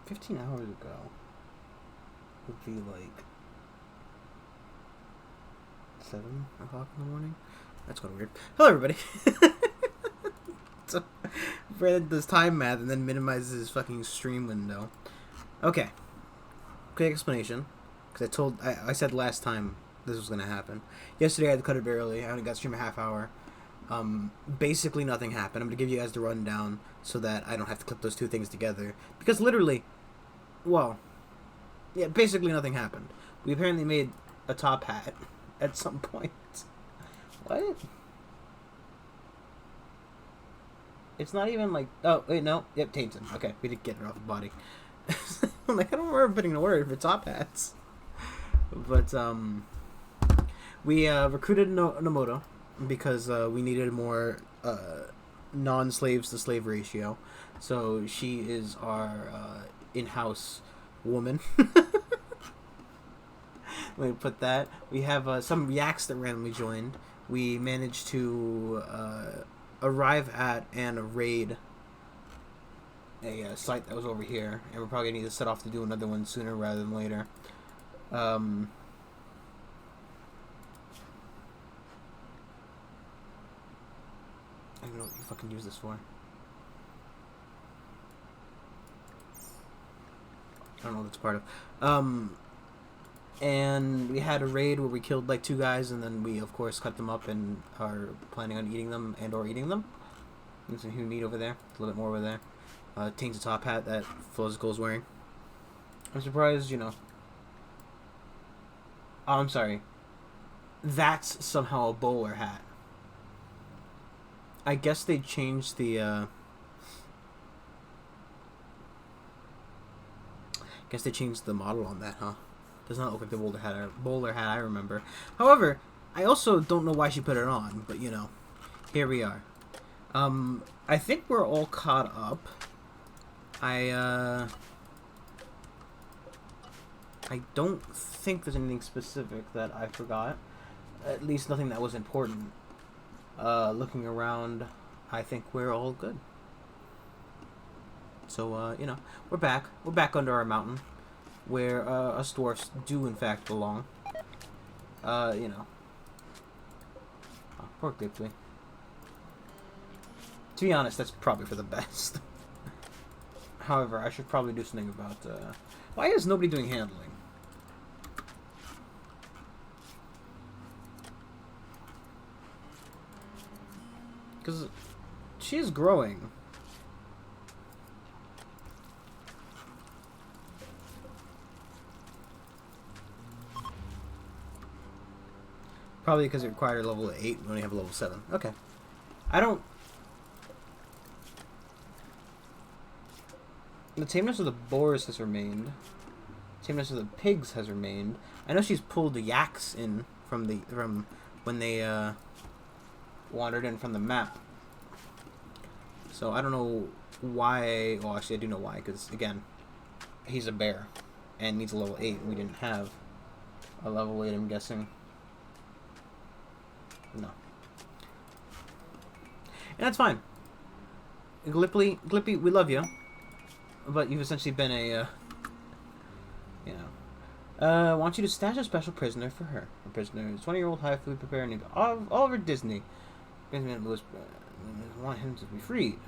15 hours ago would be like 7 o'clock in the morning. That's kind of weird. Hello, everybody. So, Brandon does time math and then minimizes his fucking stream window. Okay. Quick explanation. Because I said last time this was going to happen. Yesterday I had to cut it early. I only got stream a half hour. Basically nothing happened. I'm going to give you guys the rundown so that I don't have to clip those two things together. Because literally, well, yeah, basically nothing happened. We apparently made a top hat at some point. What? It's not even like... Oh, wait, no. Yep, Tainton. Okay, we did get it off the body. I'm like, I don't remember putting a word for top hats. But, we recruited Nomoto because we needed more non-slaves to slave ratio. So she is our in-house woman. Let me put that. We have some yaks that randomly joined. We managed to arrive at and raid a site that was over here, and we're probably going to need to set off to do another one sooner rather than later. I don't know what you fucking use this for. I don't know what it's part of. And we had a raid where we killed like 2 guys, and then we of course cut them up and are planning on eating them and/or eating them. There's some human meat over there, a little bit more over there. Taints a top hat that Physical is wearing. I'm surprised, you know. Oh, I'm sorry. That's somehow a bowler hat. I guess they changed the, guess they changed the model on that, huh? Does not look like the bowler hat I remember. However, I also don't know why she put it on, but you know, here we are. I think we're all caught up. I don't think there's anything specific that I forgot. At least nothing that was important. Looking around, I think we're all good. So, you know, we're back. We're back under our mountain, where us dwarfs do in fact belong. You know. Oh, poor Gliply. To be honest, that's probably for the best. However, I should probably do something about, why is nobody doing handling? Because she is growing. Probably because it required level 8, we only have level 7. Okay. I don't... The tameness of the boars has remained. Tameness of the pigs has remained. I know she's pulled the yaks in from when they wandered in from the map. So I don't know why. Well, actually, I do know why. Because again, he's a bear and needs a level 8. And we didn't have a level 8. I'm guessing. No. And that's fine. Glippy, we love you. But you've essentially been a, you know. I want you to stash a special prisoner for her. A prisoner is 20-year-old high food preparer named Oliver Disney. Benjamin Lewis want him to be freed.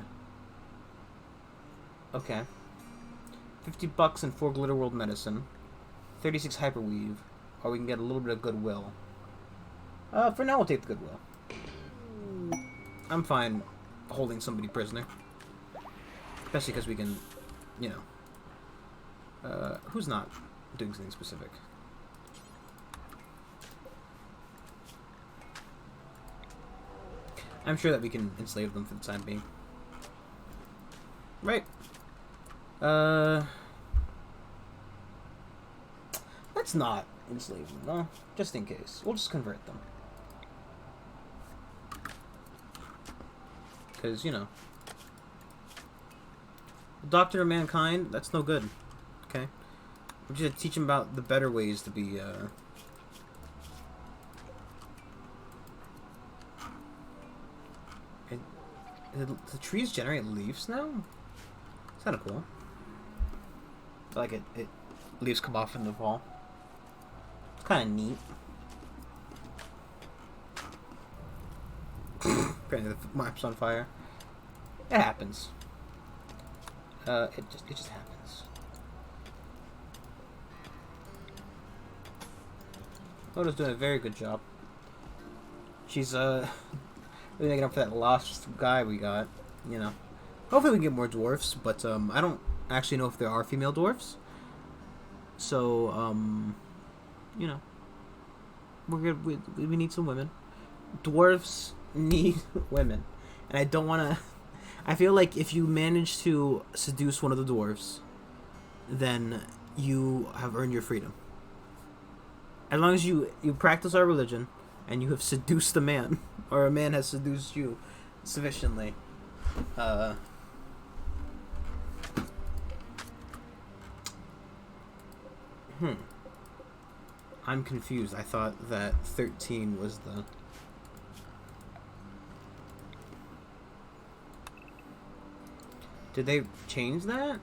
Okay. $50 and 4 Glitter World medicine. 36 hyperweave. Or we can get a little bit of goodwill. For now, we'll take the goodwill. I'm fine holding somebody prisoner. Especially because we can, you know. Who's not doing something specific? I'm sure that we can enslave them for the time being. Right. Let's not enslave them, no? Just in case. We'll just convert them. Because, you know. Doctor of Mankind, that's no good. Okay? We're just teach him about the better ways to be, the trees generate leaves now? It's kind of cool. feel like it leaves come off in the fall. It's kind of neat. Apparently the map's on fire. It happens. It just happens. Loda's doing a very good job. She's really making up for that lost guy we got. You know, hopefully we can get more dwarfs, but I don't actually know if there are female dwarfs. So you know, we're good. We need some women. Dwarfs need women, and I don't want to. I feel like if you manage to seduce one of the dwarves, then you have earned your freedom. As long as you practice our religion, and you have seduced a man, or a man has seduced you sufficiently. I'm confused. I thought that 13 was the... Did they change that?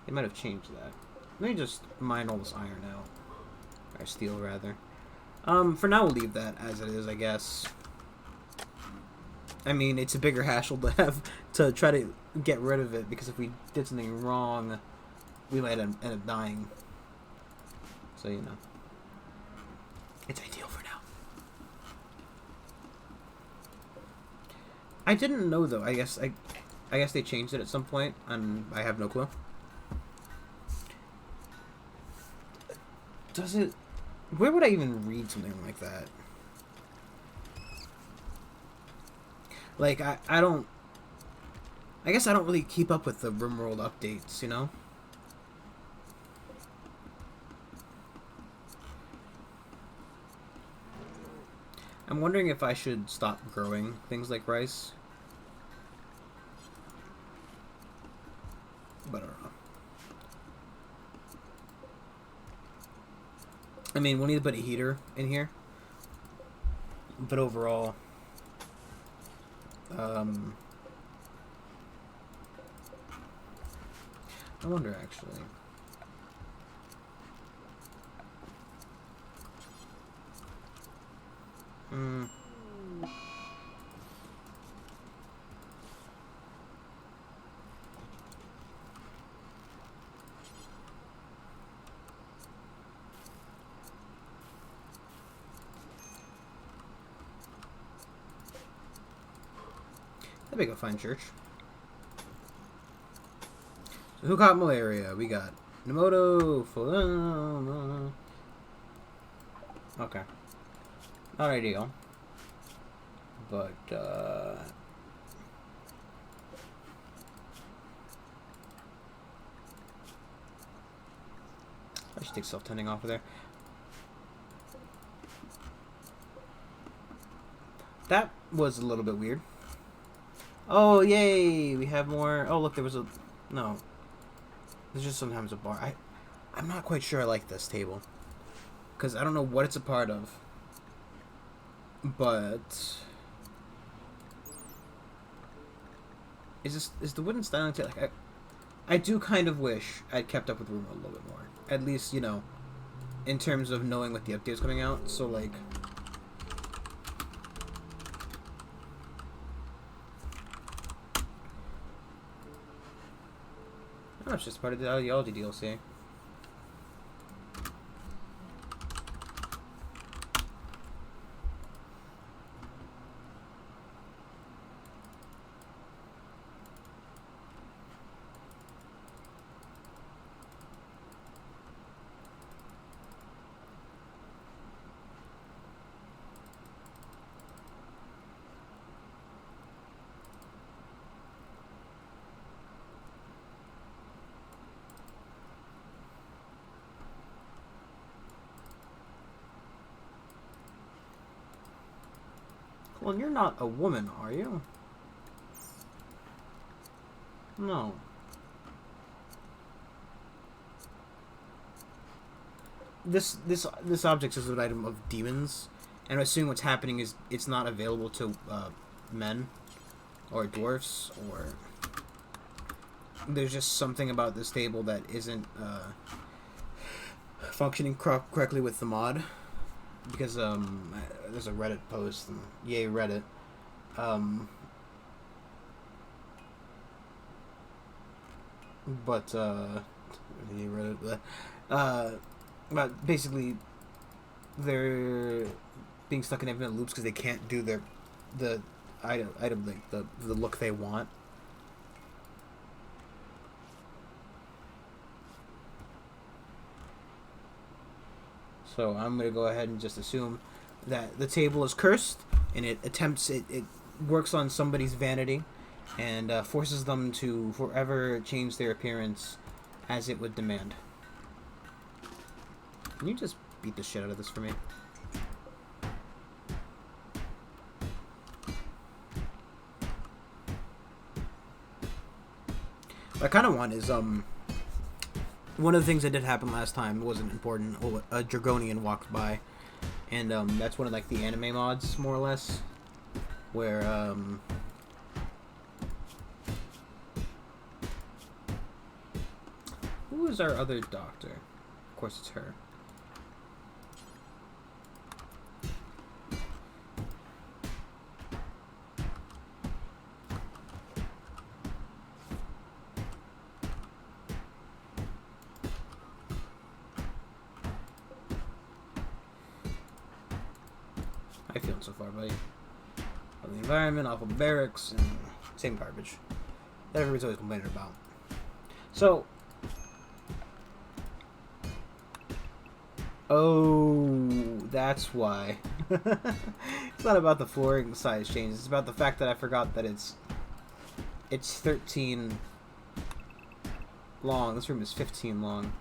They might have changed that. Let me just mine all this iron out. Or steel, rather. For now, we'll leave that as it is, I guess. I mean, it's a bigger hassle to have to try to get rid of it, because if we did something wrong, we might end up dying. So, you know. It's ideal for now. I didn't know, though. I guess they changed it at some point, and I have no clue. Does it... Where would I even read something like that? Like, I don't... I guess I don't really keep up with the Rimworld updates, you know? I'm wondering if I should stop growing things like rice. But I don't know. I mean, we'll need to put a heater in here. But overall... I wonder, actually. That'd make a fine church. So who caught malaria? We got Nemoto. Okay. Not ideal. But, I should take self-tending off of there. That was a little bit weird. Oh, yay! We have more... Oh, look, there was a... No. There's just sometimes a bar. I'm not quite sure I like this table. Because I don't know what it's a part of. But... Is the wooden styling table... Like, I do kind of wish I'd kept up with Rimworld a little bit more. At least, you know, in terms of knowing what the update's coming out. So, like... Oh, it's just part of the ideology DLC. Well, you're not a woman, are you? No. This object is an item of demons, and I'm assuming what's happening is it's not available to men or dwarfs or there's just something about this table that isn't functioning correctly with the mod. Because there's a Reddit post, and yay Reddit. But yay Reddit. But basically, they're being stuck in infinite loops because they can't do the item like the look they want. So I'm gonna go ahead and just assume that the table is cursed, and it works on somebody's vanity, and forces them to forever change their appearance as it would demand. Can you just beat the shit out of this for me? What I kind of want is one of the things that did happen last time wasn't important. A Dragonian walked by, and that's one of like the anime mods, more or less, where who is our other doctor? Of course, it's her. How you feeling so far, buddy? Of the environment, awful barracks, and same garbage that everybody's always complaining about. So, oh, that's why. It's not about the flooring size change. It's about the fact that I forgot that it's 13 long. This room is 15 long.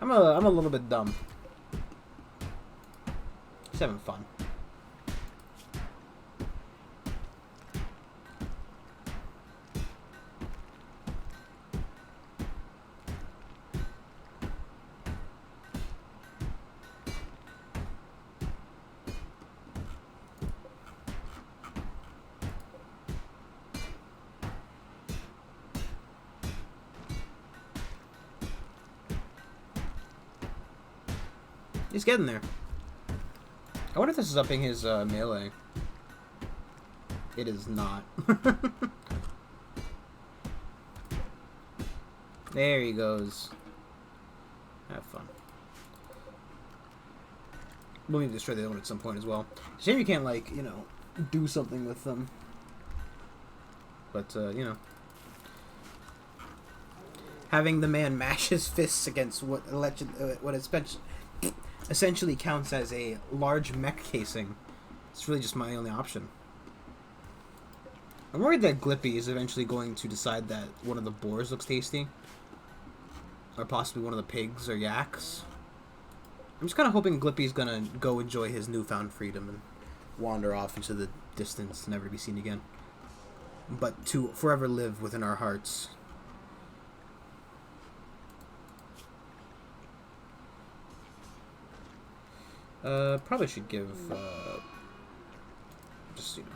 I'm a little bit dumb. Just having fun. He's getting there. I wonder if this is upping his melee. It is not. There he goes. Have fun. We'll need to destroy the other one at some point as well. Shame you can't, like, you know, do something with them. But, you know. Having the man mash his fists against what essentially counts as a large mech casing. It's really just my only option. I'm worried that Glippy is eventually going to decide that one of the boars looks tasty. Or possibly one of the pigs or yaks. I'm just kind of hoping Glippy's gonna go enjoy his newfound freedom and wander off into the distance, never to be seen again. But to forever live within our hearts. Probably should give, just, you know.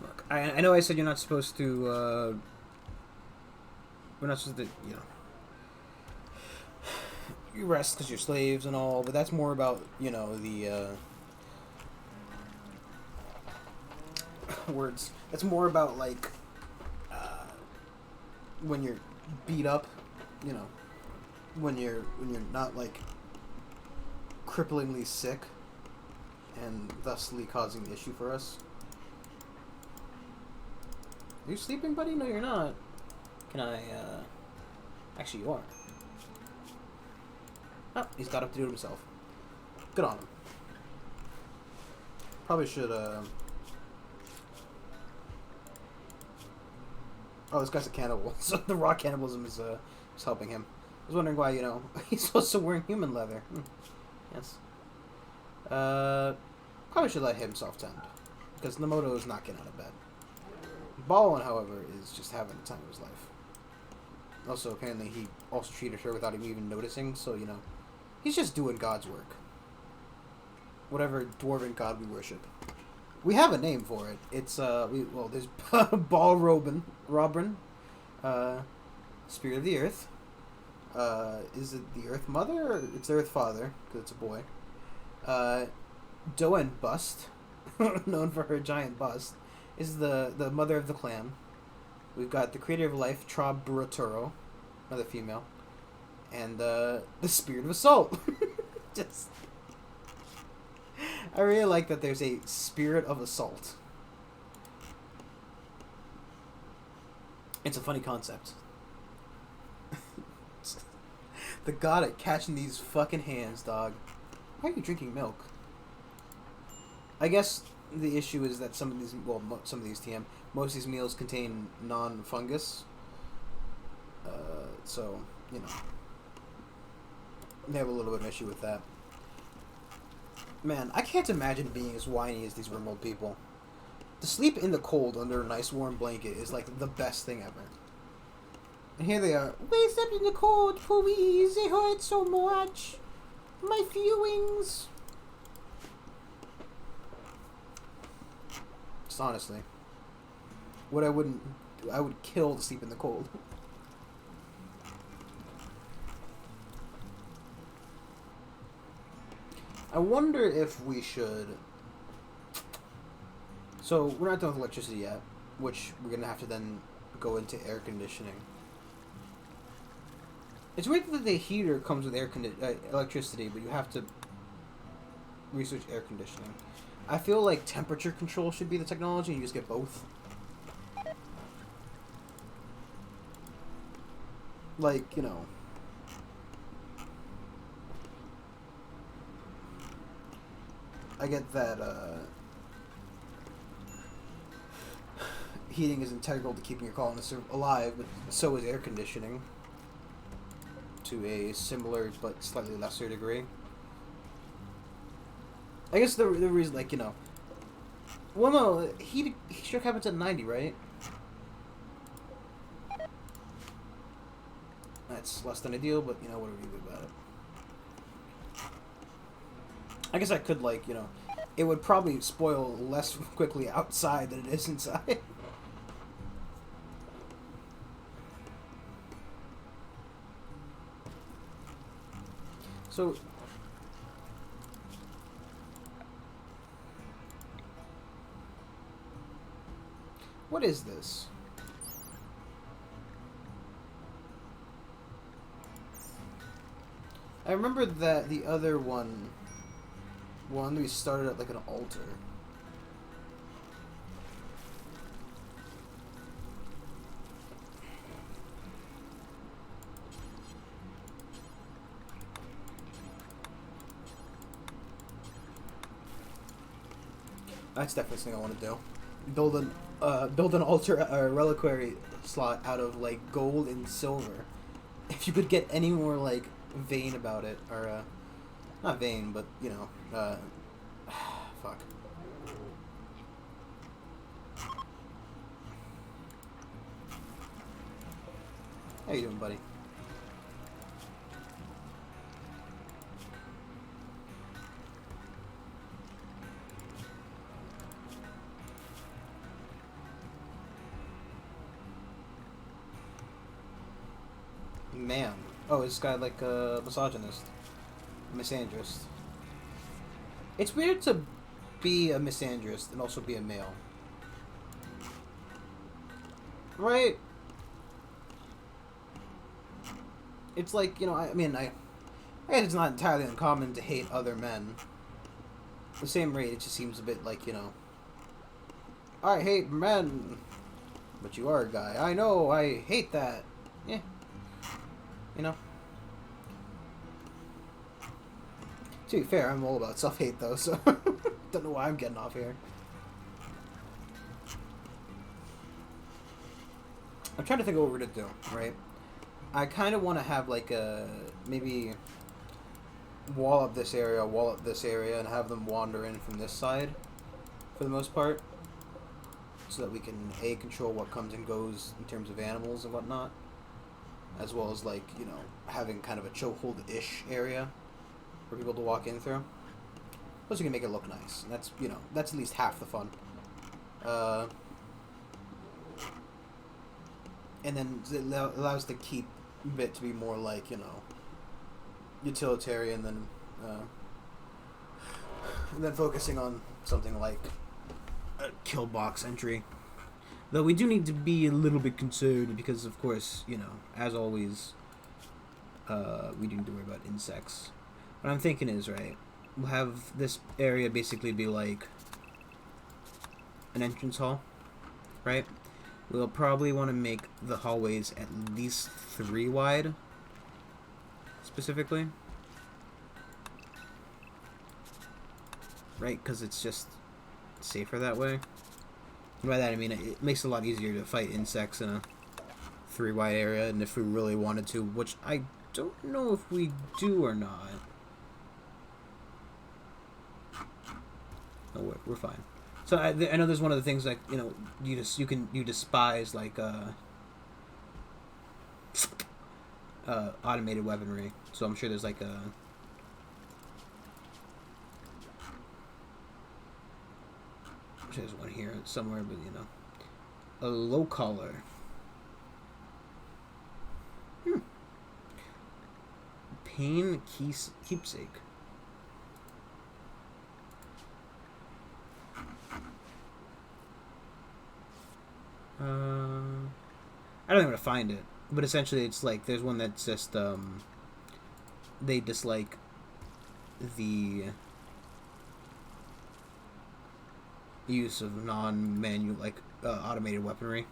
Look, I know I said you're not supposed to, we're not supposed to, you know, you rest because you're slaves and all, but that's more about, you know, the, words. That's more about, like, when you're beat up, you know, when you're not, like, cripplingly sick and thusly causing the issue for us. Are you sleeping, buddy? No, you're not. Can I, actually, you are. Oh, he's got up to do it himself. Good on him. Probably should, oh, this guy's a cannibal. So the raw cannibalism is helping him. I was wondering why, you know, he's also wearing human leather. Yes. Probably should let him self-tend. Because Namoto is not getting out of bed. Ballin, however, is just having the time of his life. Also, apparently, he also treated her without him even noticing, so, you know, he's just doing God's work. Whatever dwarven god we worship. We have a name for it. It's there's Ball Robin, uh, Spirit of the Earth. Is it the Earth Mother or it's the Earth Father because it's a boy? Doen Bust, known for her giant bust, is the mother of the clan. We've got the creator of life, Tra Buraturo, another female, and the Spirit of Assault. Just, I really like that there's a Spirit of Assault. It's a funny concept. The god at catching these fucking hands, dog. Why are you drinking milk? I guess the issue is that some of these, some of these TM, most of these meals contain non-fungus. So, you know, they have a little bit of an issue with that. Man, I can't imagine being as whiny as these Rimworld people. To sleep in the cold under a nice warm blanket is like the best thing ever. And here they are. We slept in the cold, please. It hurt so much. My feelings. Just honestly, I would kill to sleep in the cold. I wonder if we should. So we're not done with electricity yet, which we're gonna have to then go into air conditioning. It's weird that the heater comes with electricity, but you have to research air conditioning. I feel like temperature control should be the technology, and you just get both. Like, you know. I get that, heating is integral to keeping your colonists alive, but so is air conditioning. To a similar but slightly lesser degree. I guess the reason, like, you know... Well, no, heat stroke happens at 90, right? That's less than ideal, but, you know, whatever you do about it. I guess I could, like, you know... It would probably spoil less quickly outside than it is inside. So... What is this? I remember that the other one we started at like an altar. That's definitely something I want to do. Build an altar or reliquary slot out of like gold and silver. If you could get any more like vain about it, or not vain, but you know, fuck. How you doing, buddy? Man. Oh, this guy like a misogynist. A misandrist. It's weird to be a misandrist and also be a male. Right? It's like, you know, I guess it's not entirely uncommon to hate other men. At the same rate, it just seems a bit like, you know, I hate men, but you are a guy. I know, I hate that. Yeah. You know? To be fair, I'm all about self-hate, though, so don't know why I'm getting off here. I'm trying to think of what we're going to do, right? I kind of want to have, like, a... maybe wall up this area, and have them wander in from this side, for the most part. So that we can, A, control what comes and goes in terms of animals and whatnot. As well as, like, you know, having kind of a chokehold-ish area for people to walk in through. Plus, you can make it look nice. And that's, you know, that's at least half the fun. And then it allows the keep bit to be more like, you know, utilitarian than focusing on something like a kill box entry. Though we do need to be a little bit concerned because, of course, you know, as always, we do need to worry about insects. What I'm thinking is, right, we'll have this area basically be like an entrance hall, right? We'll probably want to make the hallways at least 3 wide, specifically. Right, because it's just safer that way. And by that I mean it makes it a lot easier to fight insects in a 3 wide area, and if we really wanted to, which I don't know if we do or not. Oh, we're fine. So I know there's one of the things like, you know, you despise like automated weaponry. So I'm sure there's like a there's one here somewhere, but you know, a low collar. Pain keepsake. I don't know where to find it, but essentially it's like there's one that's just they dislike the use of non-manual, like automated weaponry,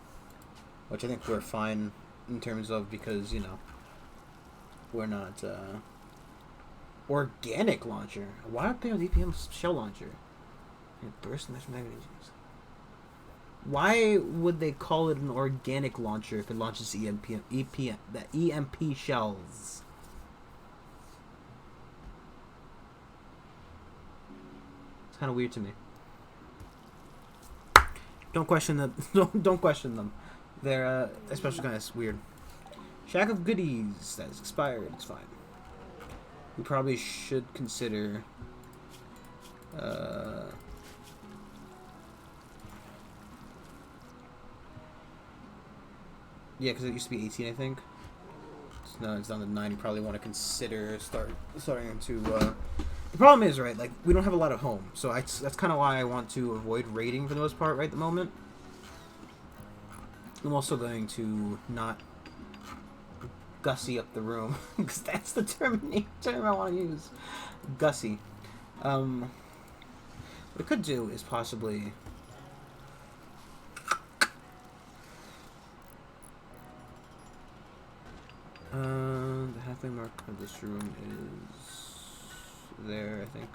which I think we're fine in terms of, because, you know, we're not organic launcher. Why aren't they on EPM shell launcher? Burst magazines. Why would they call it an organic launcher if it launches EMP shells? It's kind of weird to me. Don't question them. Don't question them. They're especially kind of weird. Shack of goodies that is expired. It's fine. We probably should consider. Yeah, because it used to be 18, I think. So now it's down to 9. You probably want to consider starting to. The problem is, right, like, we don't have a lot of home, so that's kind of why I want to avoid raiding for the most part right at the moment. I'm also going to not gussy up the room, because that's the term I want to use. Gussy. What I could do is possibly... the halfway mark of this room is there, I think.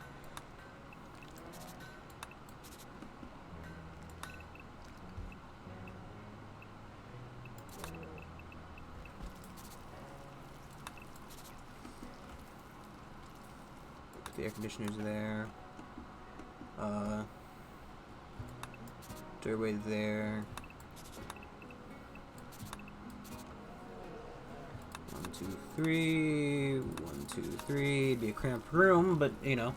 The air conditioner's there. Doorway there. 1, 2, 3. 1, 2, 3. It'd be a cramped room, but you know,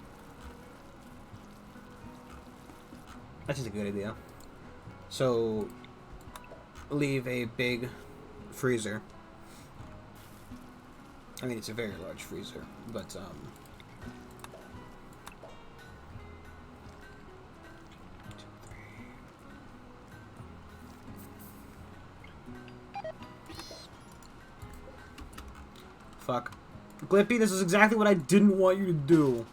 that's just a good idea. So leave a big freezer. I mean, it's a very large freezer, but fuck. Glippy, this is exactly what I didn't want you to do.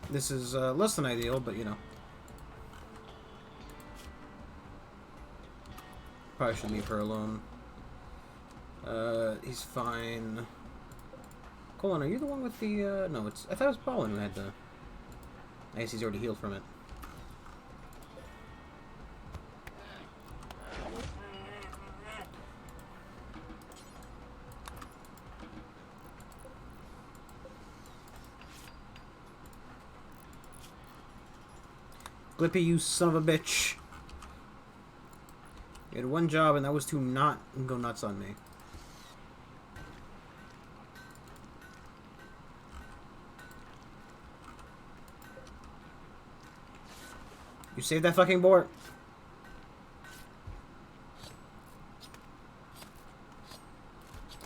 This is less than ideal, but you know. Probably should leave her alone. He's fine. Colin, are you the one with the, no, it's, I thought it was Paulin who had the, I guess he's already healed from it. Blippi, you son of a bitch. You had one job, and that was to not go nuts on me. You saved that fucking board.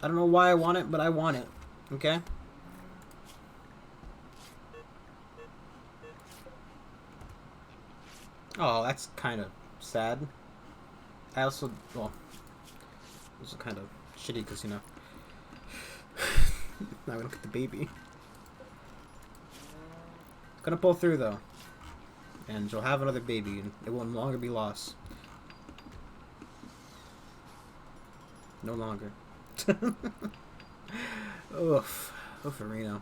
I don't know why I want it, but I want it. Okay? Oh, that's kind of sad. I also, well, it's kind of shitty because, you know, now we don't get the baby. Gonna pull through, though. And she'll have another baby, and it will no longer be lost. No longer. Oof. Oof, Reno.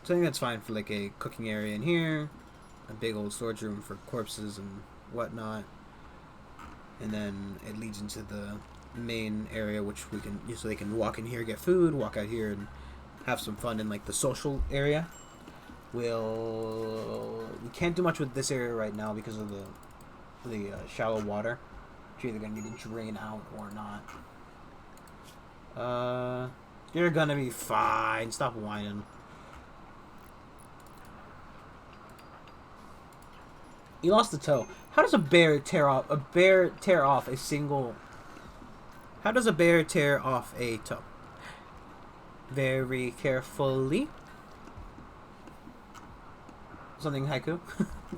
So I think that's fine for like a cooking area in here, a big old storage room for corpses and whatnot, and then it leads into the main area, which we can so they can walk in here, get food, walk out here, and have some fun in like the social area. We can't do much with this area right now because of the shallow water. Which you're either gonna need to drain out or not. You're gonna be fine. Stop whining. You lost a toe. How does a bear tear off a single? How does a bear tear off a toe? Very carefully. Something haiku?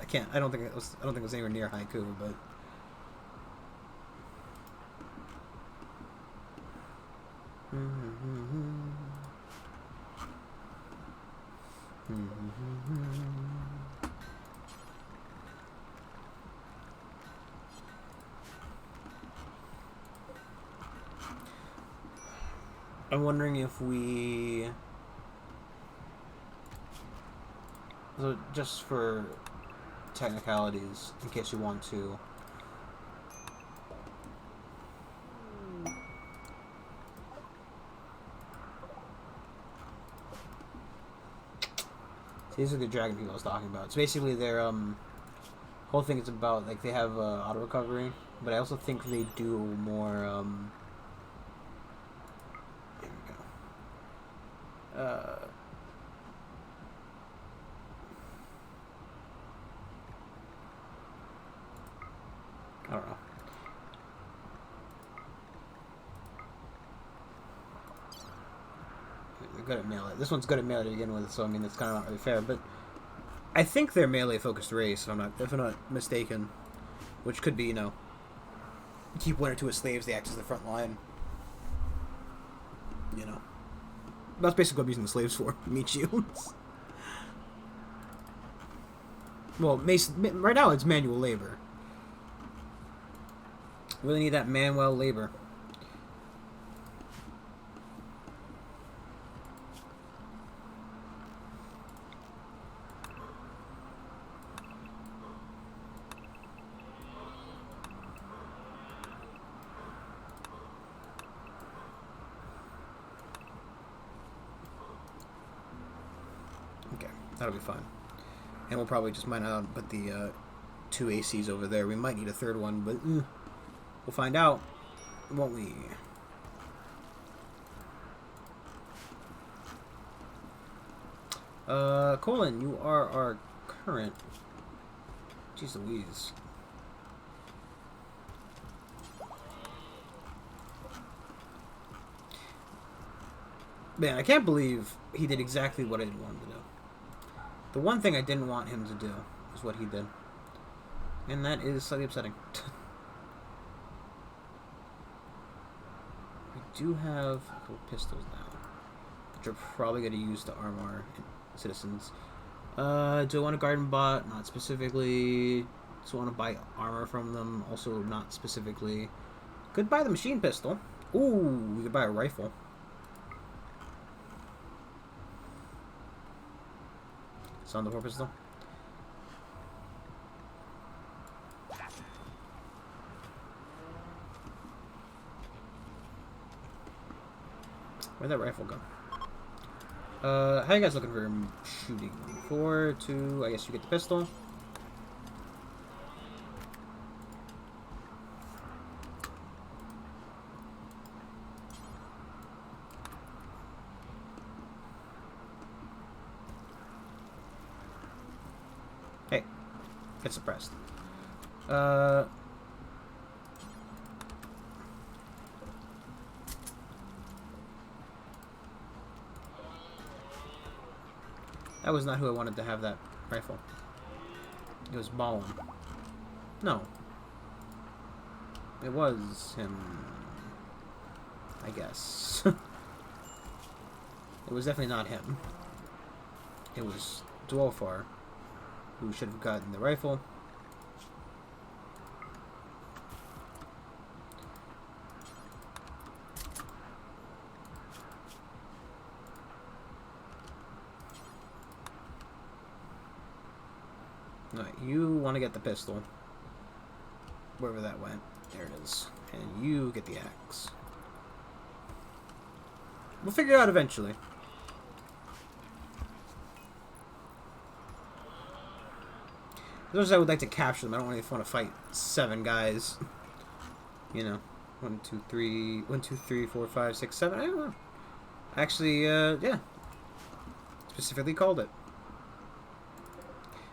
I can't. I don't think it was. I don't think it was anywhere near haiku, but. I'm wondering if we... So just for technicalities, in case you want to... These are the dragon people I was talking about. So basically their whole thing is about, like, they have auto recovery, but I also think they do more there we go. I don't know. They're good at melee. This one's good at melee to begin with, so I mean it's kind of not really fair. But I think they're melee-focused race, if I'm not mistaken, which could be, you know, keep one or two as slaves. They act as the front line. You know, that's basically what I'm using the slaves for. Meat shields. Well, right now it's manual labor. Really need that manual labor. Okay, that'll be fine. And we'll probably just mine out, put the 2 ACs over there. We might need a third one, but we'll find out, won't we? Colin, you are our current. Jeez Louise. Man, I can't believe he did exactly what I didn't want him to do. The one thing I didn't want him to do is what he did. And that is slightly upsetting. We do have a couple pistols now, which are probably going to use to arm our citizens. Do I want a garden bot? Not specifically. Do I want to buy armor from them? Also not specifically. Could buy the machine pistol. Ooh, we could buy a rifle. It's on the 4 pistol. Where'd that rifle go? How you guys looking for shooting? 4, 2, I guess you get the pistol. Hey, get suppressed. That was not who I wanted to have that rifle. It was Ballin. No. It was him. I guess. It was definitely not him. It was Dwarfs, who should have gotten the rifle. Alright, you want to get the pistol. Wherever that went. There it is. And you get the axe. We'll figure it out eventually. As much as I would like to capture them, I don't really want to fight 7 guys. You know. 1, 2, 3... 1, 2, 3, 4, 5, 6, 7... I don't know. Actually, yeah. Specifically called it.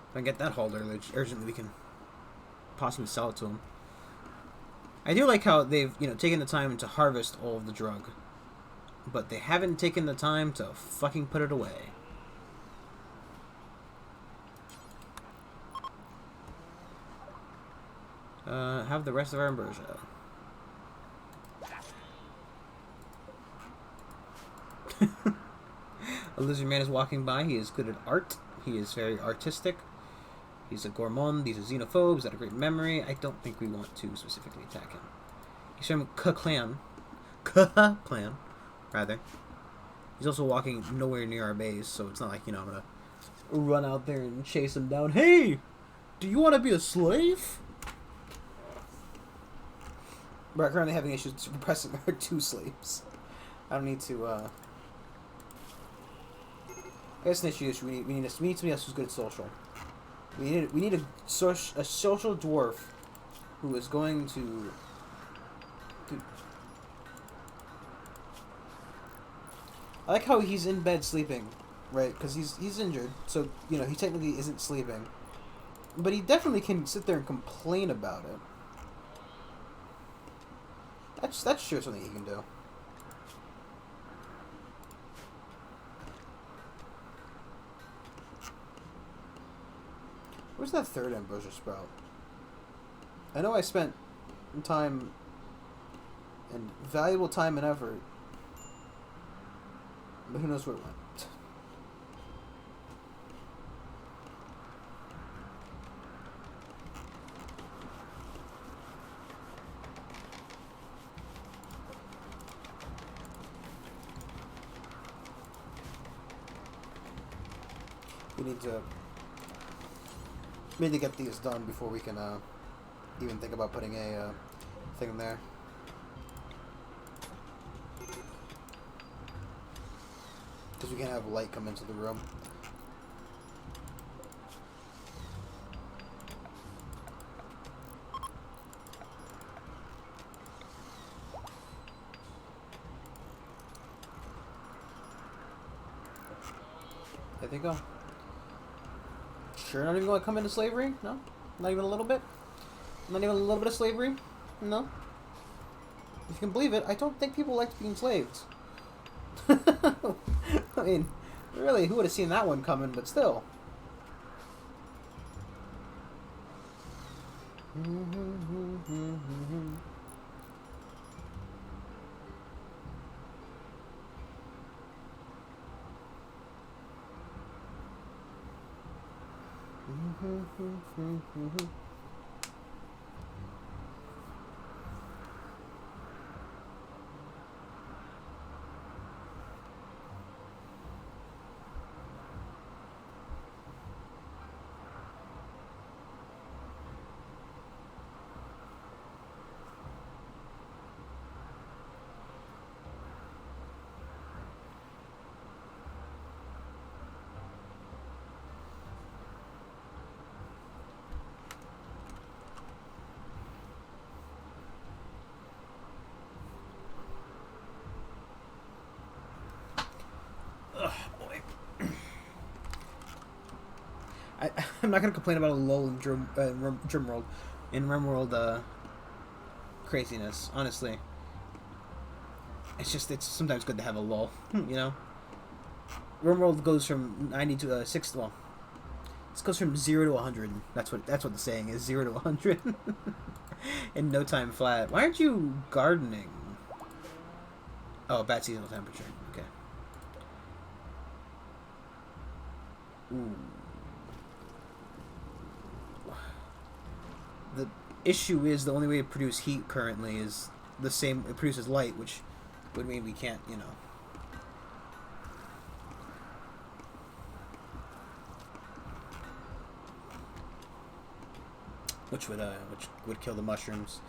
If I get that hauled urgently, we can possibly sell it to them. I do like how they've, taken the time to harvest all of the drug. But they haven't taken the time to fucking put it away. Have the rest of our ambrosia. A lizard man is walking by. He is good at art. He is very artistic. He's a gourmand. He's a xenophobe. He's got a great memory. I don't think we want to specifically attack him. He's from K-Clan. K-Clan, rather. He's also walking nowhere near our base, so it's not like, I'm gonna run out there and chase him down. Hey! Do you want to be a slave? We're currently having issues suppressing our 2 slaves. I don't need to, I guess an issue is we need somebody else who's good at social. We need a social dwarf who is going to I like how he's in bed sleeping, right? Because he's injured, so he technically isn't sleeping, but he definitely can sit there and complain about it. That's sure something he can do. Where's that 3rd ambrosia sprout? I know I spent time and valuable time and effort, but who knows where it went. We need to get these done before we can even think about putting a thing in there. Because we can't have light come into the room. There they go. Sure, not even going to come into slavery? No? Not even a little bit? Not even a little bit of slavery? No? If you can believe it, I don't think people liked being enslaved. I mean, really, who would have seen that one coming, but still. I'm not gonna complain about a lull in Rimworld, craziness. Honestly, it's sometimes good to have a lull. You know, Rimworld goes from 90 to 6. Well, this goes from 0 to 100. That's what the saying is. 0 to 100 in no time flat. Why aren't you gardening? Oh, bad seasonal temperature. Okay. Ooh. The issue is the only way to produce heat currently is the same. It produces light, which would mean we can't, you know. Which would kill the mushrooms.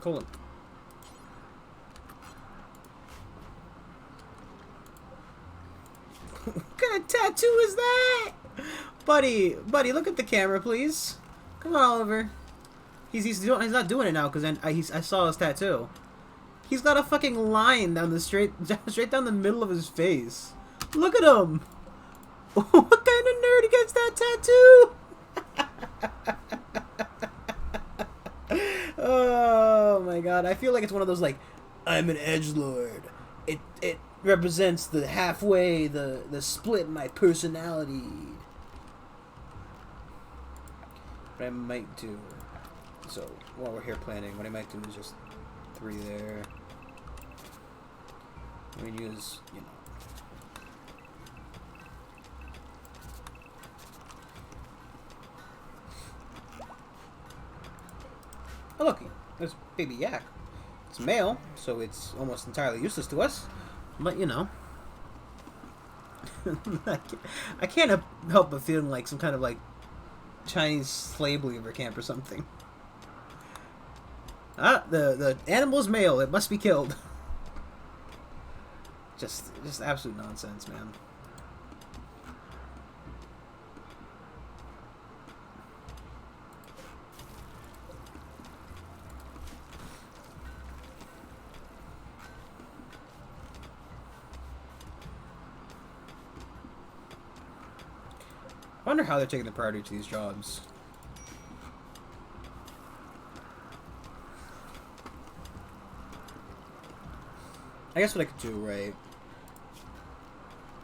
Colon. What kind of tattoo is that? Buddy, look at the camera, please. Come on, Oliver. He's not doing it now because I saw his tattoo. He's got a fucking line down the straight down the middle of his face. Look at him. What kind of nerd gets that tattoo? Oh my god! I feel like it's one of those like, I'm an edgelord. It represents the halfway, the split in my personality. What I might do. So while we're here planning, what I might do is just 3 there. We use, you know. Oh look, there's baby yak. It's male, so it's almost entirely useless to us. But you know, I can't help but feeling like some kind of like Chinese slave labor camp or something. Ah, the animal's male. It must be killed. Just absolute nonsense, man. I wonder how they're taking the priority to these jobs. I guess what I could do, right,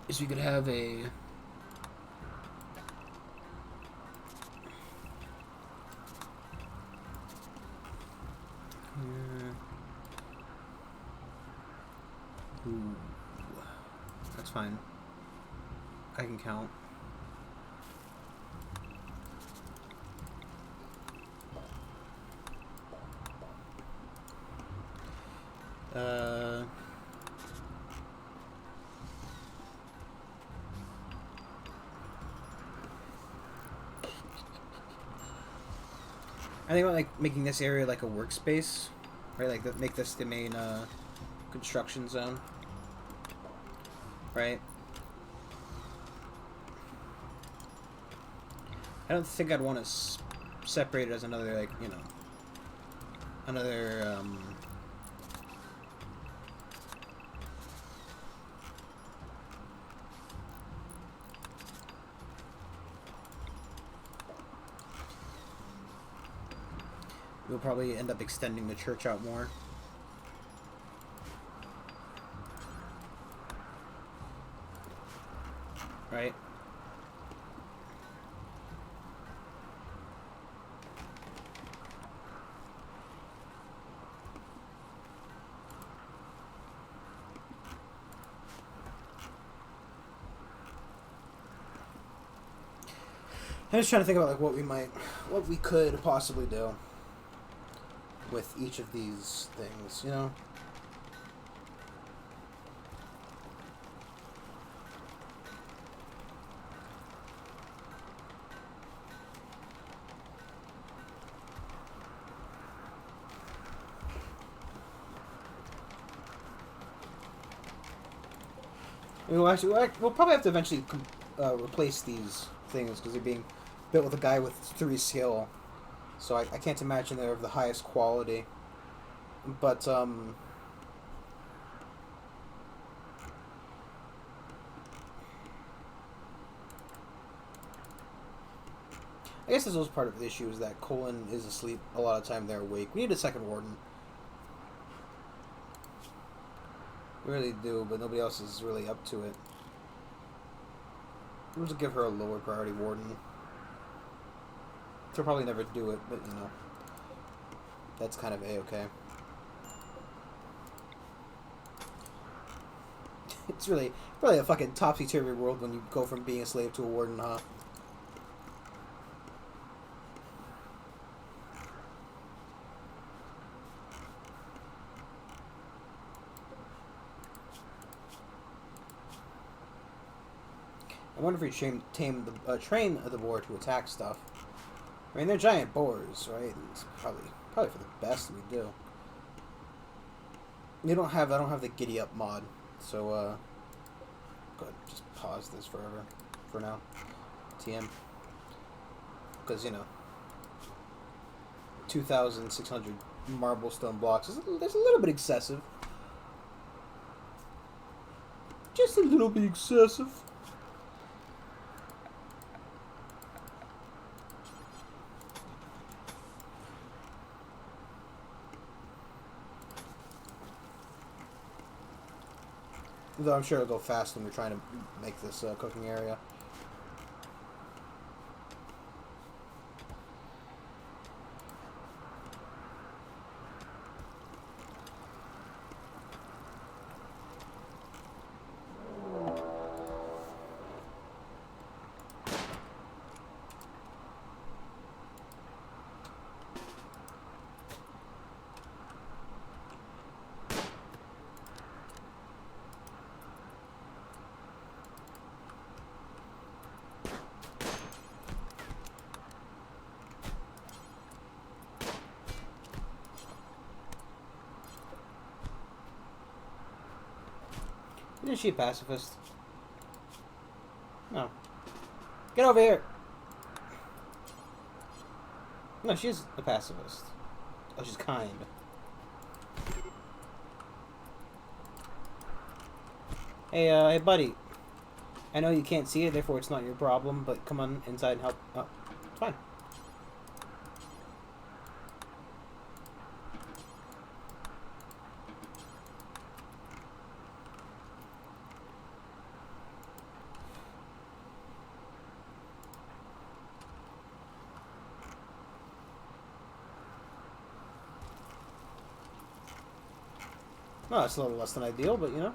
is we could have a... Ooh. That's fine. I can count. I think about like making this area like a workspace, right? Like make this the main construction zone, right? I don't think I'd want to separate it as another, like, you know, another we'll probably end up extending the church out more. Right? I'm just trying to think about like what we could possibly do with each of these things, you know? We'll probably have to eventually replace these things because they're being built with a guy with 3 skill. So I can't imagine they're of the highest quality. But, I guess this was part of the issue, is that Colin is asleep a lot of the time. They're awake. We need a second warden. We really do, but nobody else is really up to it. We'll just give her a lower priority warden. She'll probably never do it, but, you know, that's kind of A-okay. It's really a fucking topsy-turvy world when you go from being a slave to a warden, huh? I wonder if we train the boar to attack stuff. I mean, they're giant boars, right? It's probably for the best we do. I don't have the giddy up mod, so go ahead, just pause this for now. TM, because you know, 2,600 marble stone blocks is that's a little bit excessive. Just a little bit excessive. Though I'm sure it'll go fast when we're trying to make this cooking area. Isn't she a pacifist? No. Get over here! No, she's a pacifist. Oh, she's kind. Hey, hey, buddy. I know you can't see it, therefore it's not your problem, but come on inside and help. Oh, it's fine. Well, it's a little less than ideal, but you know.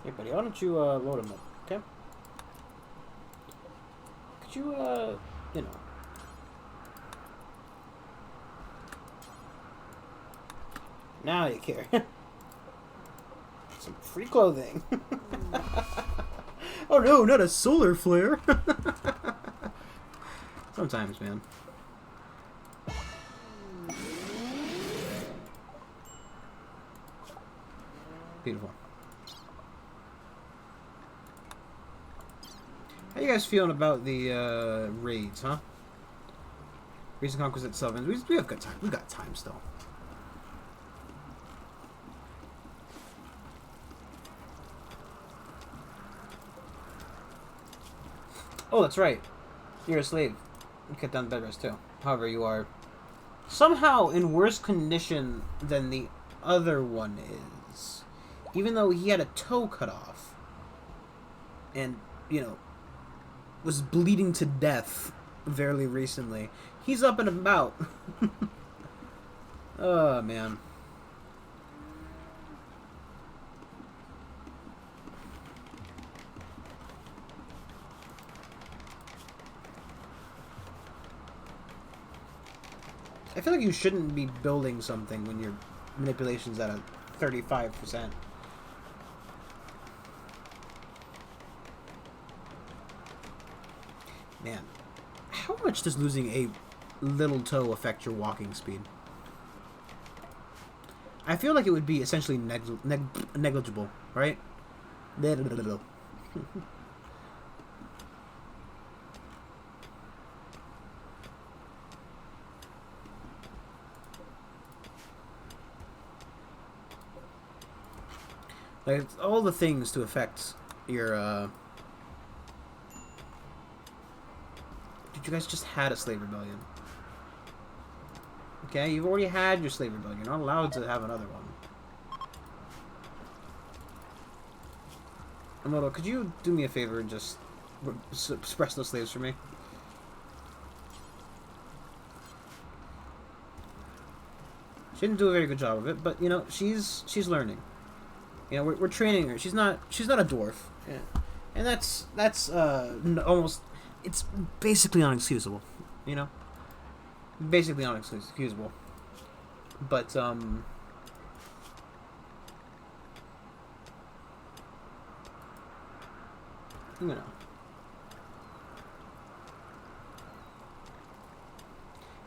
Hey, buddy, why don't you, load him up, okay? Could you, you know... Now you care. Some free clothing. Oh no, not a solar flare! Sometimes, man. Beautiful. How you guys feeling about the raids, huh? Recent conquest at Sylvans. We have good time. We got time still. Oh, that's right. You're a slave. You cut down the bed rest too. However, you are somehow in worse condition than the other one is. Even though he had a toe cut off. And, you know, was bleeding to death fairly recently. He's up and about. Oh, man. I feel like you shouldn't be building something when your manipulation's at a 35%. Man, how much does losing a little toe affect your walking speed? I feel like it would be essentially negligible, right? Like, it's all the things to affect your, Dude, you guys just had a slave rebellion. Okay, you've already had your slave rebellion. You're not allowed to have another one. Amoto, could you do me a favor and just suppress those slaves for me? She didn't do a very good job of it, but you know she's learning. You know we're training her. She's not a dwarf, yeah. And that's almost, it's basically unexcusable. You know, basically unexcusable. But you know.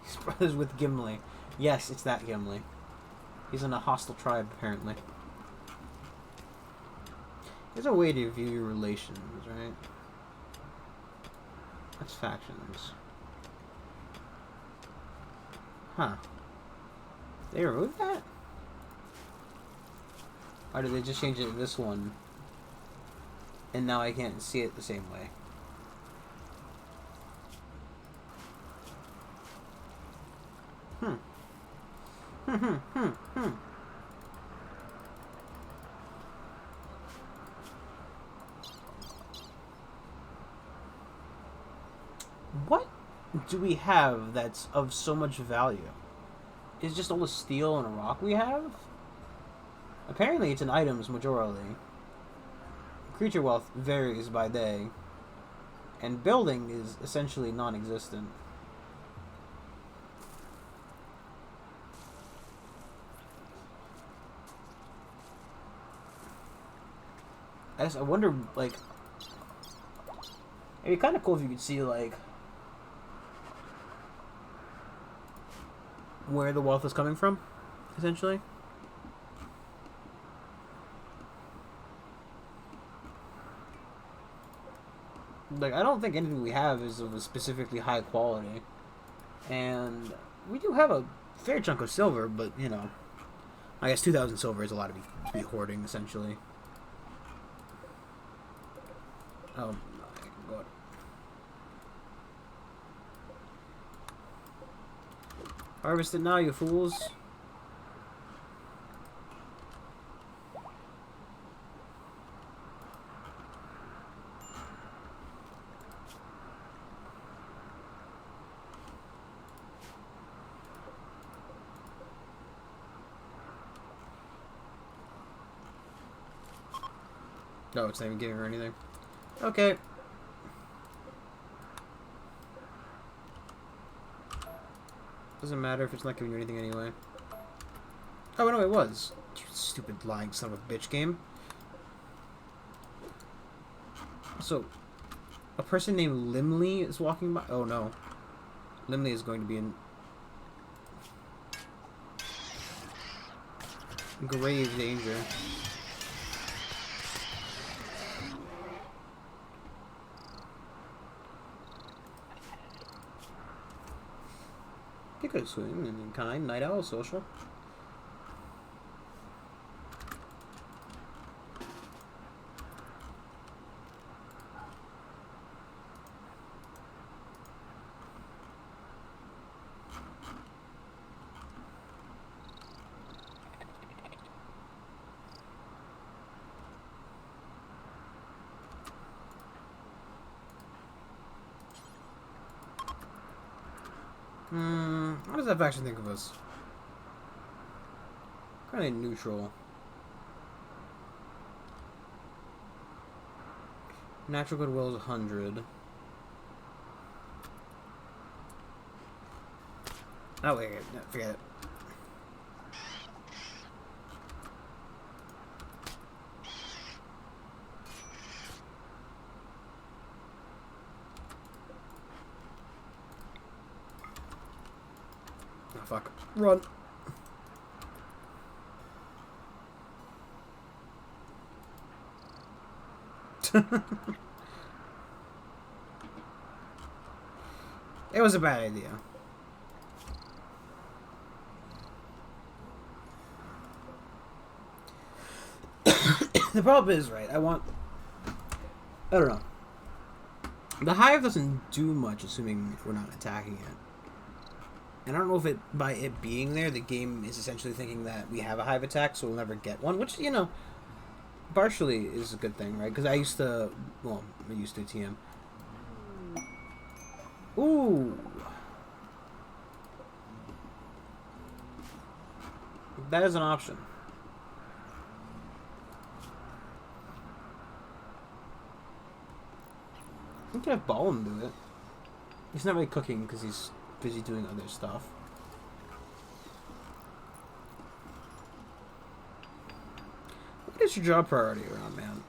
He's brothers with Gimli. Yes, it's that Gimli. He's in a hostile tribe, apparently. There's a way to view your relations, right? That's factions. Huh. They removed that? Or did they just change it to this one? And now I can't see it the same way. What do we have that's of so much value? Is just all the steel and rock we have? Apparently it's an items majority. Creature wealth varies by day. And building is essentially non-existent. I wonder, like, it'd be kind of cool if you could see, like, where the wealth is coming from, essentially. Like, I don't think anything we have is of a specifically high quality. And we do have a fair chunk of silver, but, you know, I guess 2,000 silver is a lot to be hoarding, essentially. Oh my god. Harvest it now, you fools. No, it's not even giving her anything. Okay. Doesn't matter if it's not giving you anything anyway. Oh, no, it was. You stupid lying son of a bitch game. So, a person named Limley is walking by. Oh no. Limley is going to be in grave danger. You could swim and in kind, night owl, social. How does that faction think of us? Kind of neutral. Natural goodwill is 100. Oh wait, no, forget it. fuck. Run. It was a bad idea. The problem is, right, I don't know. The hive doesn't do much, assuming we're not attacking it. And I don't know if by it being there, the game is essentially thinking that we have a hive attack, so we'll never get one, which, you know, partially is a good thing, right? Because I used to TM. Ooh! That is an option. We could have Ballin do it. He's not really cooking because he's busy doing other stuff. What is your job priority around, man?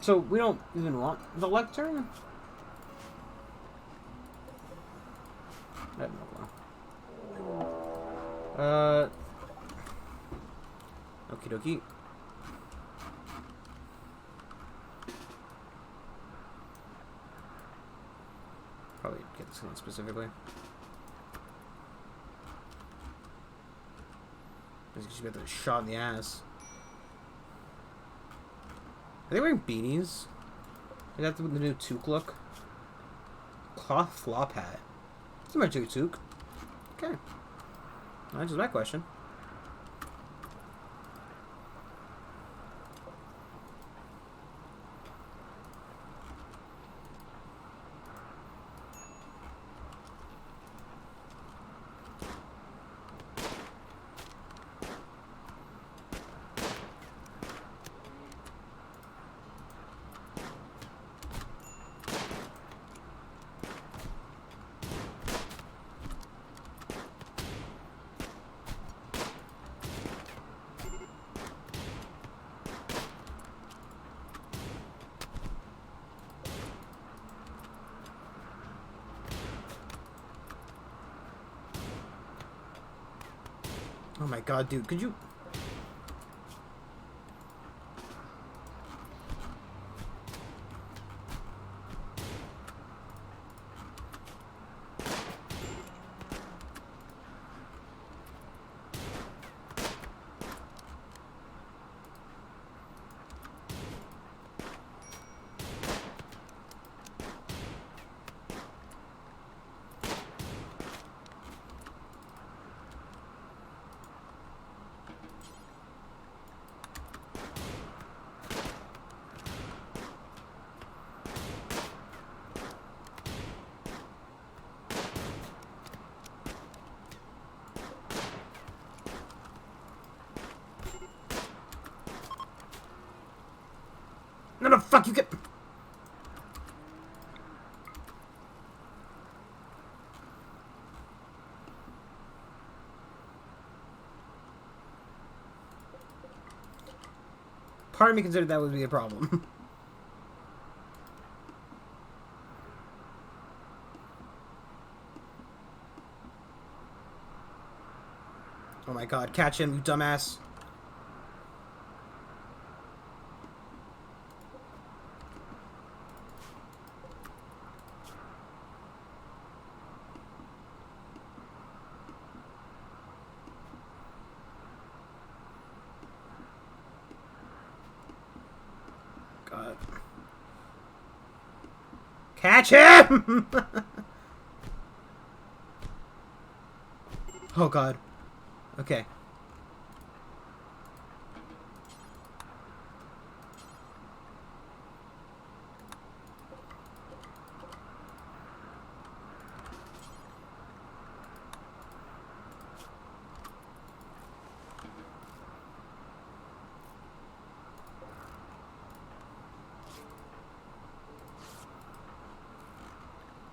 So we don't even want the lectern? I don't know. Okie dokie. Probably get this one specifically. Just because you got the shot in the ass. Are they wearing beanies? Is that the new toque look? Cloth flop hat. It's my toque. Okay. That answers my question. Oh my god, dude, could you... No, fuck, you get... Part of me considered that would be a problem. Oh my god, catch him, you dumbass. God. Catch him! Oh god. Okay.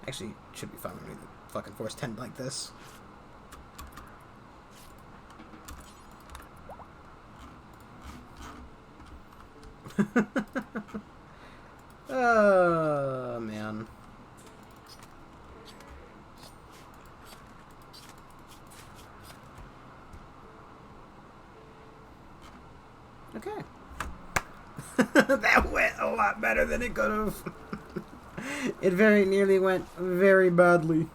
Actually, should be fine when we fucking force 10 like this. Oh, man. Okay. That went a lot better than it could have. It very nearly went very badly.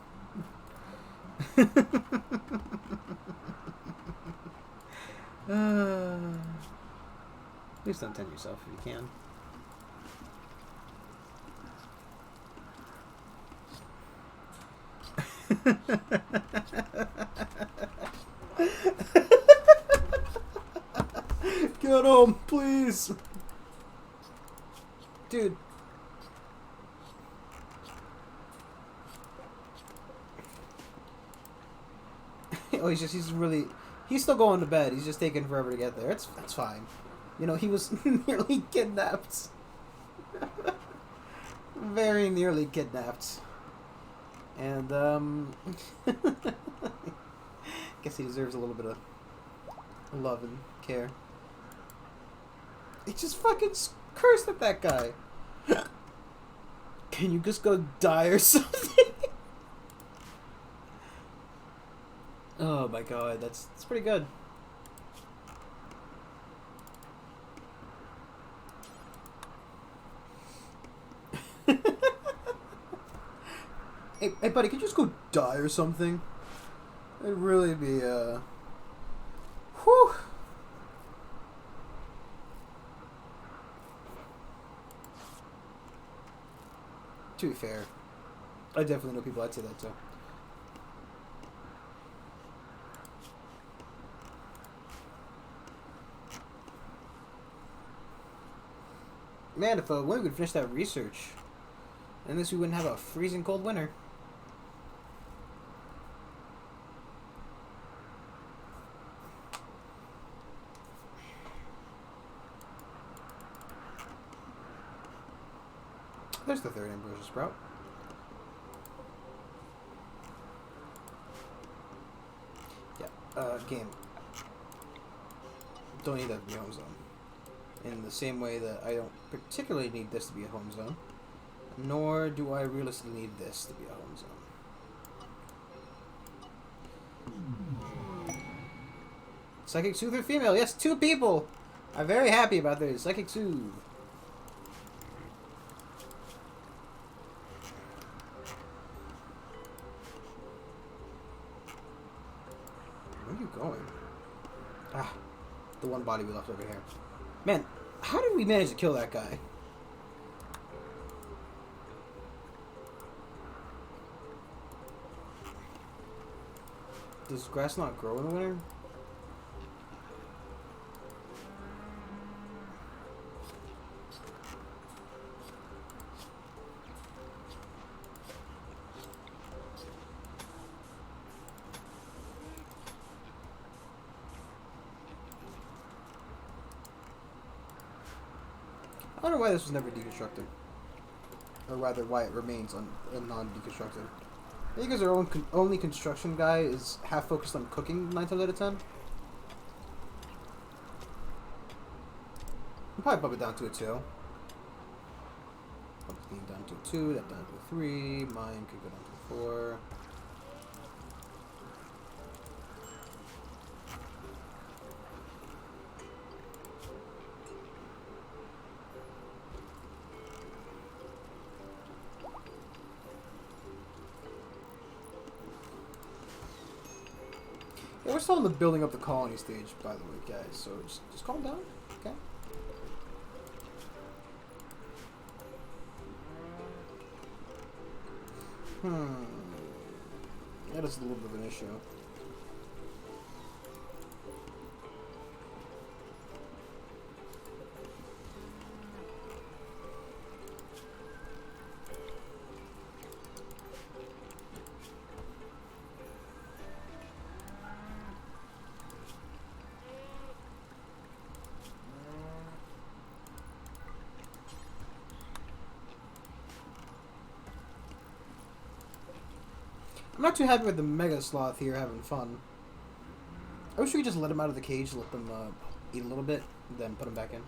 Please don't tend yourself if you can. Get home, please. Dude. Oh, he's still going to bed. He's just taking forever to get there. That's fine. You know, he was nearly kidnapped. Very nearly kidnapped. And, guess he deserves a little bit of love and care. He just fucking cursed at that guy. Can you just go die or something? Oh my god, that's pretty good. Hey buddy, could you just go die or something? It'd really be, whew. To be fair, I definitely know people I'd say that to. Man, if we could finish that research, at least we wouldn't have a freezing cold winter. There's the third ambrosia sprout. Yeah, game. Don't need that to be a home zone. In the same way that I don't particularly need this to be a home zone, nor do I realistically need this to be a home zone. Psychic Soother female. Yes, 2 people. I'm very happy about this. Psychic Soothe. Where are you going? Ah, the one body we left over here. Man, how did we manage to kill that guy? Does grass not grow in the winter? I don't know why this was never deconstructed. Or rather, why it remains non-deconstructed. Maybe because our only construction guy is half focused on cooking 9 times out of 10. I'll probably bump it down to a 2. Bump the thing down to a 2, that down to a 3. Mine could go down to a 4. Yeah, we're still in the building up the colony stage, by the way, guys. So just calm down, okay? That is a little bit of an issue. I'm not too happy with the Mega Sloth here having fun. I wish we could just let him out of the cage, let them eat a little bit, then put him back in.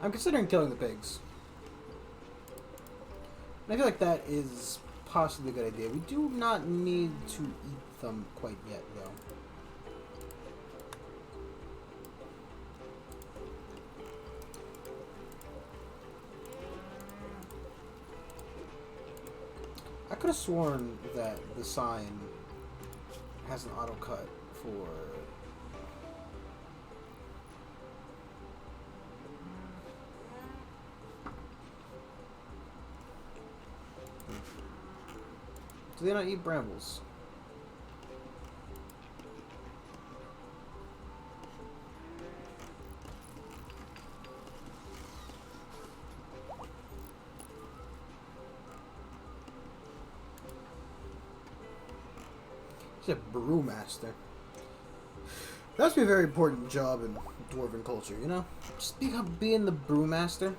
I'm considering killing the pigs. And I feel like that is possibly a good idea. We do not need to eat them quite yet, though. I could have sworn that the sign has an auto cut for... Do they not eat brambles? He's a brewmaster. That must be a very important job in dwarven culture, you know? Just being the brewmaster.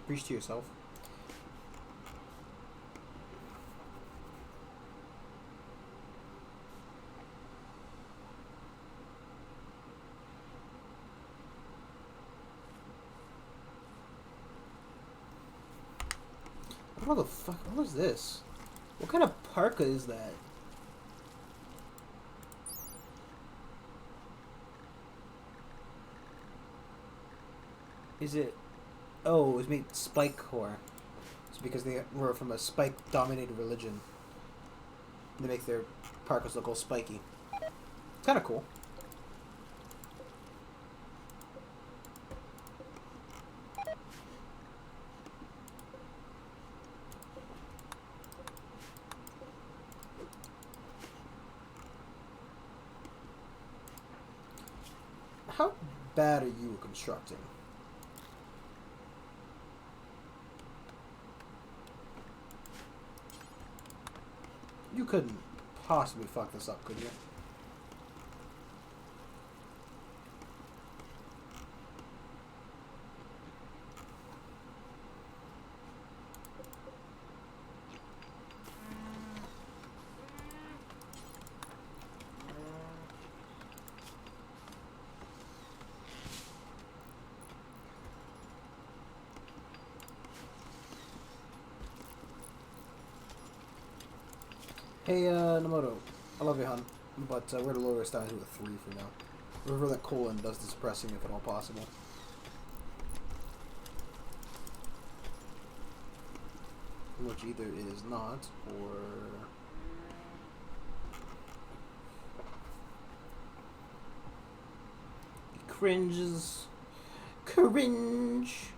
Preach to yourself. What the fuck? What is this? What kind of parka is that? Is it... Oh, it was made spike core. It's because they were from a spike-dominated religion. They make their parkas look all spiky. It's kind of cool. How bad are you at constructing? You couldn't possibly fuck this up, could you? Hey, Namoto, I love you, hon, but we're going to lower this down to a 3 for now. Remember that colon does the suppressing if at all possible. Which either it is not, or... He cringes. Cringe!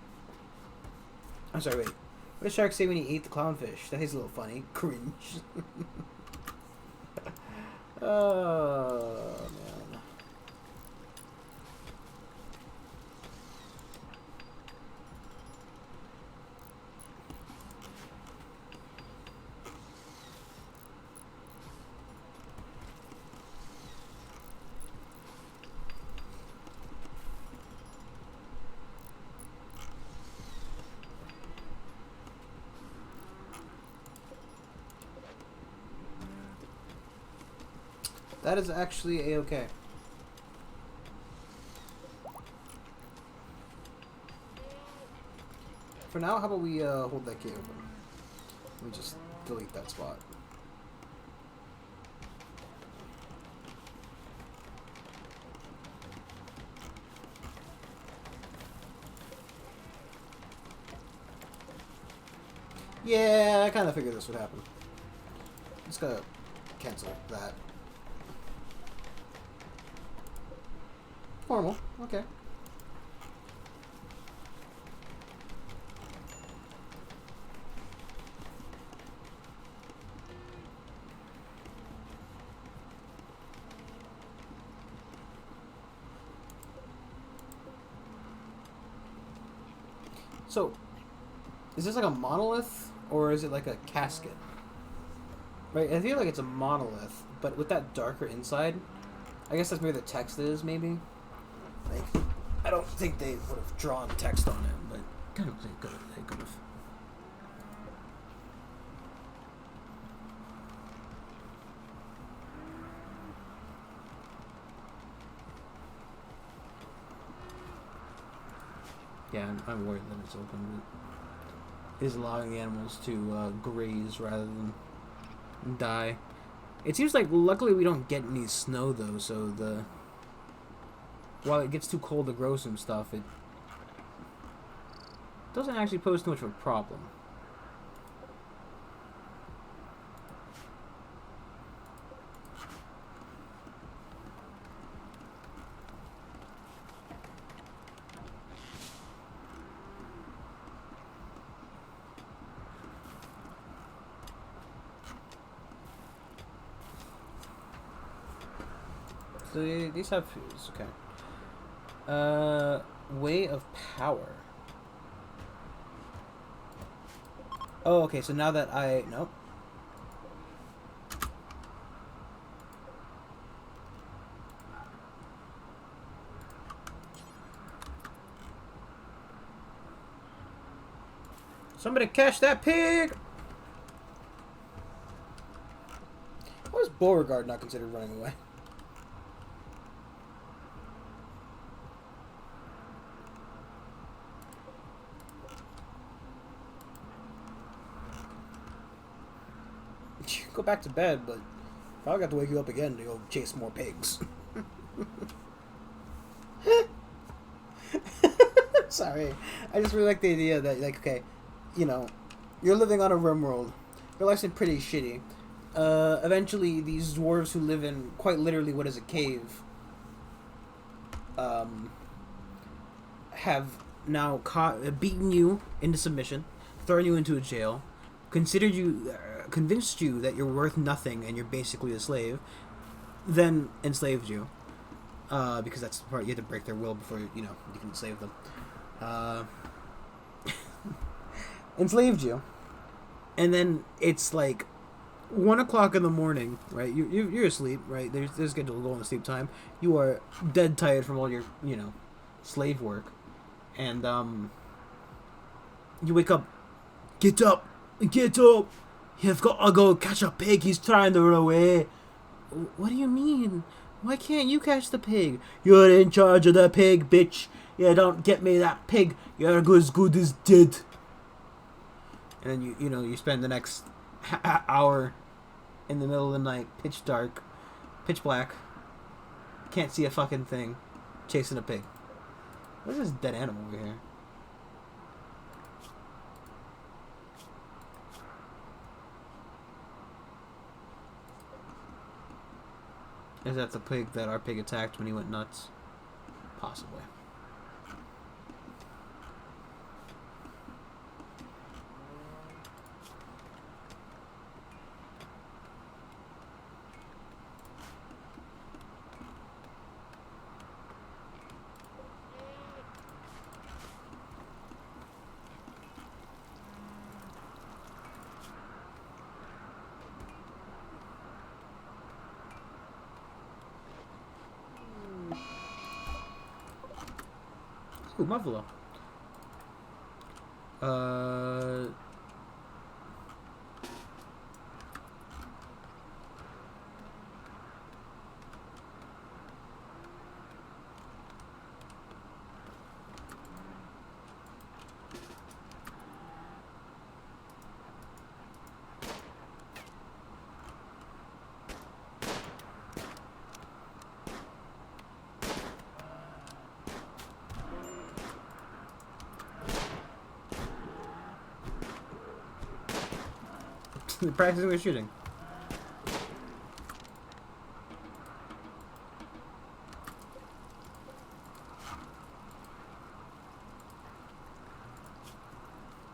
I'm sorry, wait. What did Shark say when he ate the clownfish? That is a little funny. Cringe. Oh, man. That is actually a-okay. For now, how about we hold that key open? Let me just delete that spot. Yeah, I kind of figured this would happen. Just gotta cancel that. Normal. Okay. So, is this like a monolith, or is it like a casket? Right, I feel like it's a monolith, but with that darker inside, I guess that's where the text is, maybe? Like, I don't think they would have drawn text on it, but kind of they could have. Yeah, I'm worried that it's open. It is allowing the animals to graze rather than die. It seems like, luckily, we don't get any snow, though, so while it gets too cold to grow some stuff, it doesn't actually pose too much of a problem. So these have fuse, okay. Way of power. Oh, okay, so now that nope. Somebody catch that pig! Why is Beauregard not considered running away? Go back to bed, but I'll have to wake you up again to go chase more pigs. Sorry. I just really like the idea that, like, okay, you know, you're living on a Rimworld. Your life's been pretty shitty. Eventually, these dwarves who live in, quite literally, what is a cave, have now beaten you into submission, thrown you into a jail, convinced you that you're worth nothing and you're basically a slave, then enslaved you. Because that's the part you have to break their will before you can enslave them. Enslaved you, and then it's like 1 o'clock in the morning, right? You're asleep, right? There's scheduled goal and sleep time. You are dead tired from all your slave work, and you wake up. Get up! Get up! You've got to go catch a pig. He's trying to run away. What do you mean? Why can't you catch the pig? You're in charge of the pig, bitch. You don't get me that pig, you're as good as dead. And then you spend the next hour in the middle of the night, pitch dark, pitch black, can't see a fucking thing, chasing a pig. What is this dead animal over here? Is that the pig that our pig attacked when he went nuts? Possibly. Ooh, Muffalo. They're practicing their shooting.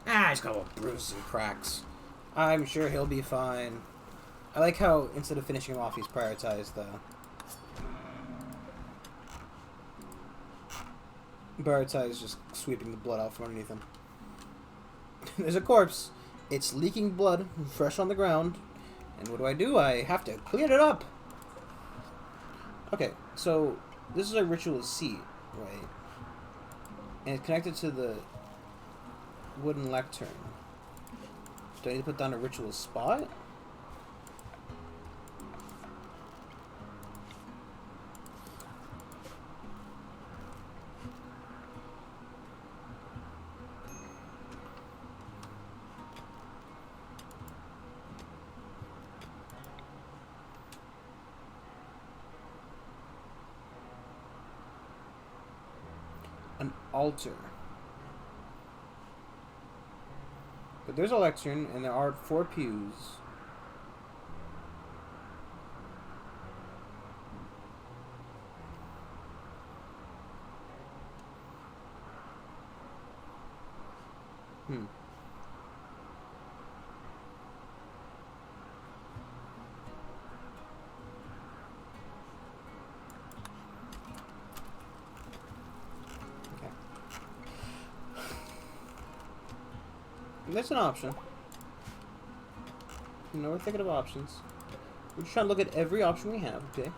Ah, he's got all bruises and cracks. I'm sure he'll be fine. I like how instead of finishing him off, he's prioritized just sweeping the blood out from underneath him. There's a corpse. It's leaking blood, fresh on the ground. And what do? I have to clean it up. Okay, so this is a ritual seat, right? And it's connected to the wooden lectern. Do I need to put down a ritual spot? An altar. But there's a lectern, and there are 4 pews. That's an option. You know, we're thinking of options. We're just trying to look at every option we have, okay?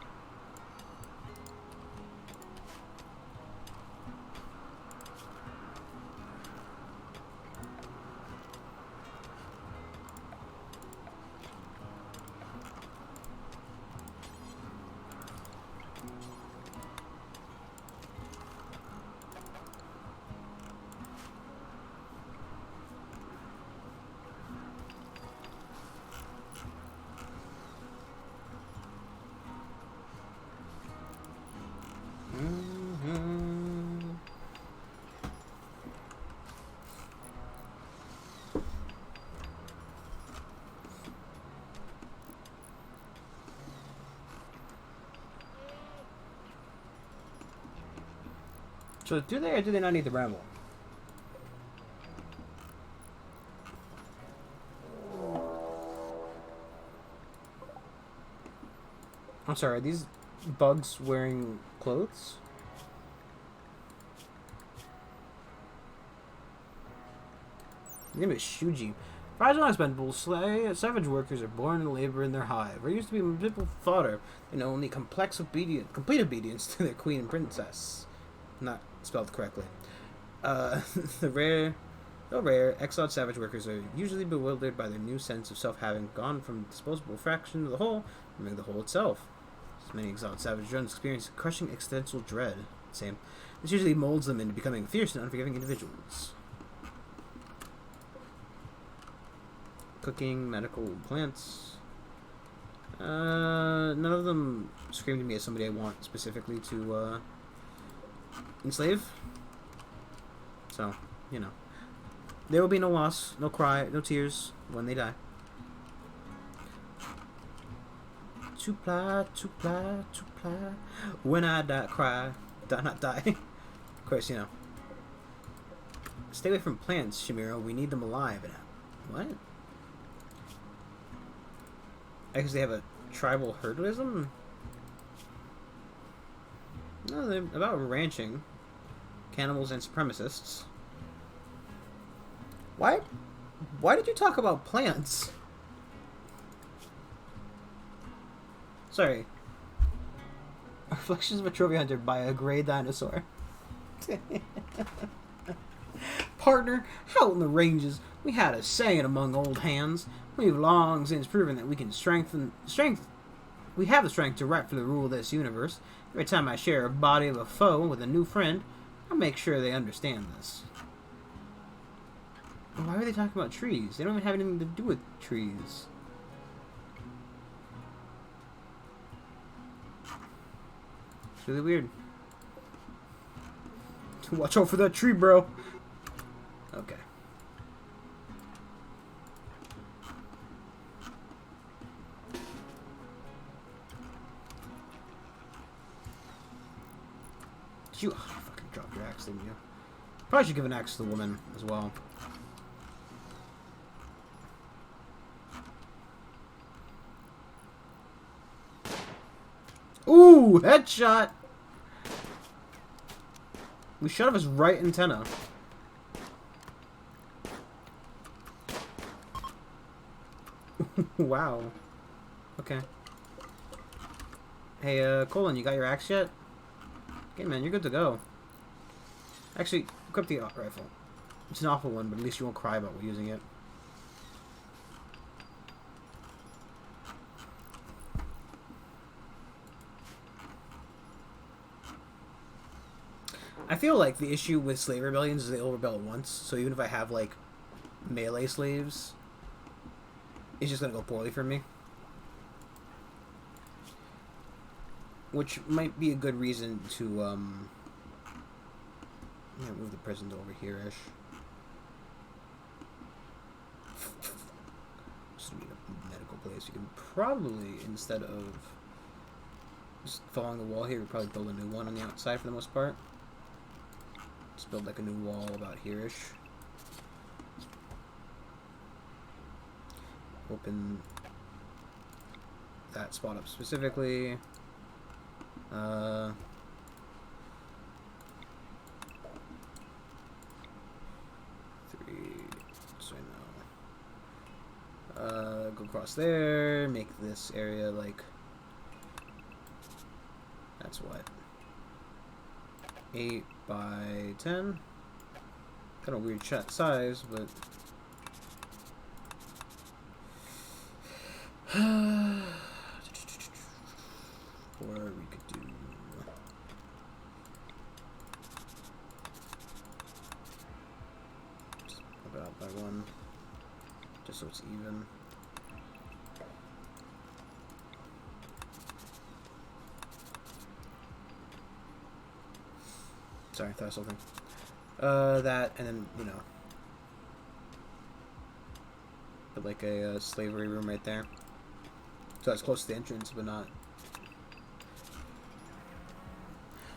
So do they or do they not need the ramble? I'm sorry, are these bugs wearing clothes? His name is Shuji. Fries are unexpendable. Savage workers are born to labor in their hive. They used to be manipulative fodder, and only complete obedience to their queen and princess. Not spelled correctly. Though rare, exiled savage workers are usually bewildered by their new sense of self having gone from disposable fraction of the whole, remembering the whole itself. As many exiled savage drones experience crushing existential dread. Same. This usually molds them into becoming fierce and unforgiving individuals. Cooking, medical, plants. None of them scream to me as somebody I want specifically to enslave. So, you know. There will be no loss, no cry, no tears when they die. To ply, when I die, cry, not die. Of course, you know. Stay away from plants, Shimiro. We need them alive. What? I guess they have a tribal herdism? No, they're about ranching. Cannibals and supremacists. Why did you talk about plants? Sorry. Reflections of a trophy hunter by a gray dinosaur. Partner, out in the ranges, we had a saying among old hands. We've long since proven that we can we have the strength to rightfully rule this universe. Every time I share a body of a foe with a new friend, I'll make sure they understand this. Why are they talking about trees? They don't even have anything to do with trees. It's really weird. Watch out for that tree, bro. Okay. Did you? Oh, you fucking dropped your axe, didn't you? Probably should give an axe to the woman as well. Ooh, headshot! We shot off his right antenna. Wow. Okay. Hey, Colin, you got your axe yet? Okay, man, you're good to go. Actually, equip the rifle. It's an awful one, but at least you won't cry about using it. I feel like the issue with slave rebellions is they all rebel at once, so even if I have, like, melee slaves, it's just gonna go poorly for me. Which might be a good reason to, move the prison to over here-ish. Just need a medical place. You can probably, instead of just following the wall here, we probably build a new one on the outside for the most part. Just build like a new wall about here-ish. Open that spot up specifically. Go across there, make this area like, that's what, 8 by 10, kind of weird size, but or we could do just pop it out by 1, just so it's even. Sorry, I thought of something. That, and then, you know, put like a slavery room right there. So that's close to the entrance, but not.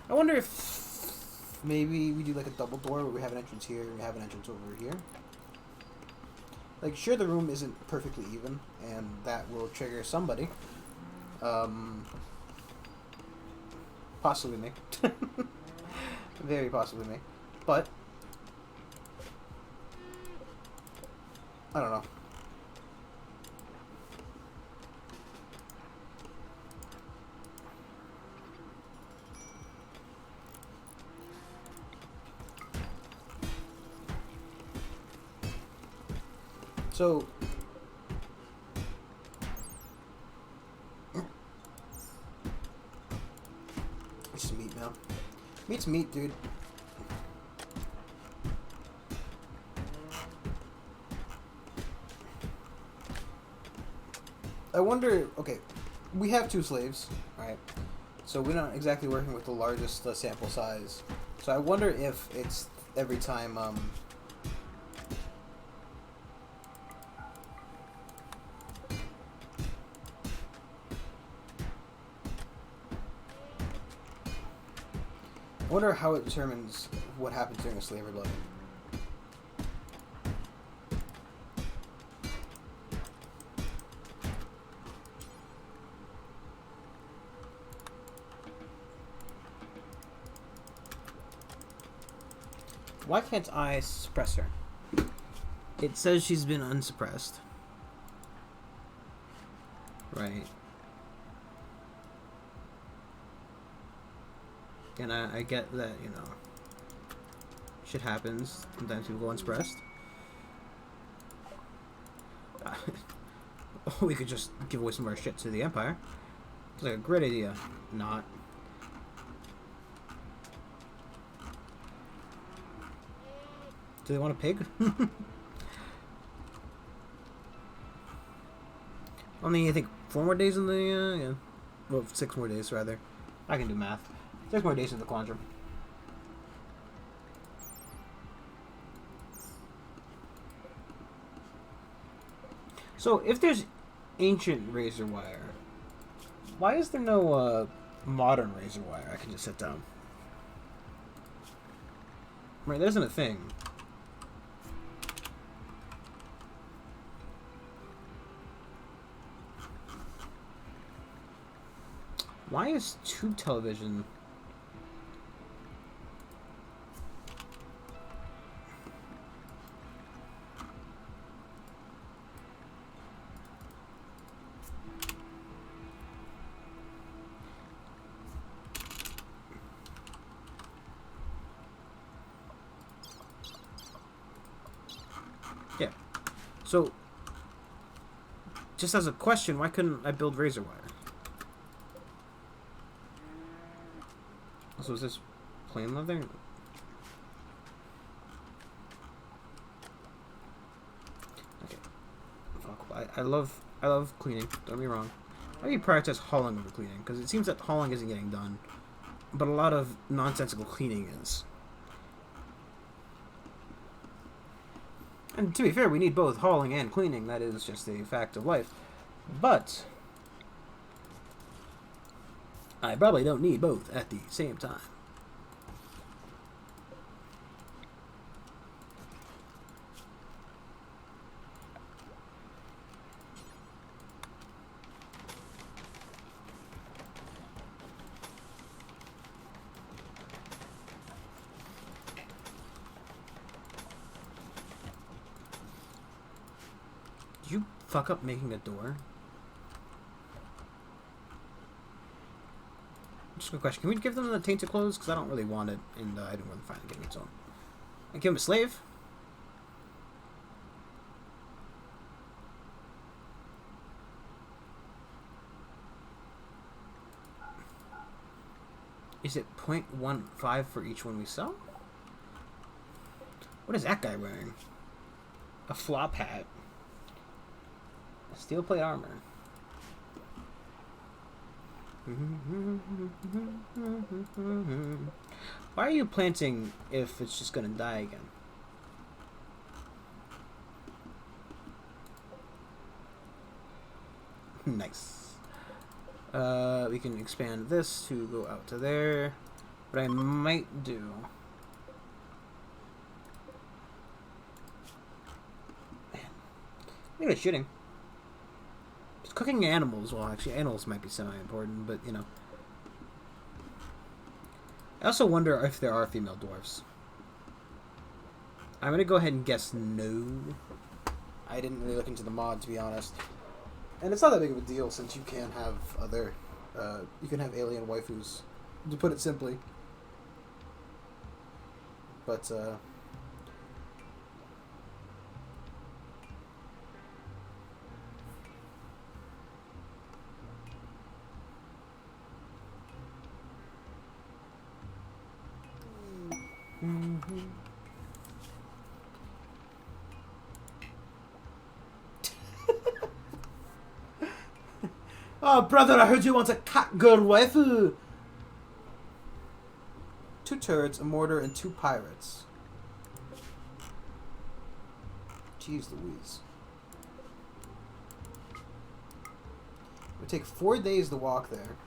I wonder if maybe we do like a double door where we have an entrance here and we have an entrance over here. Like, sure, the room isn't perfectly even, and that will trigger somebody. Possibly me. Very possibly me. But I don't know. So it's just meat now. Meat's meat, dude. I wonder, okay, we have 2 slaves, right? So we're not exactly working with the largest sample size. So I wonder if it's every time, I wonder how it determines what happens during a slave rebellion. Why can't I suppress her? It says she's been unsuppressed. Right. And I get that, you know, shit happens. Sometimes people go unsuppressed. We could just give away some of our shit to the Empire. It's like a great idea. Not. Do they want a pig? Only, I think, 4 more days in the, yeah. Well, 6 more days, rather. I can do math. 6 more days in the quandrum. So, if there's ancient razor wire, why is there no, modern razor wire I can just set down? Right, that isn't a thing. Why is tube television... Yeah. So, just as a question, why couldn't I build razor wire? So is this plain leather? Okay. Fuck. I love cleaning. Don't get me wrong. Maybe prioritize hauling over cleaning, because it seems that hauling isn't getting done, but a lot of nonsensical cleaning is. And to be fair, we need both hauling and cleaning. That is just a fact of life. But I probably don't need both at the same time. Did you fuck up making a door? Just a quick question. Can we give them the tainted clothes? Because I don't really want it, and I didn't want to find it getting its own. I give him a slave. Is it 0.15 for each one we sell? What is that guy wearing? A flop hat. A steel plate armor. Why are you planting if it's just gonna die again? Nice. We can expand this to go out to there. What I might do... Man. Look at shooting. Just cooking animals. Well, actually, animals might be semi-important, but, you know. I also wonder if there are female dwarfs. I'm going to go ahead and guess no. I didn't really look into the mod, to be honest. And it's not that big of a deal, since you can have other... you can have alien waifus, to put it simply. But, Oh, brother, I heard you want a cat girl waifu. 2 turrets, a mortar, and 2 pirates. Jeez Louise. It would take 4 days to walk there.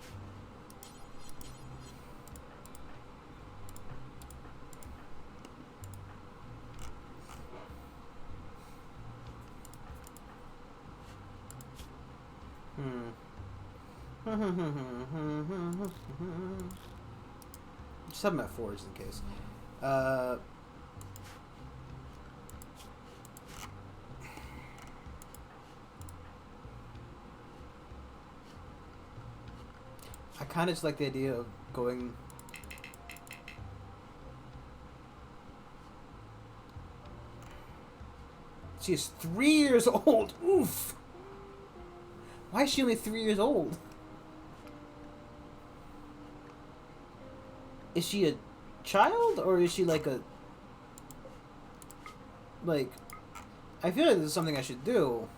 Just have them at 4 just in case. I kind of just like the idea of going... She is 3 years old! Oof! Why is she only 3 years old? Is she a child, or is she like a... Like... I feel like this is something I should do.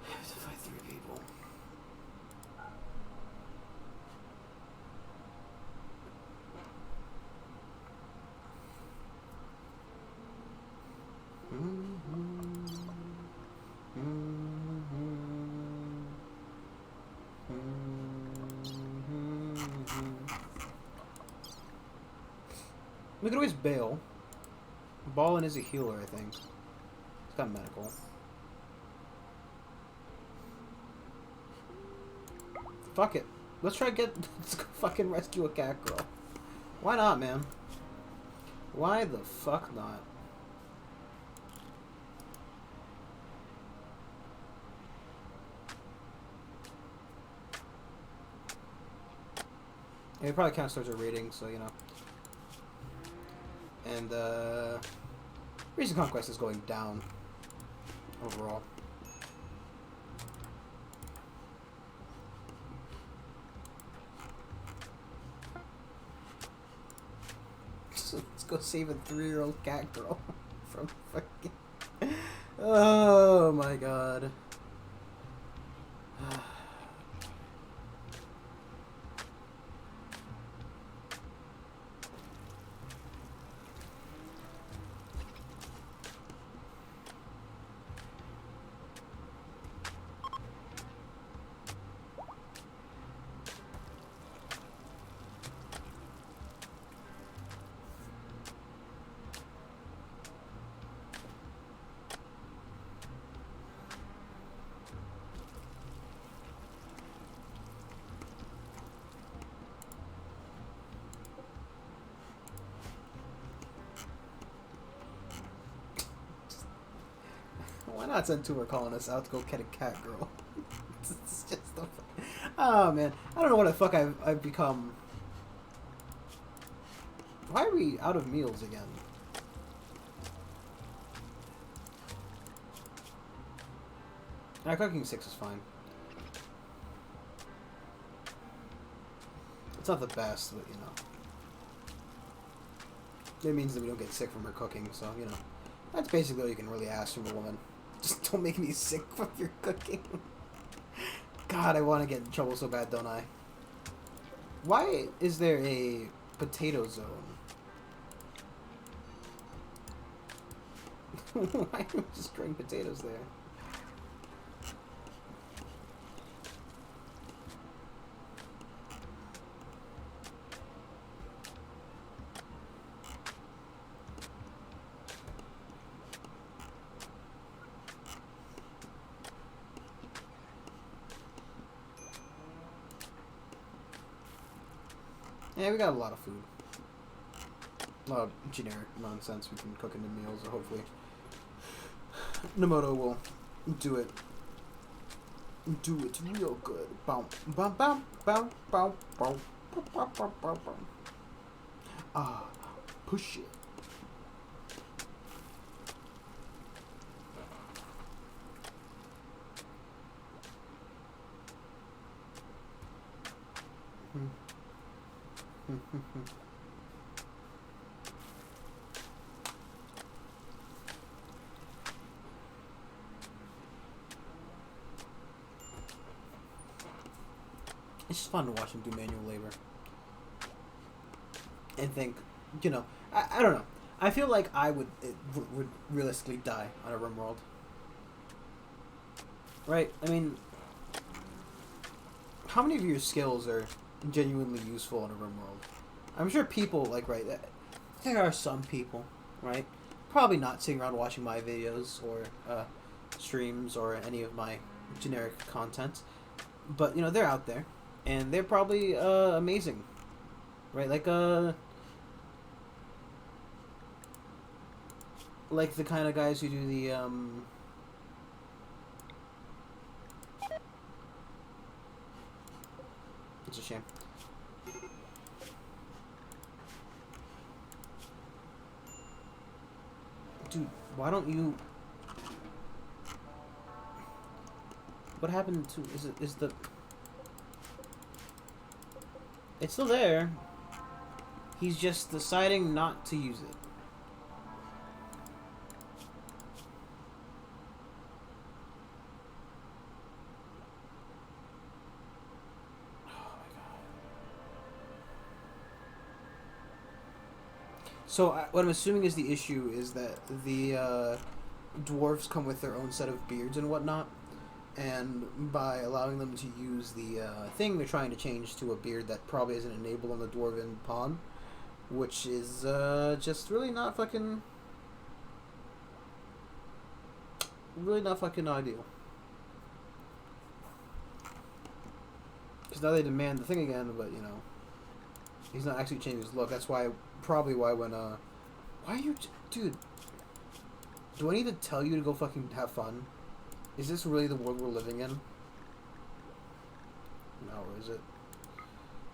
I have to fight 3 people. We could always bail. Ballin is a healer, I think. He's got medical. Fuck it. Let's try to let's go fucking rescue a cat girl. Why not, man? Why the fuck not? Yeah, it probably counts towards our rating, so you know. And recent conquest is going down overall. So let's go save a 3-year-old cat girl from fucking. Oh my god. Why not send 2 of our colonists out to go get a cat girl? It's just a... Oh man, I don't know what the fuck I've become. Why are we out of meals again? Cooking 6 is fine. It's not the best, but you know. It means that we don't get sick from her cooking, so you know. That's basically all you can really ask from a woman. Just don't make me sick from your cooking. God, I want to get in trouble so bad, don't I? Why is there a potato zone? Why are we just growing potatoes there? Yeah, we got a lot of food. A lot of generic nonsense we can cook into meals, so hopefully Namoto will do it. Do it real good. Bow, bow, bow, bow, bow, bow, bow, bow, bow, bow. Ah, push it. It's just fun to watch him do manual labor. And think, you know, I don't know. I feel like I would realistically die on a Rimworld. Right? I mean, how many of your skills are genuinely useful in a Rimworld? I'm sure people, like, right, there are some people, right? Probably not sitting around watching my videos or streams or any of my generic content. But, you know, they're out there. And they're probably amazing. Right? Like the kind of guys who do the it's a shame. Dude, why don't you... What happened to... Is the... It's still there. He's just deciding not to use it. Oh my god. So what I'm assuming is the issue is that the dwarves come with their own set of beards and whatnot. And by allowing them to use the thing they're trying to change to a beard that probably isn't enabled on the Dwarven pawn, which is just really not fucking ideal. Because now they demand the thing again, but you know, he's not actually changing his look. That's why, probably why when why are you, dude? Do I need to tell you to go fucking have fun? Is this really the world we're living in? No, is it?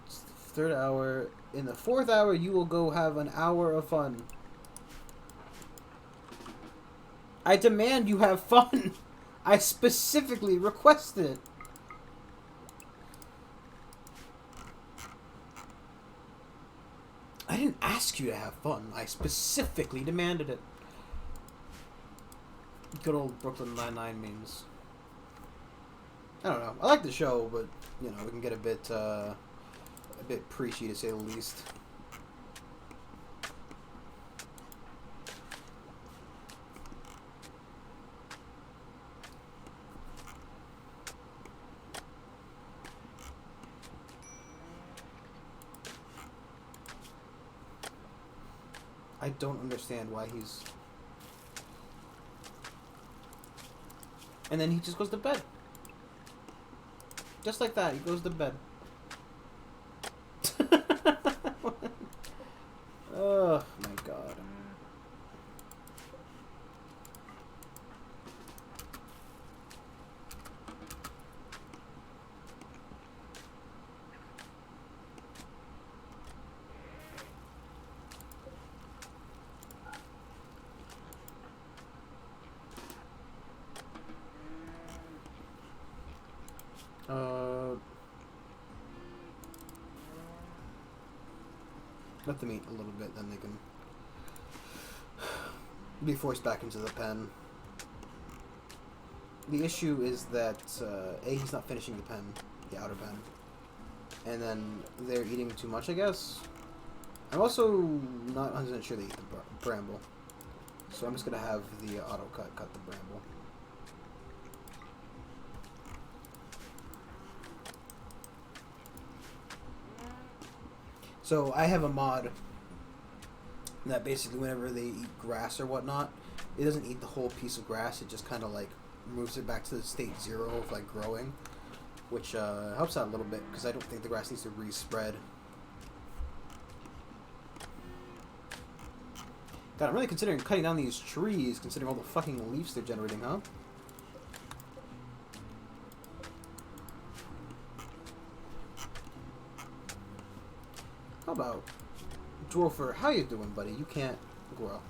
It's the third hour. In the fourth hour, you will go have an hour of fun. I demand you have fun. I specifically requested it. I didn't ask you to have fun. I specifically demanded it. Good old Brooklyn Nine-Nine memes. I don't know. I like the show, but you know, we can get a bit preachy to say the least. I don't understand why he's... And then he just goes to bed. Just like that, he goes to bed. Oh my god. Let them eat a little bit, then they can be forced back into the pen. The issue is that A, he's not finishing the pen, the outer pen, and then they're eating too much, I guess. I'm also not 100% sure they eat the bramble, so I'm just gonna have the auto cut the bramble. So I have a mod that basically whenever they eat grass or whatnot, it doesn't eat the whole piece of grass. It just kind of like moves it back to the state zero of like growing, which helps out a little bit because I don't think the grass needs to respread. God, I'm really considering cutting down these trees, considering all the fucking leaves they're generating, huh? How about Dwarfer? How you doing, buddy? You can't grow.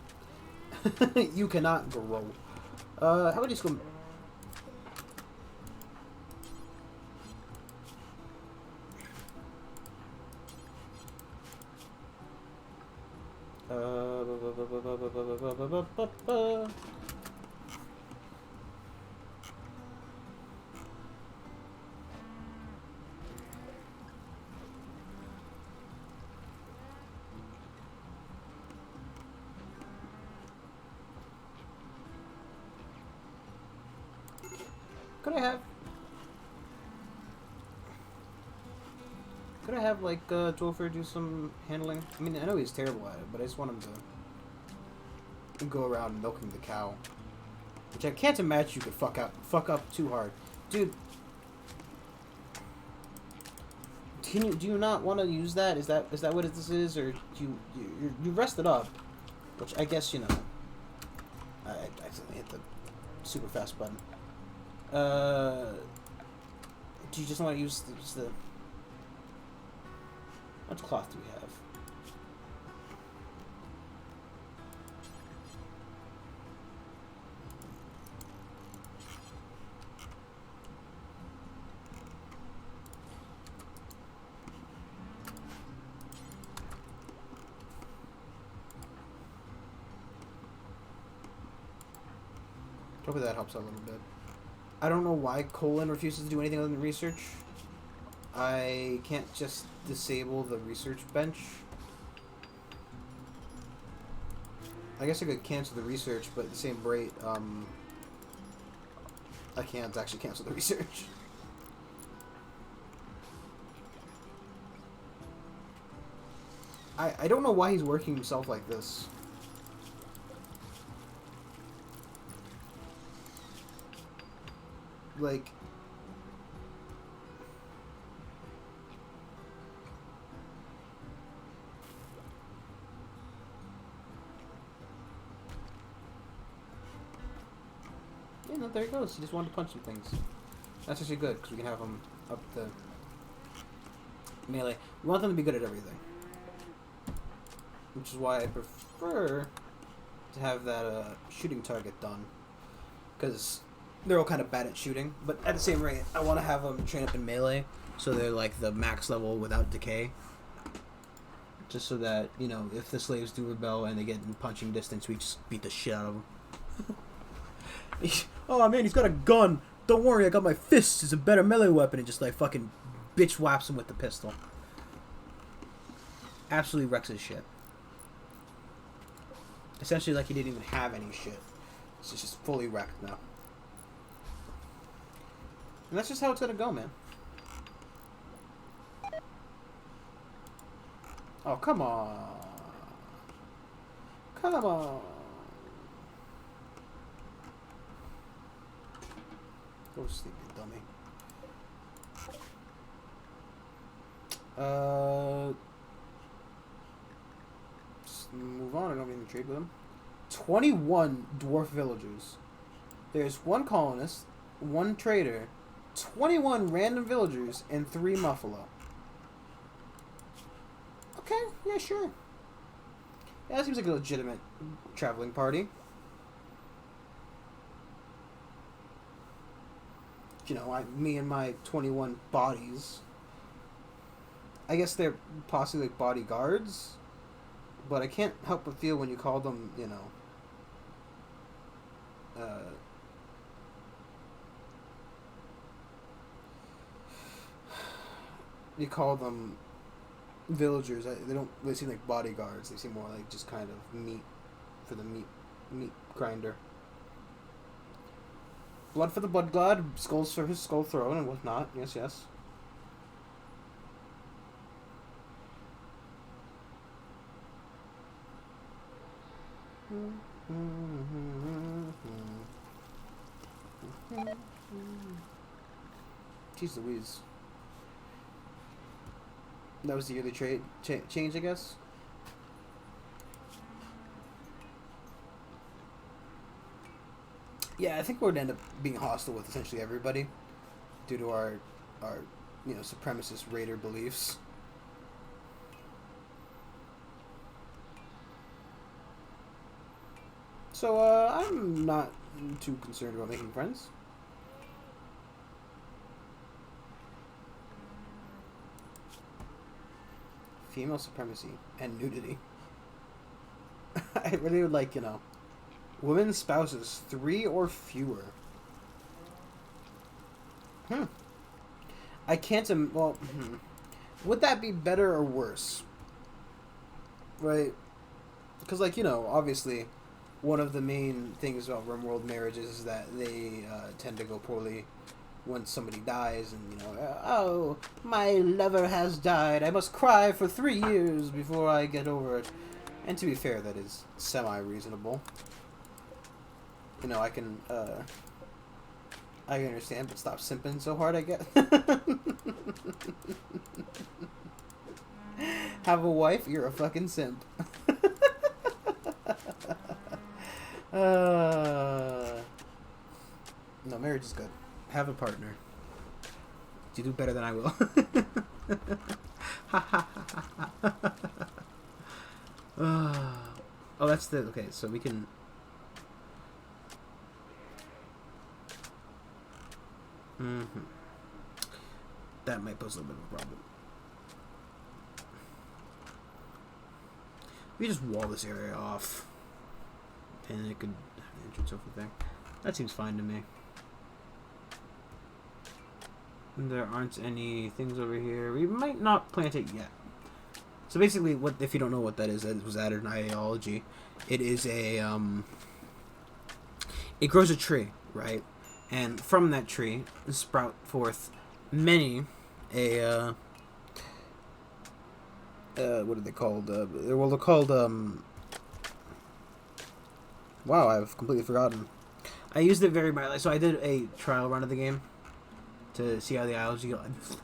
You cannot grow. How about you just go? Could I have like Dwarfer do some handling? I mean, I know he's terrible at it, but I just want him to go around milking the cow, which I can't imagine you could fuck up too hard, dude. Do you not want to use that? Is that what this is, or do you rested up, which I guess you know. I accidentally hit the super fast button. Do you just want to use the how much cloth do we have? Hopefully that helps out a little bit. I don't know why Colin refuses to do anything other than research. I can't just disable the research bench. I guess I could cancel the research, but at the same rate, I I can't actually cancel the research. I don't know why he's working himself like this. Like... Yeah, no, there he goes. He just wanted to punch some things. That's actually good, because we can have him up the melee. We want them to be good at everything. Which is why I prefer to have that shooting target done. Because they're all kind of bad at shooting. But at the same rate, I want to have them train up in melee. So they're like the max level without decay. Just so that, you know, if the slaves do rebel and they get in punching distance, we just beat the shit out of them. Oh man, he's got a gun. Don't worry, I got my fists. It's a better melee weapon. And just like fucking bitch whaps him with the pistol. Absolutely wrecks his shit. Essentially like he didn't even have any shit. It's just fully wrecked now. And that's just how it's gonna go, man. Oh, come on. Come on. Go sleep, you dummy. Just move on. I don't even trade with them. 21 dwarf villagers. There's 1 colonist, 1 trader, 21 random villagers, and 3 muffalo. Okay, yeah, sure. Yeah, that seems like a legitimate traveling party. You know, me and my 21 bodies. I guess they're possibly like bodyguards, but I can't help but feel when you call them, you know, you call them villagers. They don't really seem like bodyguards. They seem more like just kind of meat for the meat grinder. Blood for the blood god, skulls for his skull throne and whatnot. Yes, yes. Jeez Louise. That was the yearly trade change, I guess. Yeah, I think we're gonna end up being hostile with essentially everybody, due to our you know, supremacist raider beliefs. So I'm not too concerned about making friends. Female supremacy and nudity. I really would like, you know, women spouses, 3 or fewer. I can't, well, would that be better or worse? Right? Because, like, you know, obviously, one of the main things about Rimworld marriages is that they tend to go poorly once somebody dies, and, you know, oh, my lover has died. I must cry for 3 years before I get over it. And to be fair, that is semi-reasonable. You know, I can understand, but stop simping so hard, I guess. Have a wife, you're a fucking simp. No, marriage is good. Have a partner. You do better than I will. Oh, that's the... Okay, so we can... That might pose a little bit of a problem. We just wall this area off. And it could have an entrance over there. That seems fine to me. There aren't any things over here. We might not plant it yet. So basically, what if you don't know what that is, that was added in ideology. It is a it grows a tree, right? and from that tree sprout forth many what are they called? Well, they're called wow, I've completely forgotten. I used it very mildly. So I did a trial run of the game to see how the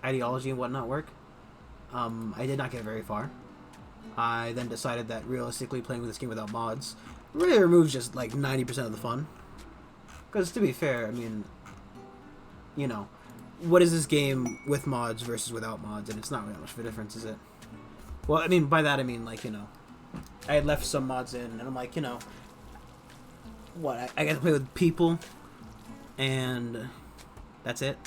ideology and whatnot work. I did not get very far. I then decided that realistically playing with this game without mods really removes just like 90% of the fun. Because to be fair, I mean, you know, what is this game with mods versus without mods? And it's not really that much of a difference, is it? Well, I mean, by that I mean, like, you know, I had left some mods in, and I'm like, you know, what, I got to play with people, and that's it.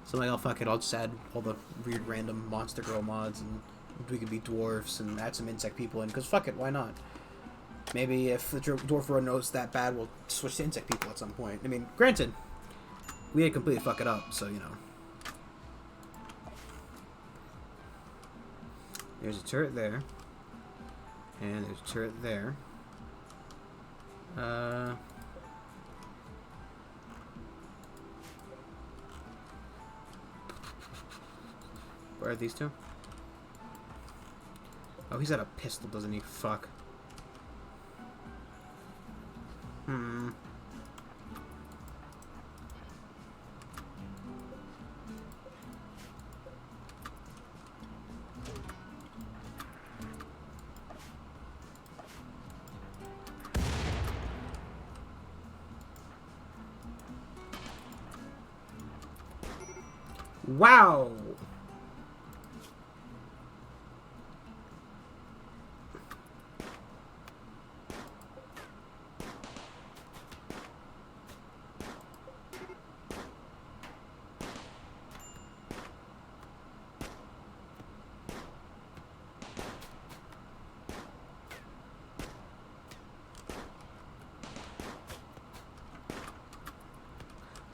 So I'm like, oh, fuck it, I'll just add all the weird random Monster Girl mods, and we could be dwarfs, and add some insect people in, because fuck it, why not? Maybe if the Dwarf Road knows that bad, we'll switch to insect people at some point. I mean, granted, we had completely fuck it up, so, you know. There's a turret there. And there's a turret there. Where are these two? Oh, he's got a pistol, doesn't he? Fuck. Wow!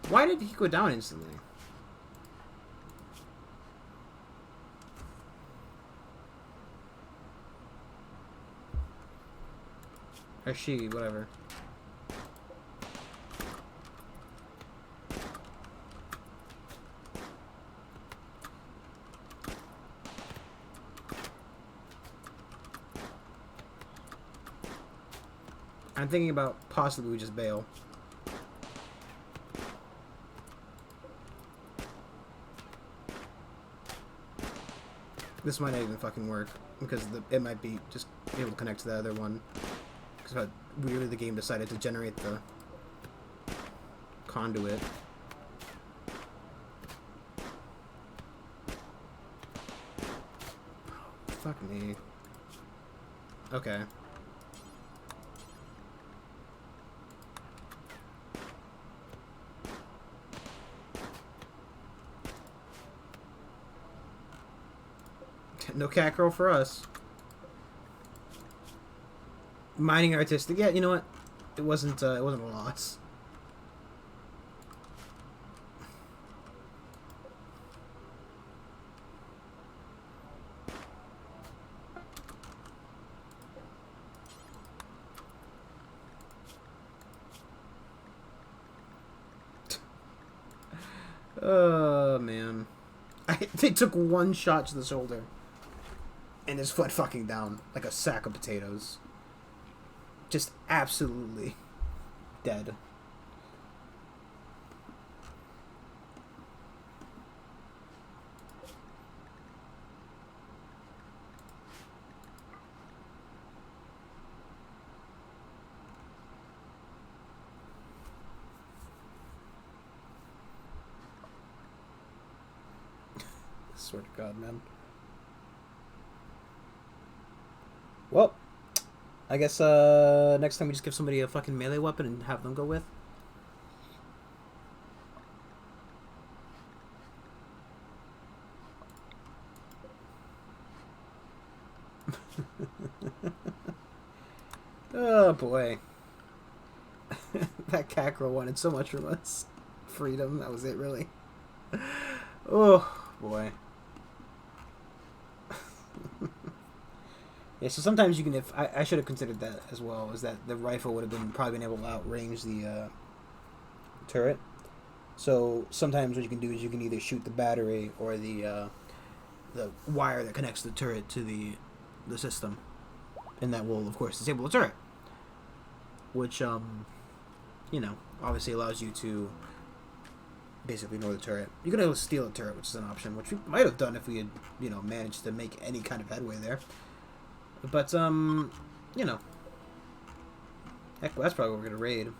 Why did he go down instantly? Or she, whatever. I'm thinking about possibly we just bail. This might not even fucking work, because it might be just able to connect to the other one. Because how weirdly the game decided to generate the conduit. Fuck me. Okay. No cat girl for us. Mining artistic. Yeah, you know what? It wasn't a loss. Oh man. They took one shot to the shoulder. And his foot fucking down like a sack of potatoes. Just absolutely dead. I swear to God, man. Well, I guess next time we just give somebody a fucking melee weapon and have them go with. Oh boy. That cat girl wanted so much from us. Freedom, that was it really. Oh boy. Yeah, so sometimes you can, if I should have considered that as well, is that the rifle would have probably been able to outrange the turret. So sometimes what you can do is you can either shoot the battery or the wire that connects the turret to the system, and that will of course disable the turret, which you know, obviously allows you to basically ignore the turret. You can also steal the turret, which is an option, which we might have done if we had, you know, managed to make any kind of headway there. But you know, heck, that's probably what we're gonna raid.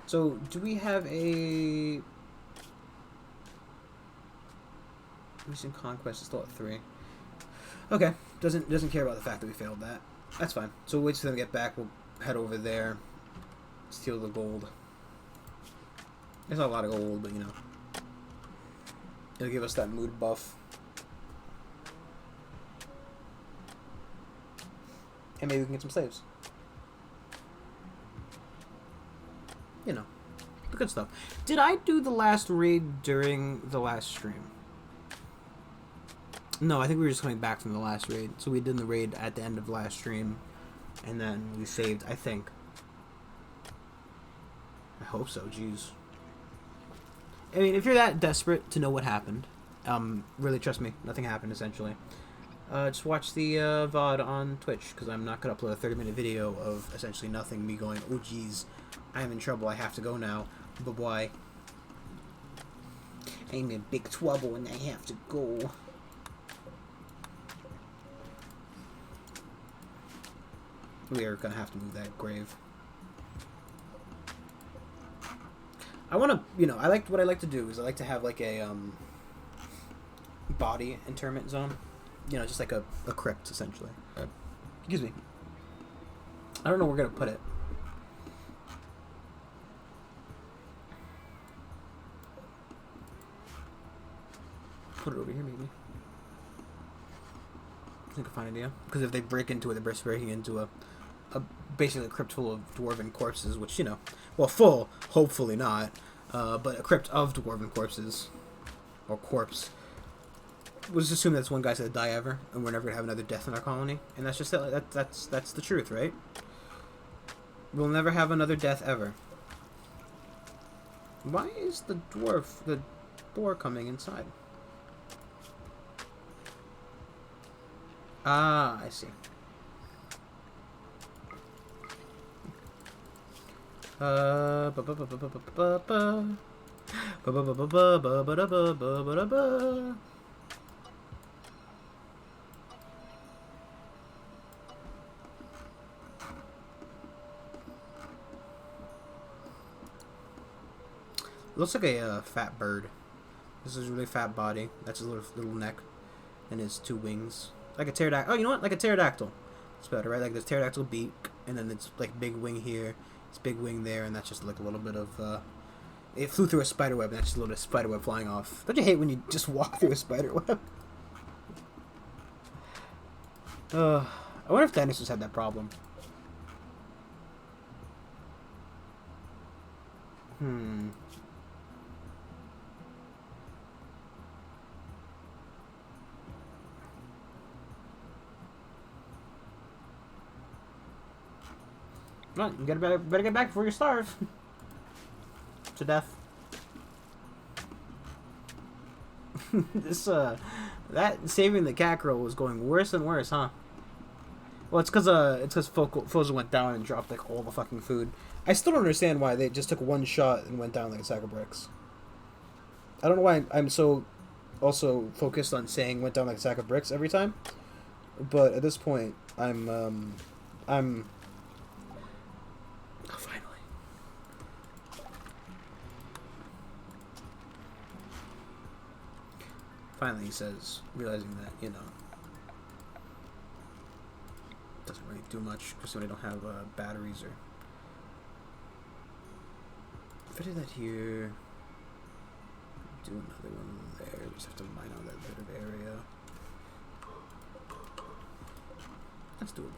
So, do we have a recent conquest? Is still at 3. Okay, doesn't care about the fact that we failed that. That's fine. So we'll wait for them to get back. We'll head over there, steal the gold. There's not a lot of gold, but you know, it'll give us that mood buff. And maybe we can get some slaves. You know, the good stuff. Did I do the last raid during the last stream? No, I think we were just coming back from the last raid. So we did the raid at the end of the last stream, and then we saved, I think. I hope so, jeez. I mean, if you're that desperate to know what happened, really trust me, nothing happened, essentially. Just watch the VOD on Twitch, because I'm not going to upload a 30-minute video of essentially nothing, me going, oh jeez, I'm in trouble, I have to go now, bye-bye. I'm in big trouble and I have to go. We are going to have to move that grave. I want to, you know, what I like to do is I like to have like a body interment zone. You know, just like a crypt, essentially. Excuse me. I don't know where we're going to put it. Put it over here, maybe. I think I find an idea. Because if they break into it, they're breaking into a basically a crypt full of dwarven corpses, which, you know, well, full, hopefully not, but a crypt of dwarven corpses, or corpse. We'll just assume that's one guy's gonna die ever, and we're never gonna have another death in our colony, and that's just that's the truth, right? We'll never have another death ever. Why is the boar coming inside? Ah, I see. Looks like a fat bird. This is a really fat body. That's his little neck, and his 2 wings, like a pterodactyl. Oh, you know what? Like a pterodactyl. It's better, right? Like this pterodactyl beak, and then it's like big wing here. It's big wing there, and that's just like a little bit of. It flew through a spider web, and that's just a little bit of spider web flying off. Don't you hate when you just walk through a spider web? I wonder if dinosaurs had that problem. Well, you better get back before you starve to death. This that saving the cat girl was going worse and worse, huh? Well, it's because Foza went down and dropped like all the fucking food. I still don't understand why they just took one shot and went down like a sack of bricks. I don't know why I'm so also focused on saying went down like a sack of bricks every time, but at this point I'm oh, finally. Finally, he says, realizing that, you know, doesn't really do much because we don't have batteries or. If I did that here, do another one there. We just have to mine out that bit of area. That's doable.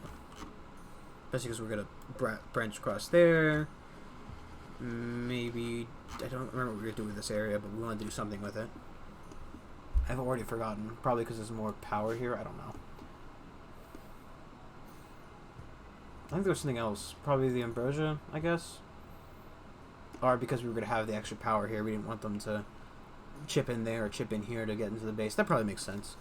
Especially because we're gonna branch across there. Maybe I don't remember what we were gonna do with this area, but we want to do something with it. I've already forgotten. Probably because there's more power here. I don't know. I think there was something else. Probably the ambrosia, I guess. or because we were going to have the extra power here, we didn't want them to chip in there or chip in here to get into the base. That probably makes sense.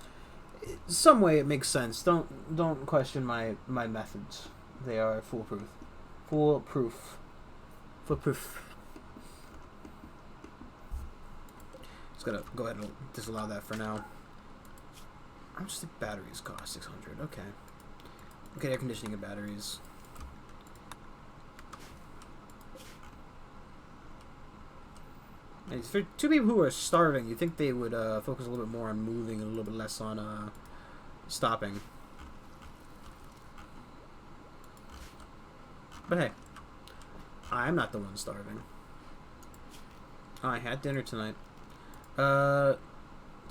Some way it makes sense. Don't question my methods. They are foolproof. Foolproof. Just gotta go ahead and disallow that for now. How much do batteries cost? 600. Okay. Okay, air conditioning and batteries. And for two people who are starving, you think they would focus a little bit more on moving and a little bit less on stopping. But hey, I'm not the one starving. I had dinner tonight. So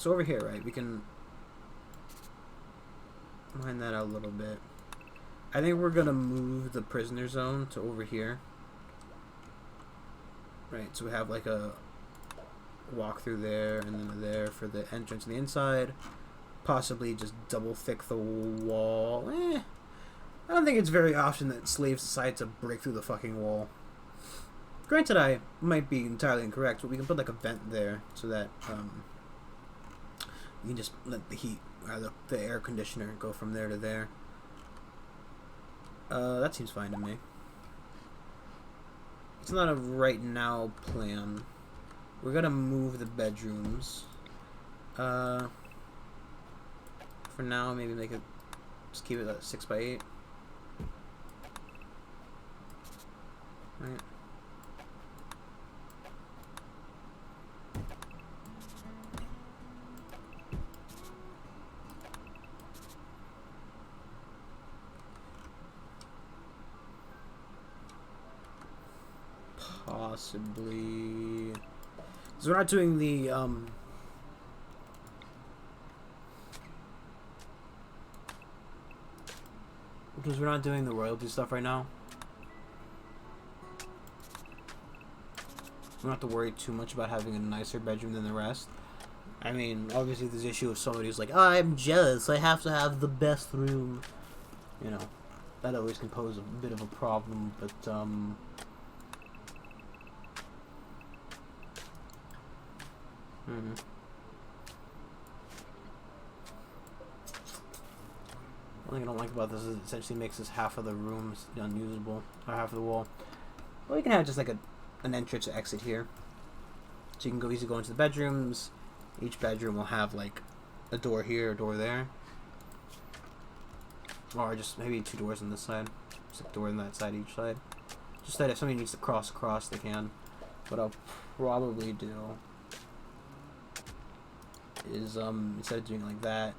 over here, right, we can line that out a little bit. I think we're gonna move the prisoner zone to over here. Right, so we have like a walk through there and then there for the entrance on the inside. Possibly just double thick the wall. I don't think it's very often that slaves decide to break through the fucking wall. Granted, I might be entirely incorrect, but we can put like a vent there so that you can just let the heat, the air conditioner go from there to there. That seems fine to me. It's not a right now plan. We're gonna move the bedrooms. For now, maybe make it, just keep it at 6x8. Right. Possibly. So we're not doing the because we're not doing the royalty stuff right now. We don't have to worry too much about having a nicer bedroom than the rest. I mean, obviously this issue of somebody who's like, oh, I'm jealous, I have to have the best room. You know, that always can pose a bit of a problem, but One thing I don't like about this is it essentially makes this half of the rooms unusable, or half of the wall. Well, you can have just like an entrance or exit here, so you can easily go into the bedrooms. Each bedroom will have like a door here, a door there, or just maybe 2 doors on this side, just a door on that side, each side. Just that if somebody needs to cross across, they can. What I'll probably do is instead of doing like that,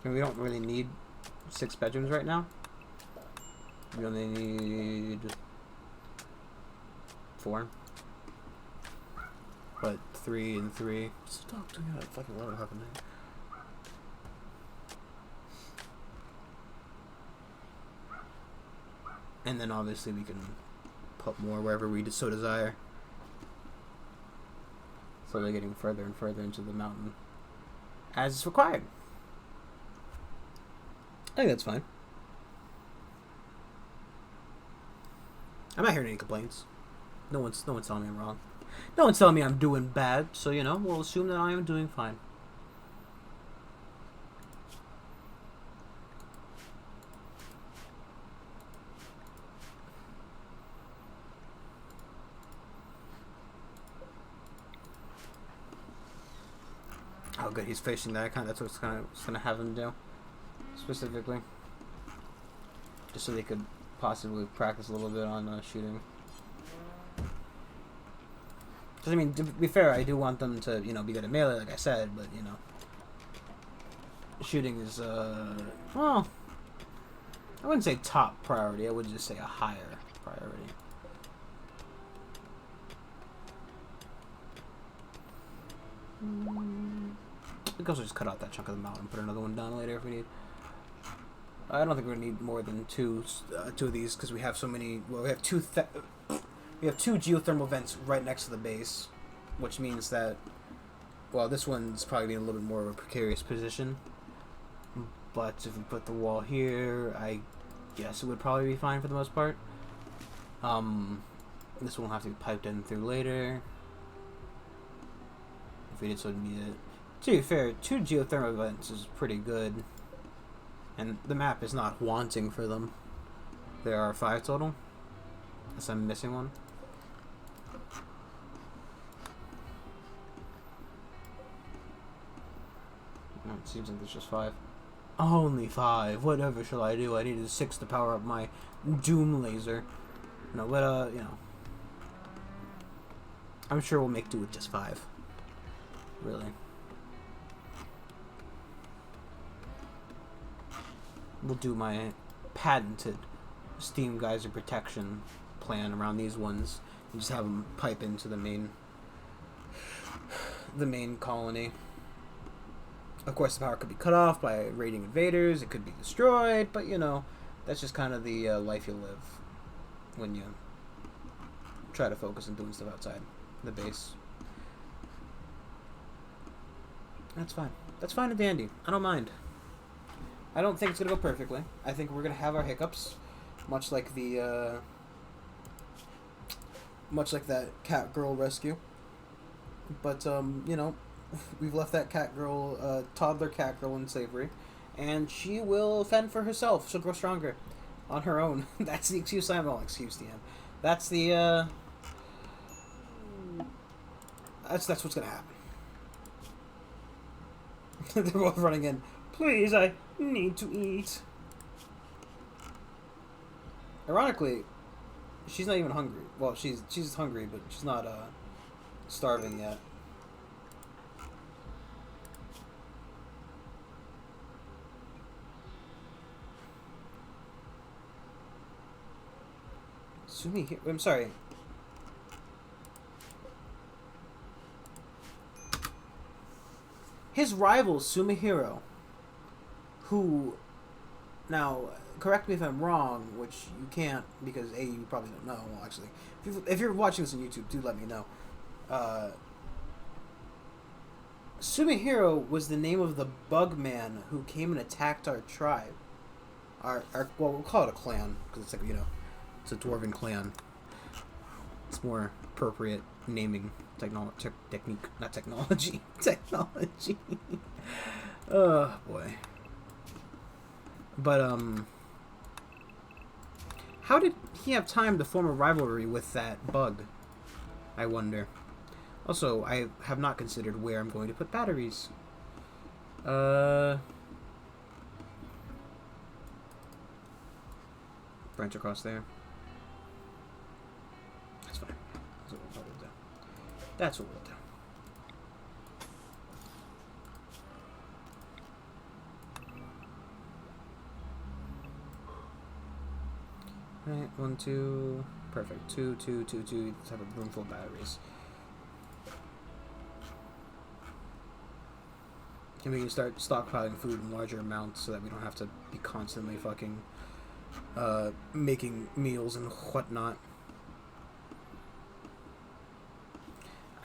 we don't really need 6 bedrooms right now. We only need 4. But 3 and 3. Stop doing that fucking what happened there. And then obviously we can put more wherever we so desire. So they're getting further and further into the mountain as is required. I think that's fine. I'm not hearing any complaints. No one's telling me I'm wrong. No one's telling me I'm doing bad, so you know, we'll assume that I am doing fine. Oh good, he's facing that that's what's gonna have him do. Specifically. Just so they could possibly practice a little bit on shooting. Because, I mean, to be fair, I do want them to, you know, be good at melee, like I said, but, you know, shooting is, well, I wouldn't say top priority, I would just say a higher priority. We can also just cut out that chunk of the mountain and put another one down later if we need. I don't think we're going to need more than two of these because we have so many. Well, we have We have 2 geothermal vents right next to the base, which means that, well, this one's probably in a little bit more of a precarious position. But if we put the wall here, I guess it would probably be fine for the most part. This one will have to be piped in through later. If we did so need it. To be fair, 2 geothermal vents is pretty good. And the map is not wanting for them. There are 5 total. Unless I'm missing one. No, it seems like there's just 5. Only 5. Whatever shall I do? I needed 6 to power up my Doom laser. No, but you know. I'm sure we'll make do with just 5. Really. We'll do my patented steam geyser protection plan around these ones and just have them pipe into the main colony. Of course, the power could be cut off by raiding invaders. It could be destroyed, but you know, that's just kind of the life you live when you try to focus on doing stuff outside the base. That's fine. That's fine and dandy. I don't mind. I don't think it's gonna go perfectly. I think we're gonna have our hiccups, much like the much like that cat girl rescue. But you know, we've left that cat girl, toddler cat girl in slavery, and she will fend for herself. She'll grow stronger on her own. That's the excuse I'm all excuse DM. That's the that's what's gonna happen. They're both running in. Please, I need to eat. Ironically, she's not even hungry. Well, she's hungry, but she's not starving yet. I'm sorry. His rival, Sumihiro, who, now, correct me if I'm wrong, which you can't, because A, you probably don't know. Well, actually, if you're watching this on YouTube, do let me know. Sumihiro was the name of the bug man who came and attacked our tribe. Our well, we'll call it a clan, because it's like, you know, it's a dwarven clan. It's more appropriate naming technique, not technology. Technology. Oh, boy. But, how did he have time to form a rivalry with that bug? I wonder. Also, I have not considered where I'm going to put batteries. Branch across there. That's fine. That's what we'll do. That's what we'll do. Right, 1, 2, perfect. 2, 2, 2, 2. Let's have a room full of batteries. And we can start stockpiling food in larger amounts so that we don't have to be constantly fucking making meals and whatnot.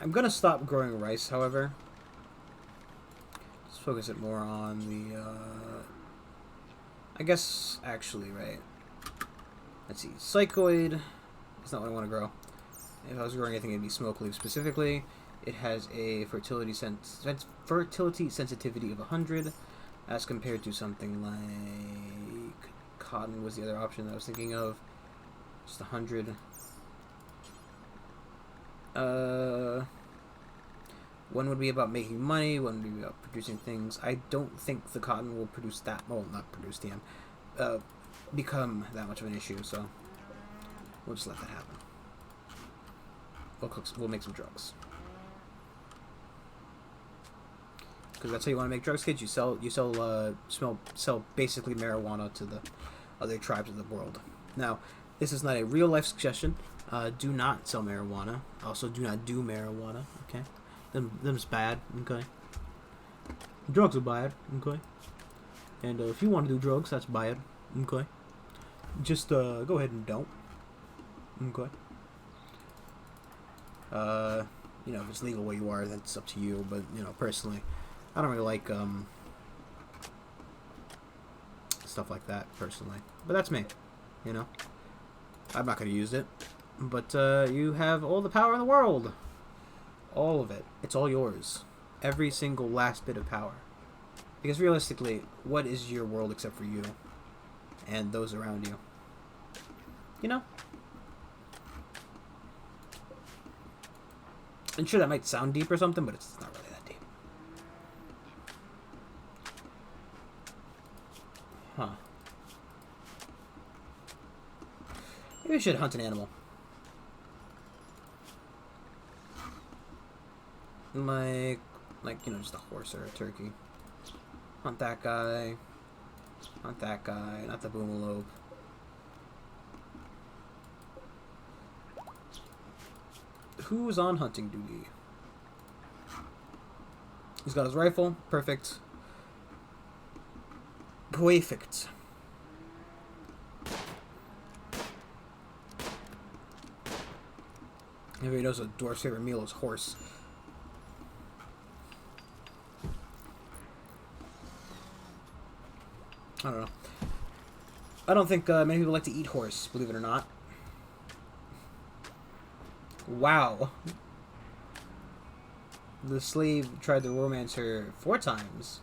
I'm gonna stop growing rice, however. Let's focus it more on the, I guess, actually, right. Let's see, psychoid is not what I want to grow. If I was growing anything, it'd be smoke leaf specifically. It has a fertility sensitivity of 100, as compared to something like cotton was the other option that I was thinking of. Just 100. One would be about making money, one would be about producing things. I don't think the cotton will produce that, well, not produce, damn, become that much of an issue, so we'll just let that happen. We'll make some drugs. Because that's how you want to make drugs, kids. You sell basically marijuana to the other tribes of the world. Now, this is not a real life suggestion. Do not sell marijuana. Also, do not do marijuana. Okay, them's bad. Okay, drugs are bad. Okay, and if you want to do drugs, that's bad. Okay, just go ahead and don't. Okay. You know, if it's legal where you are, that's up to you. But, you know, personally, I don't really like stuff like that, personally. But that's me, you know. I'm not going to use it. But you have all the power in the world. All of it. It's all yours. Every single last bit of power. Because realistically, what is your world except for you? And those around you? You know? And sure, that might sound deep or something, but it's not really that deep. Huh. Maybe I should hunt an animal. Like, you know, just a horse or a turkey. Hunt that guy. Hunt that guy. Not the boomalope. Who's on hunting duty? He's got his rifle. Perfect. Perfect. Everybody knows a dwarf's favorite meal is horse. I don't know. I don't think many people like to eat horse, believe it or not. Wow. The slave tried to romance her 4 times.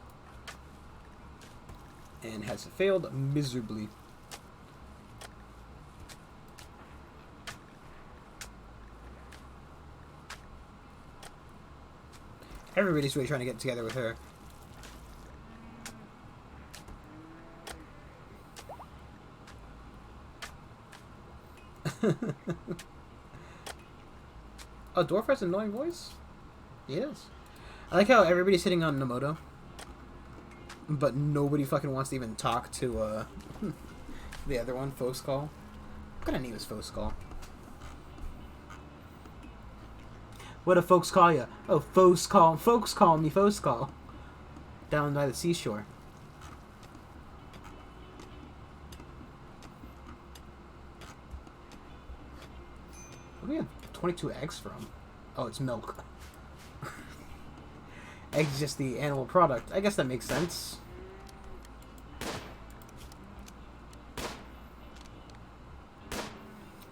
And has failed miserably. Everybody's really trying to get together with her. Oh, Dwarf has an annoying voice? He is. I like how everybody's hitting on Nomoto. But nobody fucking wants to even talk to, the other one, Foscall. What kind of name is Foscall? What do folks call you? Oh, folks call me Foscall. Down by the seashore. Where do we have 22 eggs from? Oh, it's milk. Eggs just the animal product. I guess that makes sense. So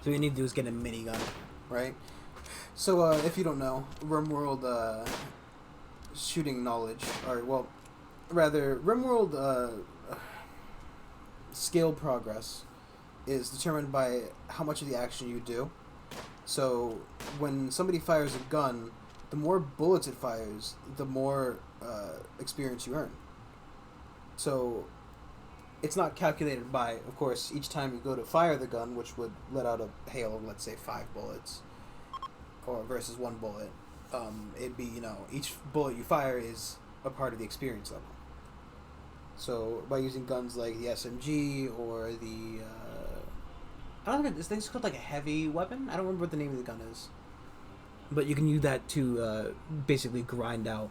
what you need to do is get a minigun, right? So, if you don't know, Rimworld, shooting knowledge, or, well, rather, Rimworld, skill progress is determined by how much of the action you do. So, when somebody fires a gun, the more bullets it fires, the more, experience you earn. So, it's not calculated by, of course, each time you go to fire the gun, which would let out a hail of, let's say, 5 bullets. Or versus 1 bullet, it'd be, you know, each bullet you fire is a part of the experience level. So by using guns like the SMG or the, I don't know, this thing's called like a heavy weapon. I don't remember what the name of the gun is. But you can use that to basically grind out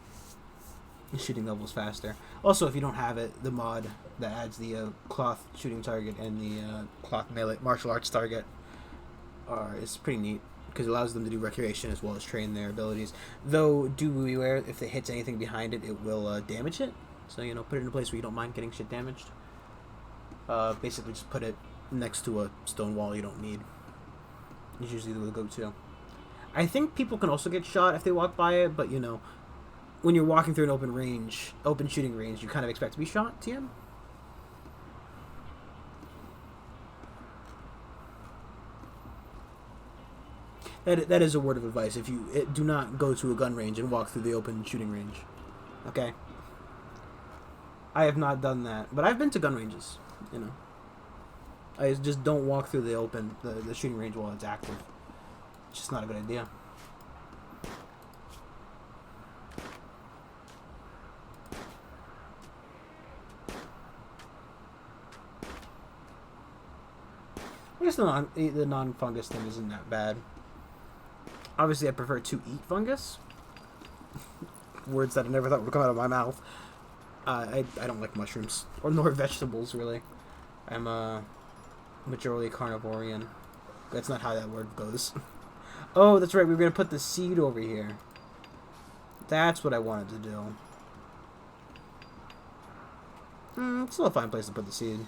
shooting levels faster. Also, if you don't have it, the mod that adds the cloth shooting target and the cloth melee martial arts target is pretty neat. Because it allows them to do recreation as well as train their abilities. Though, do beware, if it hits anything behind it, it will damage it. So, you know, put it in a place where you don't mind getting shit damaged. Basically, just put it next to a stone wall you don't need. It's usually the go-to. I think people can also get shot if they walk by it, but, you know, when you're walking through an open shooting range, you kind of expect to be shot, TM. That is a word of advice. If you do not go to a gun range and walk through the open shooting range. Okay? I have not done that, but I've been to gun ranges, you know. I just don't walk through the shooting range while it's active. It's just not a good idea. I guess the non-fungus thing isn't that bad. Obviously, I prefer to eat fungus. Words that I never thought would come out of my mouth. I don't like mushrooms. Or nor vegetables, really. I'm a majorly carnivorian. That's not how that word goes. Oh, that's right. We were going to put the seed over here. That's what I wanted to do. It's still a fine place to put the seed.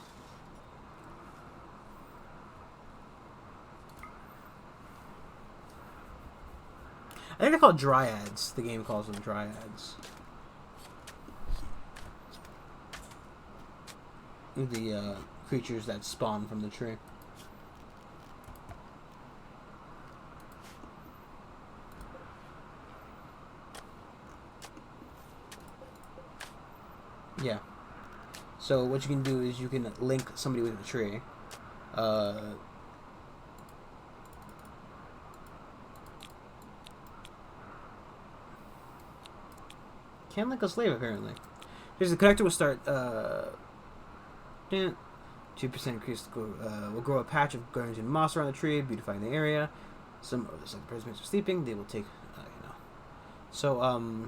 I think they're called dryads. The game calls them dryads. The creatures that spawn from the tree. Yeah. So what you can do is you can link somebody with a tree. Can't link a slave apparently. Here's the connector will start. 2% increase will grow a patch of garden moss around the tree, beautifying the area. Some others, like the prisoners are sleeping, they will take. So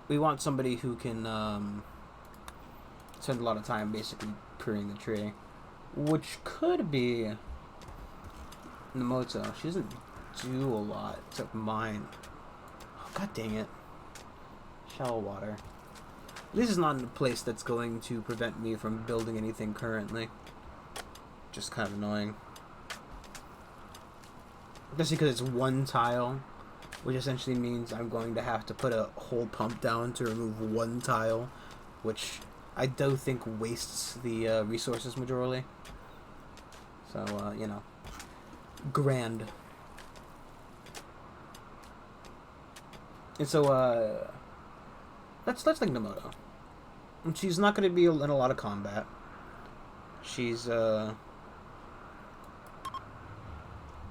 we want somebody who can spend a lot of time basically pruning the tree, which could be Namoto. She doesn't do a lot except mine. Oh, God dang it. Shallow water. This is not in a place that's going to prevent me from building anything currently. Just kind of annoying. Especially because it's one tile, which essentially means I'm going to have to put a whole pump down to remove one tile, which I do think wastes the resources majorly. So, you know, grand. And so, let's like Namoto. And she's not going to be in a lot of combat. She's, you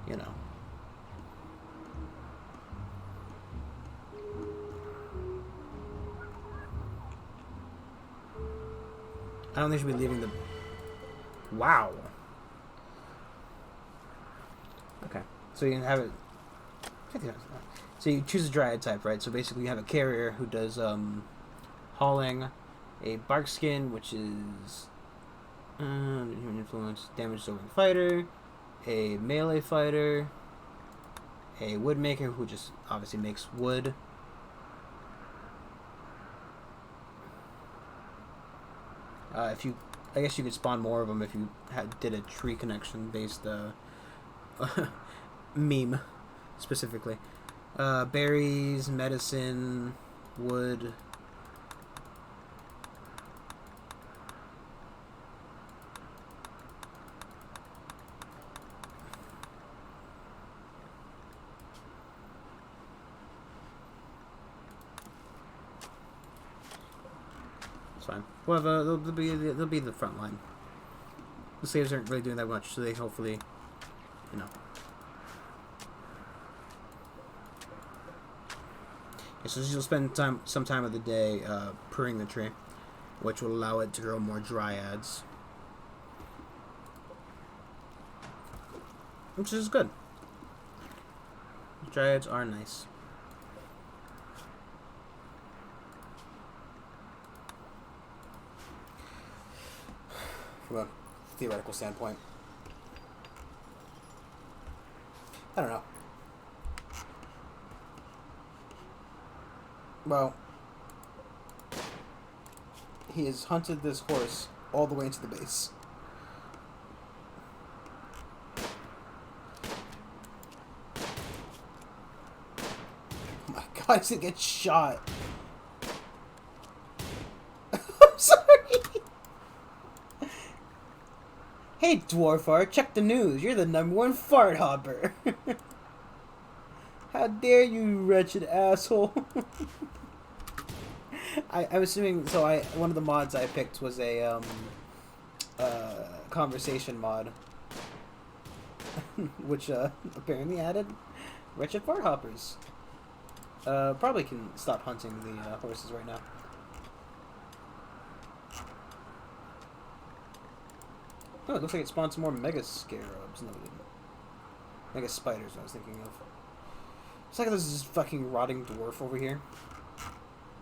know. I don't think she'll be leaving the... Wow. Okay. So you can have it... So you choose a dryad type, right? So basically you have a carrier who does hauling, a bark skin, which is human influence, damage to a fighter, a melee fighter, a wood maker who just obviously makes wood. If you, I guess you could spawn more of them if you did a tree connection based meme specifically. Berries, medicine, wood. It's fine. Well, they'll be the front line. The slaves aren't really doing that much, so they hopefully, you know. Yeah, so she'll spend some time of the day pruning the tree, which will allow it to grow more dryads, which is good. Dryads are nice. From a theoretical standpoint, I don't know. Well, he has hunted this horse all the way into the base. Oh my God, he's gonna get shot. I'm sorry. Hey, Dwarfar, check the news. You're the #1 fart hopper. How dare you, wretched asshole. I'm assuming, so one of the mods I picked was a conversation mod. Which apparently added wretched fart hoppers. Probably can stop hunting the horses right now. Oh, it looks like it spawned some more mega scarabs. No, it didn't. Mega spiders I was thinking of. It's like there's this fucking rotting dwarf over here.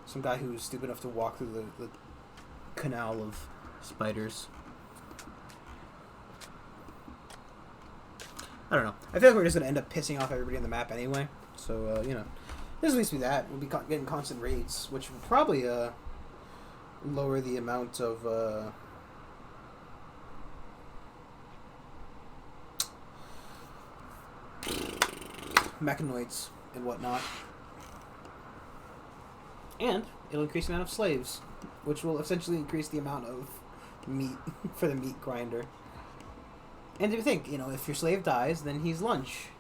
Some guy who's stupid enough to walk through the canal of spiders. I don't know. I feel like we're just gonna end up pissing off everybody on the map anyway. So you know, there's at least be that. We'll be getting constant raids, which will probably lower the amount of mechanoids and whatnot, and it'll increase the amount of slaves, which will essentially increase the amount of meat for the meat grinder. And if you think, you know, if your slave dies, then he's lunch.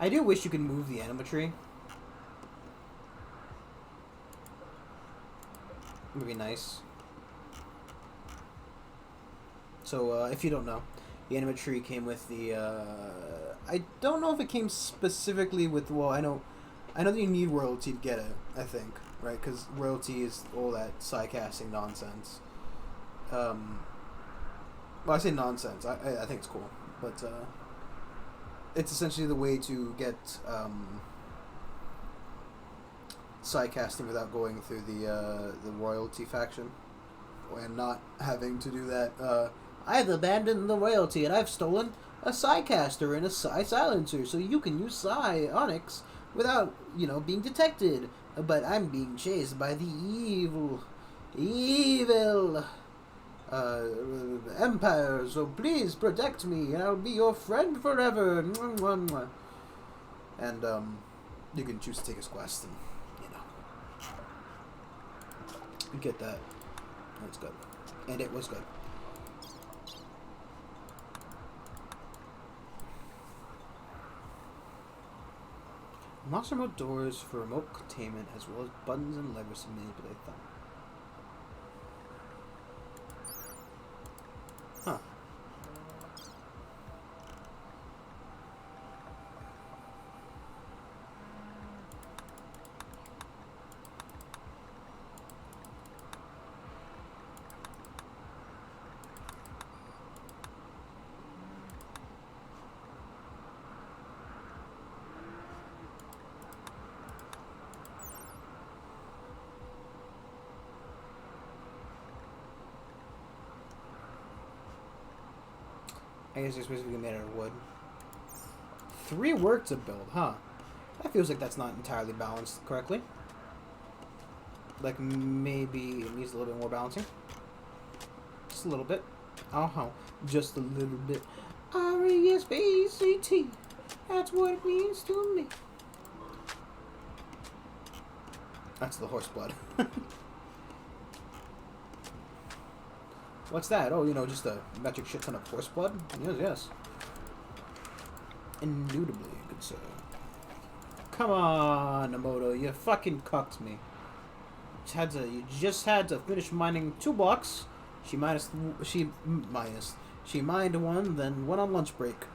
I do wish you could move the animatree. It would be nice. So, if you don't know, the animatree came with the, I don't know if it came specifically with, well, I know that you need royalty to get it, I think, right? Because royalty is all that side-casting nonsense. Well, I say nonsense. I think it's cool, but it's essentially the way to get side-casting without going through the royalty faction, and not having to do that. I've abandoned the royalty and I've stolen a side-caster and a silencer, so you can use psionics without, you know, being detected. But I'm being chased by the evil empire, so please protect me and I'll be your friend forever. And you can choose to take his quest and, you know, get that. That's good. And it was good. Monster remote doors for remote containment as well as buttons and levers to manipulate them. Huh. I guess they're supposed to be made out of wood. 3 work to build, huh? That feels like that's not entirely balanced correctly. Like, maybe it needs a little bit more balancing. Just a little bit. Uh-huh. Just a little bit. R-E-S-P-E-C-T. That's what it means to me. That's the horse blood. What's that? Oh, you know, just a magic shit ton of horse blood? Yes, yes. Indubitably, good sir. Come on, Namoto, you fucking cucked me. You just had to finish mining 2 blocks. She mined 1, then went on lunch break.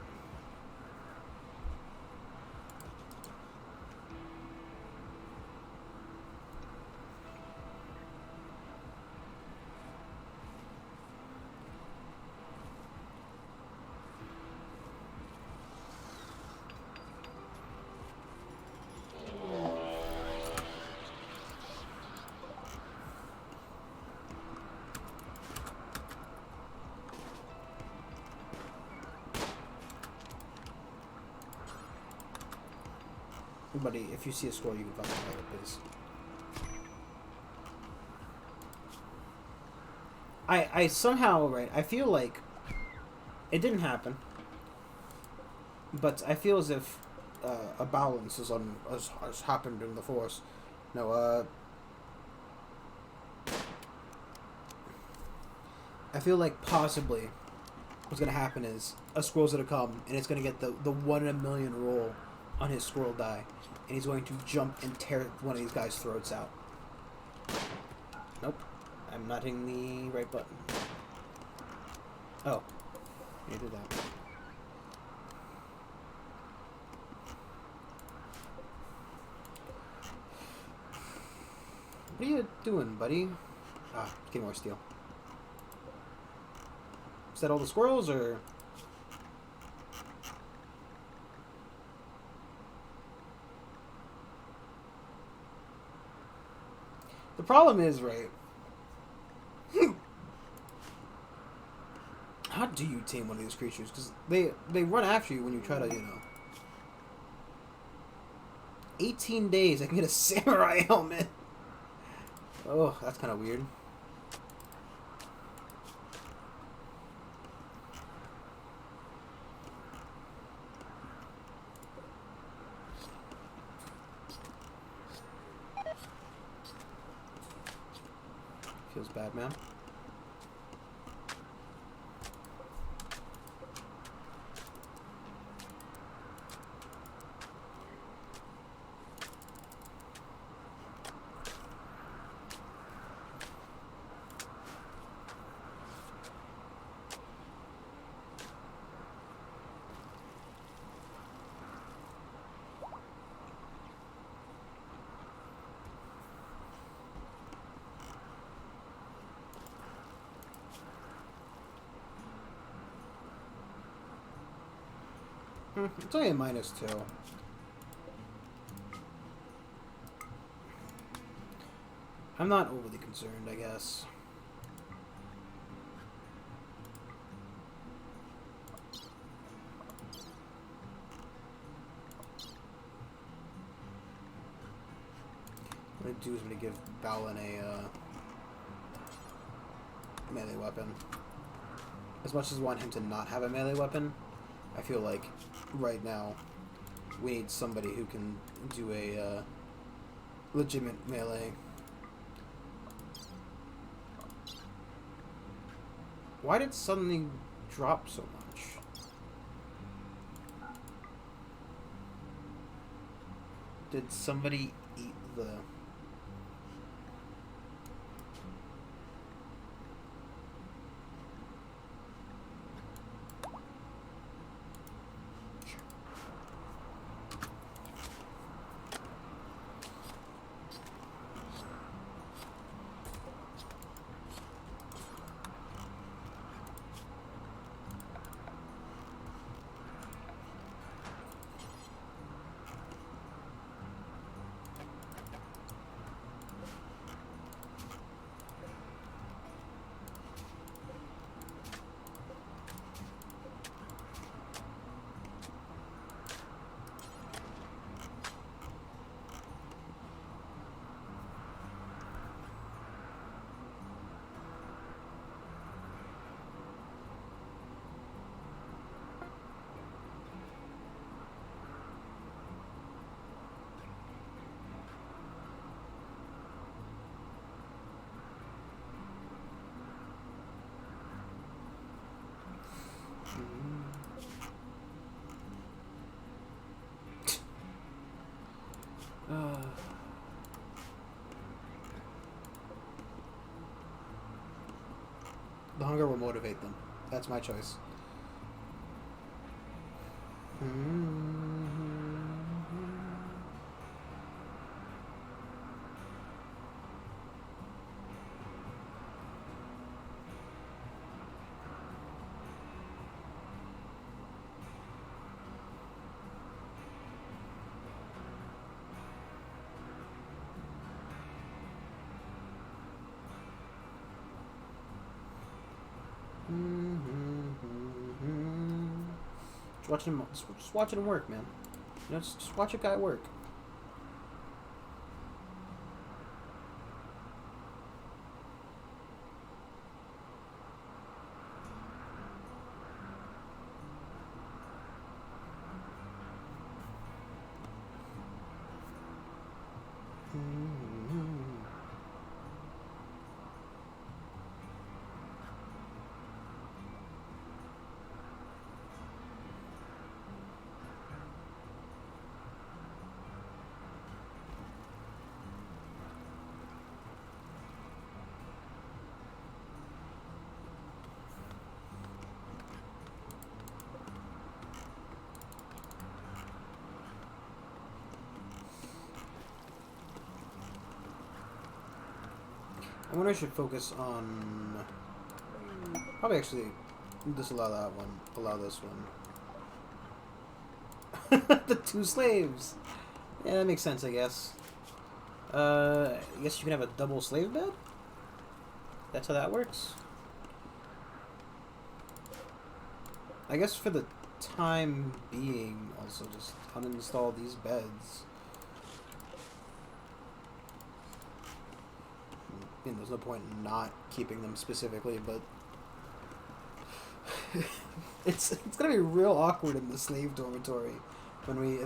Buddy, if you see a scroll, you can fucking play it, please. I somehow, right, I feel like it didn't happen, but I feel as if a balance has happened in the Force. No, I feel like possibly what's gonna happen is a scroll's gonna come and it's gonna get the 1 in a million roll on his scroll die, and he's going to jump and tear one of these guys' throats out. Nope. I'm not hitting the right button. Oh. You did that. What are you doing, buddy? Ah, getting more steel. Is that all the squirrels, or...? The problem is, right... How do you tame one of these creatures? Because they run after you when you try to, you know. 18 days, I can get a samurai helmet. Oh, that's kind of weird. Feels bad, man. It's only a -2. I'm not overly concerned, I guess. What I'm gonna do is I'm gonna give Balin a melee weapon. As much as I want him to not have a melee weapon, I feel like right now we need somebody who can do a legitimate melee. Why did it suddenly drop so much? Did somebody eat the... The hunger will motivate them. That's my choice. Just watching him work, man. You know, just watch a guy work. I wonder if I should focus on... Probably actually disallow that one. Allow this one. The 2 slaves! Yeah, that makes sense, I guess. I guess you can have a double slave bed? That's how that works? I guess for the time being, also just uninstall these beds. I mean, there's no point in not keeping them specifically, but it's gonna be real awkward in the slave dormitory when we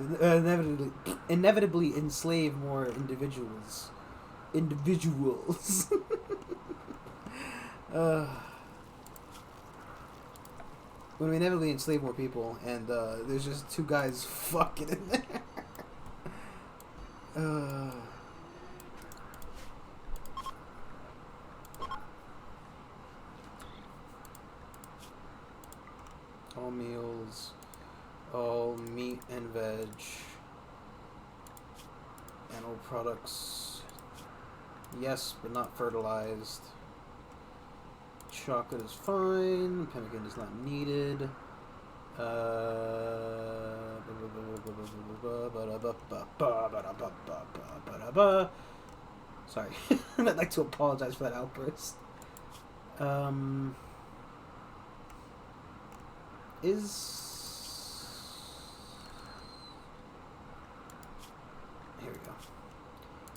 inevitably enslave more individuals. When we inevitably enslave more people, and there's just two guys fucking in there. All meals, all meat and veg, animal products, yes, but not fertilized. Chocolate is fine. Pemmican is not needed. Sorry, I'd like to apologize for that outburst. Here we go.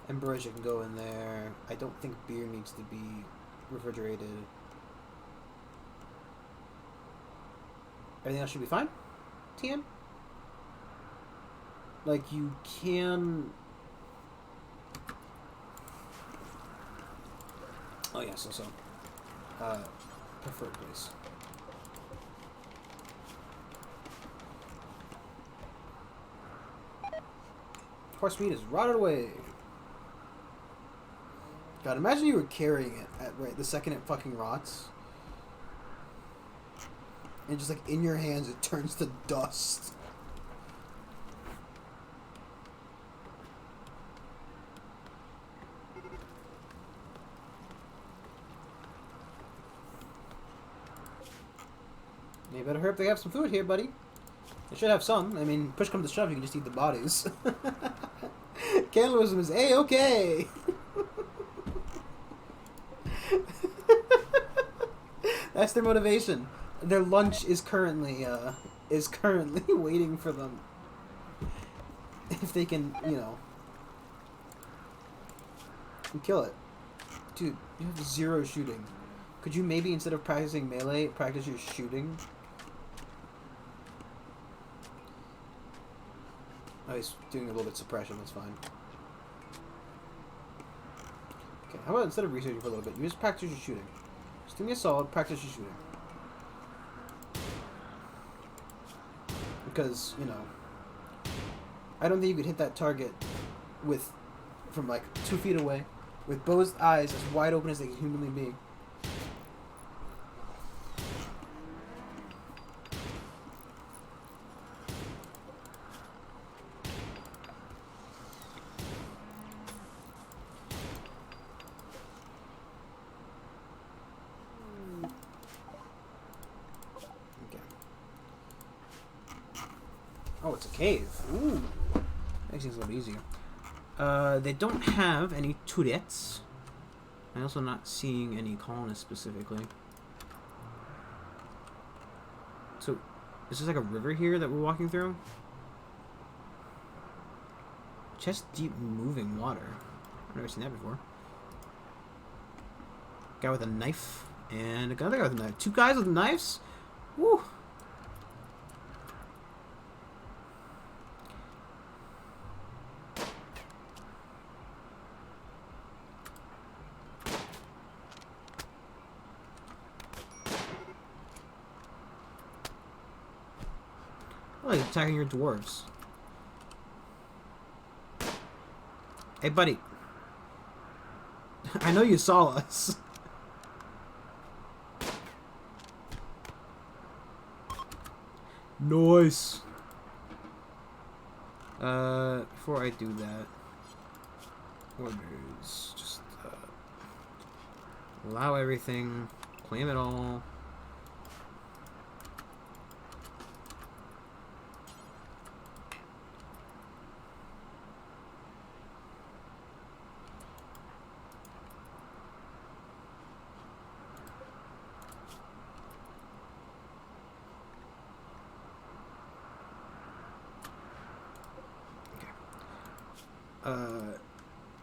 Ambrosia can go in there. I don't think beer needs to be refrigerated. Everything else should be fine? TM? Like, you can... Oh, yeah, so. Preferred place. Horse meat is rotted away. God, imagine you were carrying it at right the second it fucking rots. And just like in your hands it turns to dust. You better hurry up, they have some food here, buddy. They should have some. I mean, push comes to shove, you can just eat the bodies. Cannibalism is A-okay. That's their motivation. Their lunch is currently waiting for them. If they can, kill it. Dude, you have 0 shooting. Could you maybe, instead of practicing melee, practice your shooting? Oh, he's doing a little bit of suppression, that's fine. Okay, how about instead of researching for a little bit, you just practice your shooting. Just do me a solid, practice your shooting. Because, I don't think you could hit that target from like 2 feet away, with both eyes as wide open as they can humanly be. Oh, it's a cave. Ooh. Makes things a little easier. They don't have any turrets. I'm also not seeing any colonists specifically. So, is this like a river here that we're walking through? Chest deep moving water. I've never seen that before. Guy with a knife. And another guy with a knife. 2 guys with knives? Woo! Oh, he's attacking your dwarves. Hey, buddy. I know you saw us. Nice. Before I do that, orders. Just allow everything. Claim it all.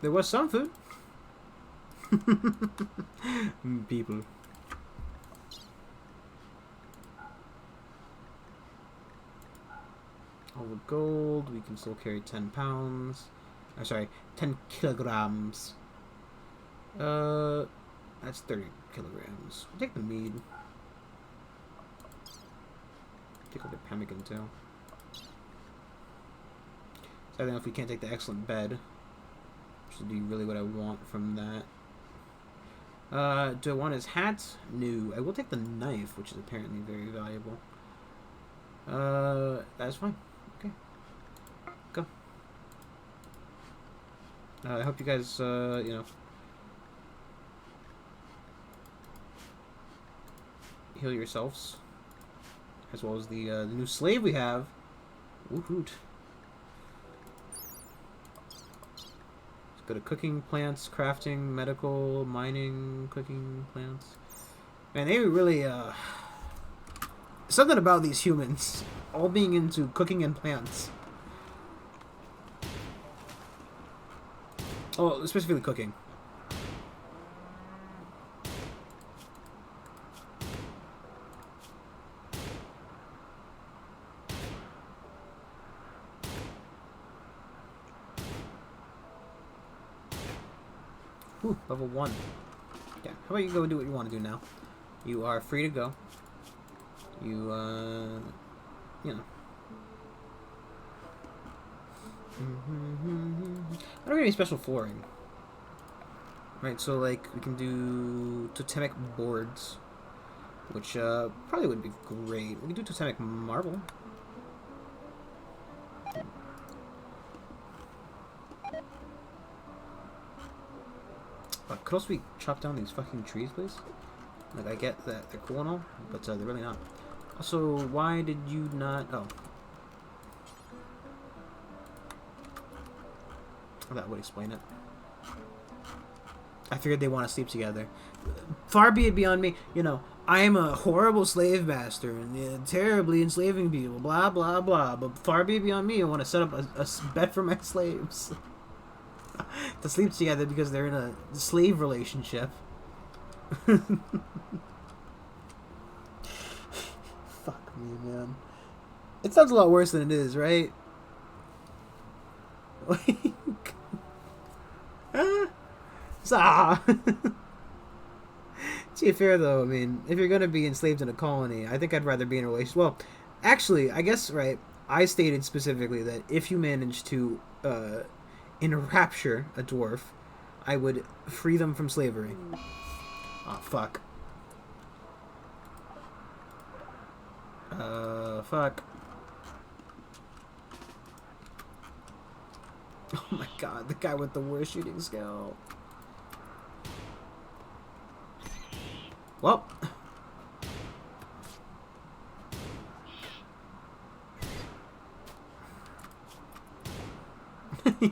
There was some food. People. All the gold. We can still carry 10 pounds. I'm sorry, 10 kilograms. That's 30 kilograms. We'll take the mead. Take the pemmican too. So I don't know if we can't take the excellent bed, which would be really what I want from that. Do I want his hat? No. I will take the knife, which is apparently very valuable. That's fine. Okay. Go. I hope you guys, you know, heal yourselves, as well as the new slave we have. Woot. Let's go to cooking, plants, crafting, medical, mining, cooking, plants. Man, they really, something about these humans all being into cooking and plants. Oh, specifically cooking. Ooh, level 1. Yeah, how about you go do what you want to do now? You are free to go. You know. I don't get any special flooring. Right, so like we can do totemic boards, which probably would be great. We can do totemic marble. Could also we chop down these fucking trees, please? Like, I get that they're cool and all, but they're really not. Also, why did you not... Oh. That would explain it. I figured they want to sleep together. Far be it beyond me, you know, I am a horrible slave master and terribly enslaving people, blah, blah, blah. But far be it beyond me, I want to set up a bed for my slaves. To sleep together because they're in a slave relationship. Fuck me, man. It sounds a lot worse than it is, right? To be fair, though, I mean, if you're going to be enslaved in a colony, I think I'd rather be in a relationship. Well, actually, I guess, right, I stated specifically that if you manage to enrapture a dwarf, I would free them from slavery. Oh, fuck. Fuck. Oh my god, the guy with the worst shooting skill. Well.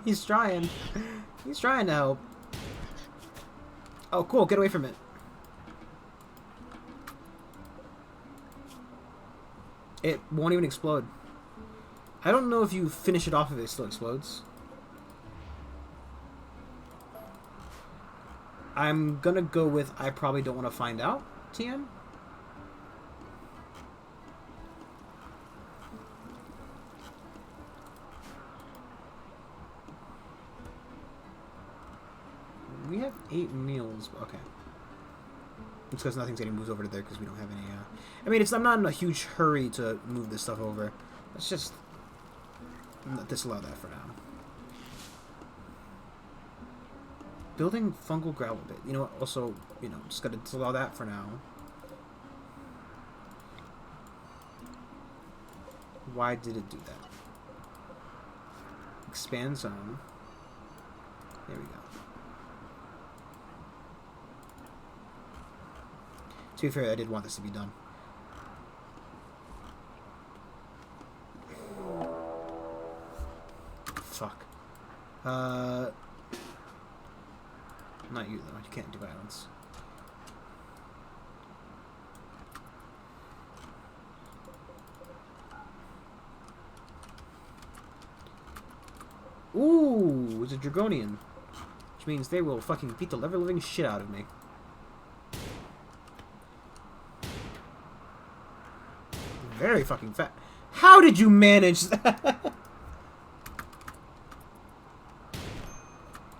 He's trying. He's trying to help. Oh, cool. Get away from it. It won't even explode. I don't know if you finish it off if it still explodes. I'm gonna go with I probably don't want to find out, TM. We have 8 meals. Okay. It's because nothing's getting moved over to there because we don't have any, I mean, I'm not in a huge hurry to move this stuff over. Let's just disallow that for now. Building fungal gravel bit. You know what? Also, you know, just gotta disallow that for now. Why did it do that? Expand zone. There we go. To be fair, I did want this to be done. Fuck. Not you, though. You can't do violence. Ooh, it's a Dragonian. Which means they will fucking beat the ever-living shit out of me. Very fucking fat. How did you manage that?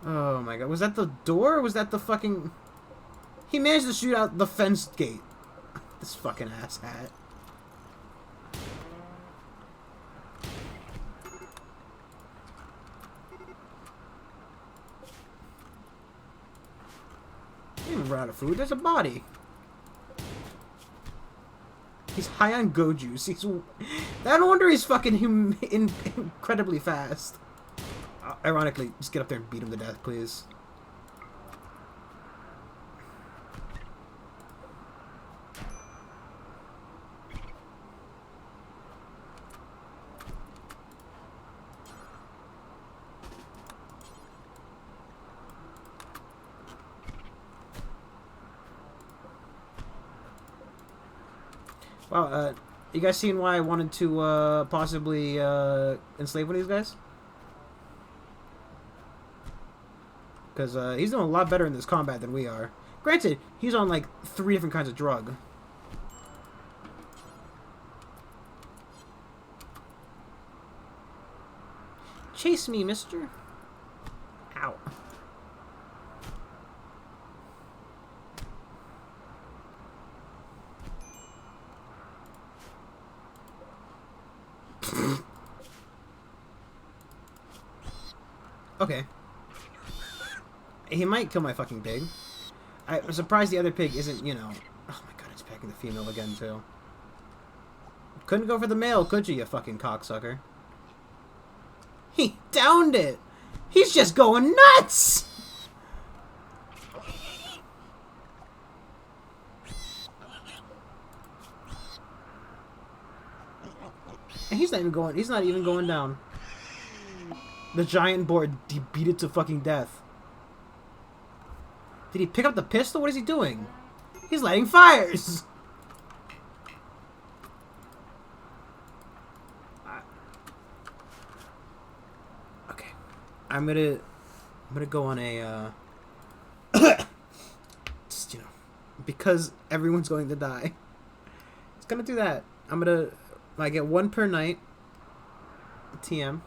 Oh my god. Was that the door or was that the fucking... He managed to shoot out the fence gate. This fucking asshat. We're out of food. There's a body. He's high on go juice. He's... No wonder he's fucking incredibly fast. Ironically, just get up there and beat him to death, please. Wow, you guys seen why I wanted to possibly enslave one of these guys? Because he's doing a lot better in this combat than we are. Granted, he's on like 3 different kinds of drug. Chase me, mister. Ow. Okay. He might kill my fucking pig. I'm surprised the other pig isn't, you know... Oh my god, it's packing the female again, too. Couldn't go for the male, could you fucking cocksucker? He downed it! He's just going nuts! And he's not even going down. The giant boar, he beat it to fucking death. Did he pick up the pistol? What is he doing? He's lighting fires! Okay. I'm gonna go on a, just, you know, because everyone's going to die. It's gonna do that. I get 1 per night. TM.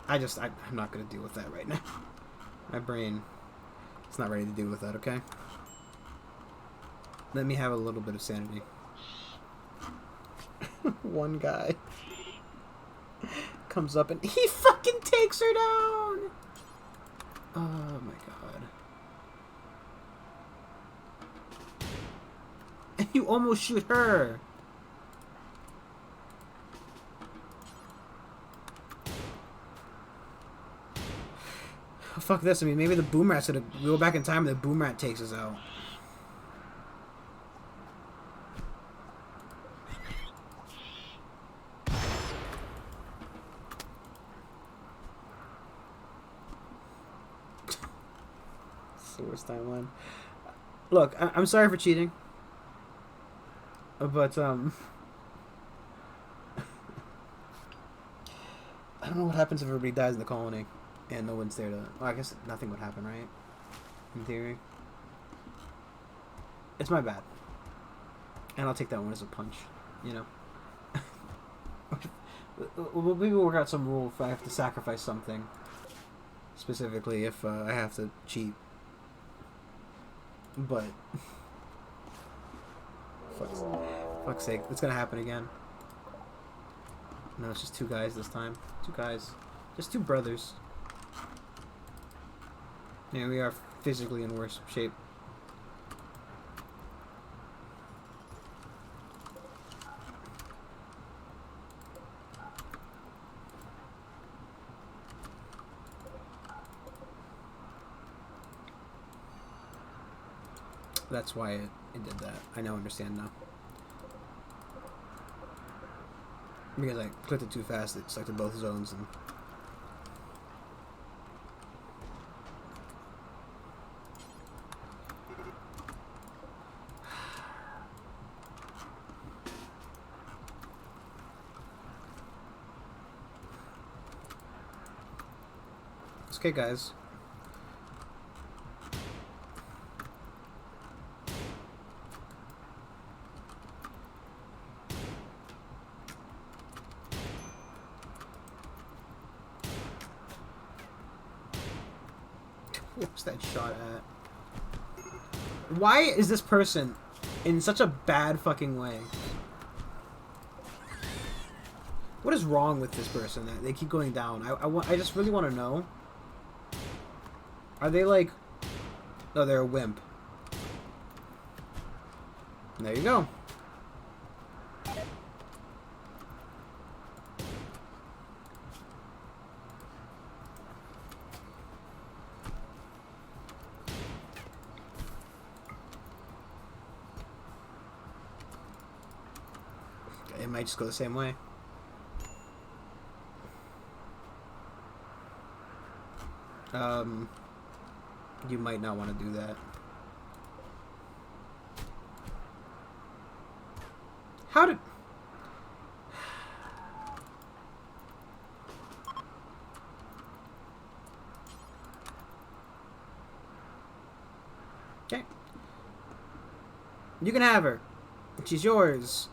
I'm not gonna deal with that right now. My brain is not ready to deal with that, okay? Let me have a little bit of sanity. One guy comes up and he fucking takes her down! Oh my god. And you almost shoot her! Oh, fuck this. I mean, maybe the boom rat's gonna go back in time and the boom rat takes us out. It's the worst timeline. Look, I'm sorry for cheating. But, I don't know what happens if everybody dies in the colony. And no one's there to... Well, I guess nothing would happen, right? In theory. It's my bad. And I'll take that one as a punch. You know? We'll maybe work out some rule if I have to sacrifice something. Specifically if I have to cheat. But... Fuck's sake. It's gonna happen again. No, it's just 2 guys this time. 2 guys. Just 2 brothers. Yeah, we are physically in worse shape. That's why it did that. I now understand now. Because I clicked it too fast, it selected both zones and... Okay, guys. What's that shot at? Why is this person in such a bad fucking way? What is wrong with this person that they keep going down? I just really want to know. Are they like... No, they're a wimp. There you go. It might just go the same way. You might not want to do that. How did... Okay. You can have her. She's yours.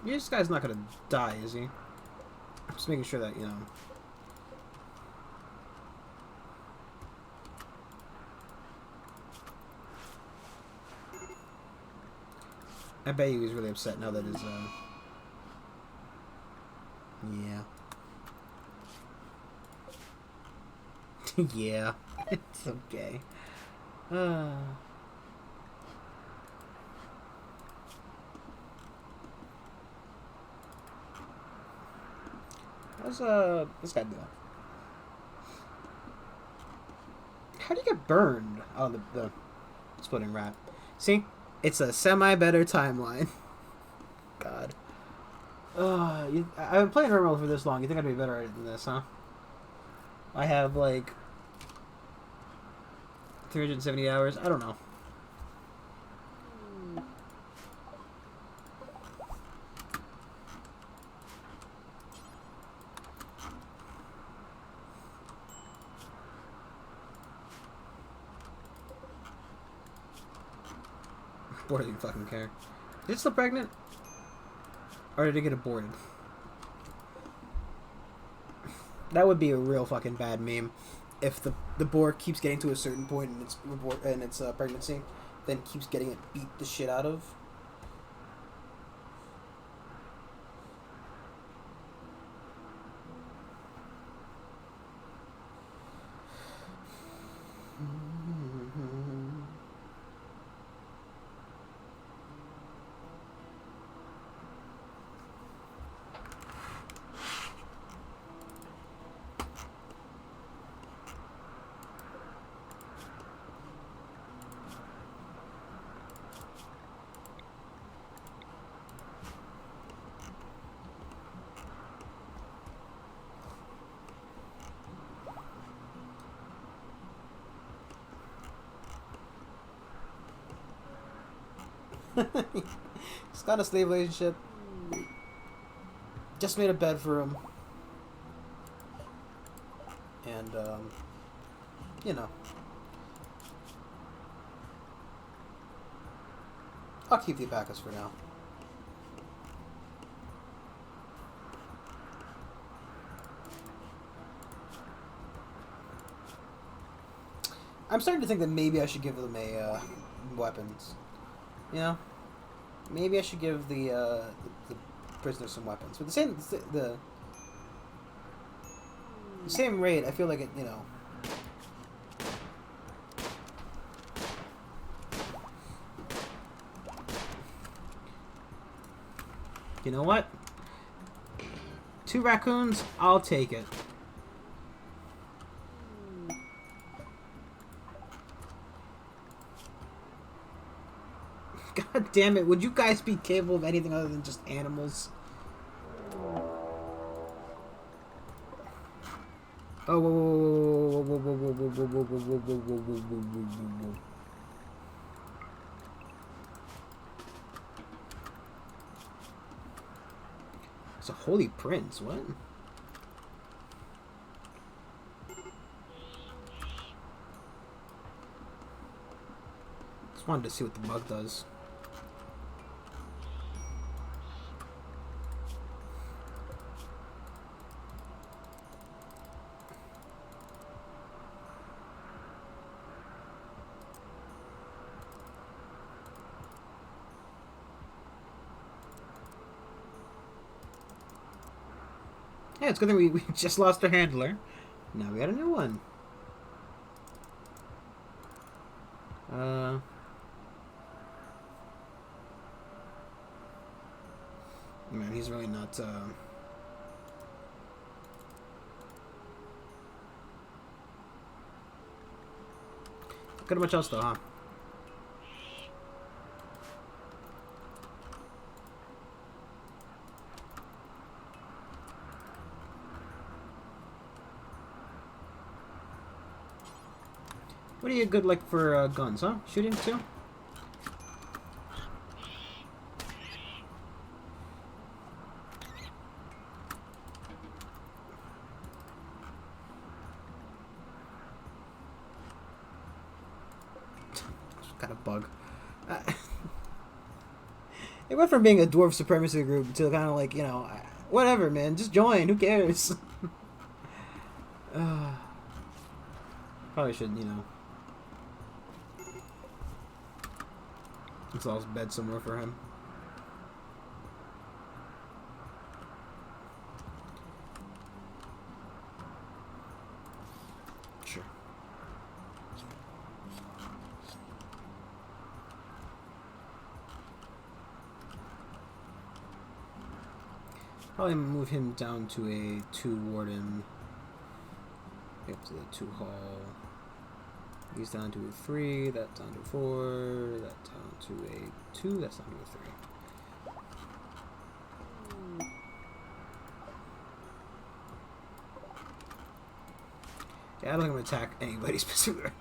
This guy's not gonna die, is he? I'm just making sure that, you know. I bet he was really upset now that his, yeah. Yeah. It's okay. How's, this guy doing? How do you get burned? Oh, the splitting wrap. See? It's a semi-better timeline. God. I've been playing Rimworld for this long. You think I'd be better at it than this, huh? I have, like, 370 hours. I don't know. Bored didn't fucking care. Is it still pregnant? Or did it get aborted? That would be a real fucking bad meme. If the boar keeps getting to a certain point in its pregnancy, then keeps getting it beat the shit out of. He's got a slave relationship. Just made a bed for him. And, you know. I'll keep the Abacus for now. I'm starting to think that maybe I should give them a, weapons. You know? Maybe I should give the prisoners some weapons. But the same rate, I feel like it, you know. You know what? 2 raccoons, I'll take it. God God damn it, would you guys be capable of anything other than just animals? Oh, whoa, whoa, whoa, whoa, whoa, whoa, whoa, whoa, whoa, whoa, whoa, whoa, whoa, whoa, whoa, whoa, whoa. It's a holy prince, what? Just wanted to see what the bug does. Yeah, it's good that we just lost our handler. Now we got a new one. Man, he's really not, Got much else though, huh? What are you good like for guns, huh? Shooting too? Got a bug. It went from being a dwarf supremacy group to kind of like, you know, whatever, man. Just join. Who cares? Probably should, you know, install his bed somewhere for him. Sure. Probably move him down to a 2 warden. Up to the 2 hall. He's down to a 3. That down to a 4. That down to a 2. That's down to a 3. Yeah, I don't think I'm gonna attack anybody specifically.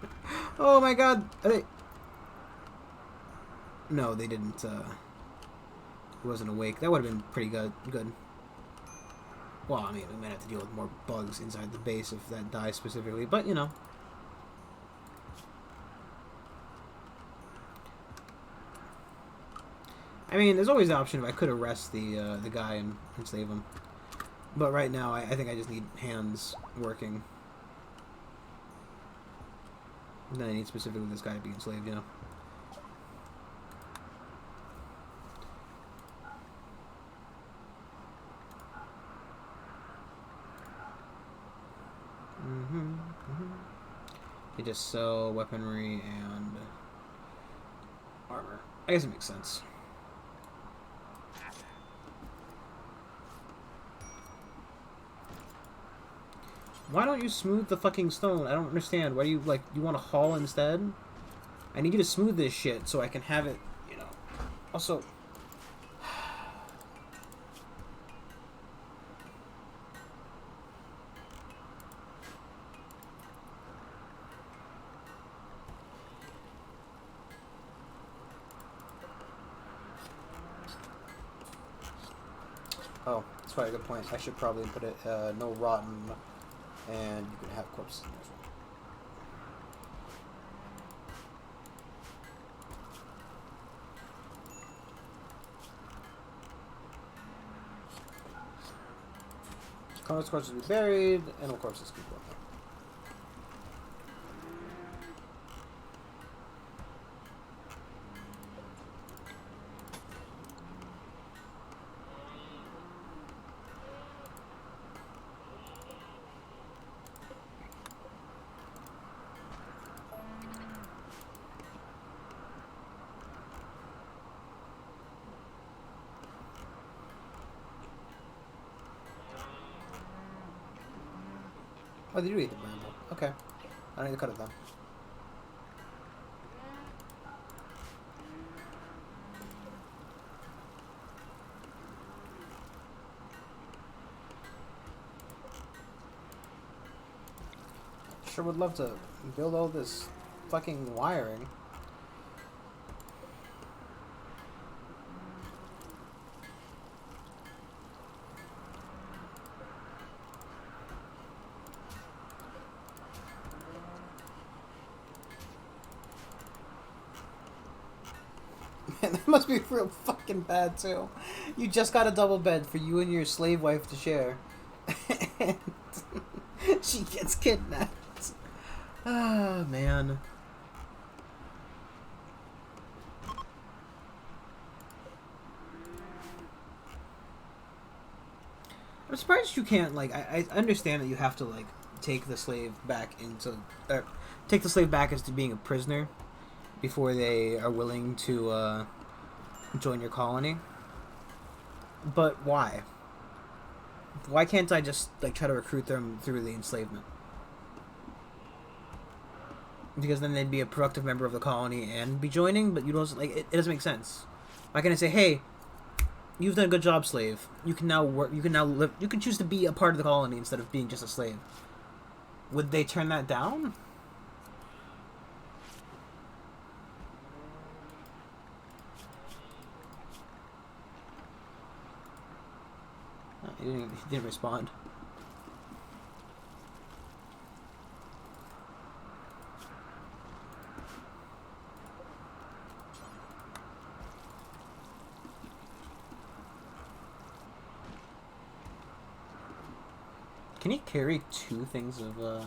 Oh my god! Are they? No, they didn't. He wasn't awake. That would have been pretty good. Well, I mean, we might have to deal with more bugs inside the base if that dies specifically, but, you know. I mean, there's always the option if I could arrest the guy and save him. But right now, I think I just need hands working. And then I need specifically this guy to be enslaved, you know. You just sell weaponry and armor. I guess it makes sense. Why don't you smooth the fucking stone? I don't understand. Why do you, like, you want to haul instead? I need you to smooth this shit so I can have it, you know. Also... Oh, that's probably a good point. I should probably put it, no rotten, and you can have corpses in there as well. Colorless corpses will be buried, animal corpses can go up. Oh, they do eat the bramble. Okay. I don't need to cut it then. sure would love to build all this fucking wiring. Man, that must be real fucking bad, too. You just got a double bed for you and your slave wife to share. And she gets kidnapped. Ah, man. I'm surprised you can't, like, I understand that you have to, like, take the slave back into, take the slave back as to being a prisoner before they are willing to, join your colony. But why? Why can't I just, like, try to recruit them through the enslavement? Because then they'd be a productive member of the colony and be joining, but you don't, like, it doesn't make sense. Why can't I say, hey, you've done a good job, slave. You can now work, you can now live, you can choose to be a part of the colony instead of being just a slave. Would they turn that down? He didn't respond. Can he carry 2 things of,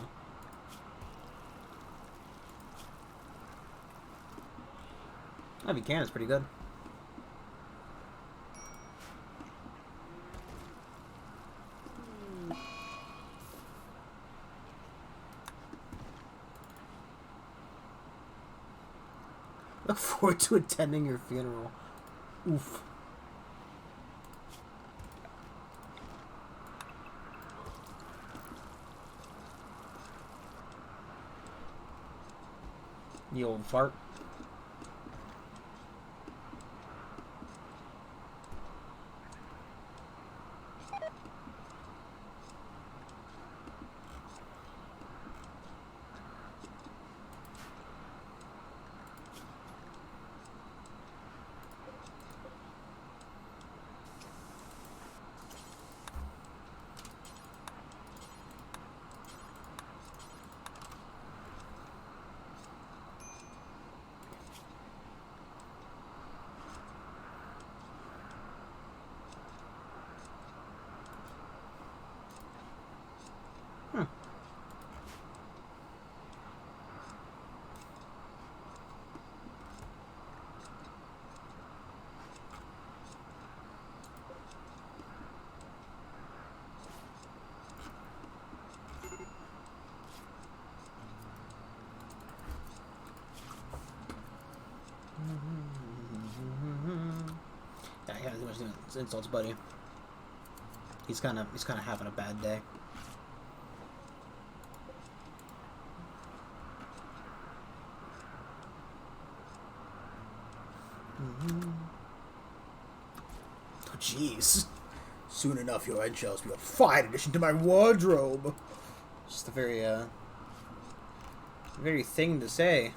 If he can, it's pretty good. Look forward to attending your funeral. Oof. You old fart. Yeah, he hasn't much insults, buddy. He's kind of having a bad day. Oh, jeez. Soon enough, your eggshells will be a fine addition to my wardrobe. Just a very thing to say.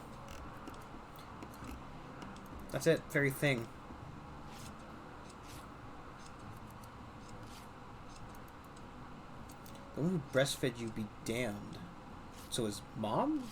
That's it, very thing. The one who breastfed you be damned. So his mom?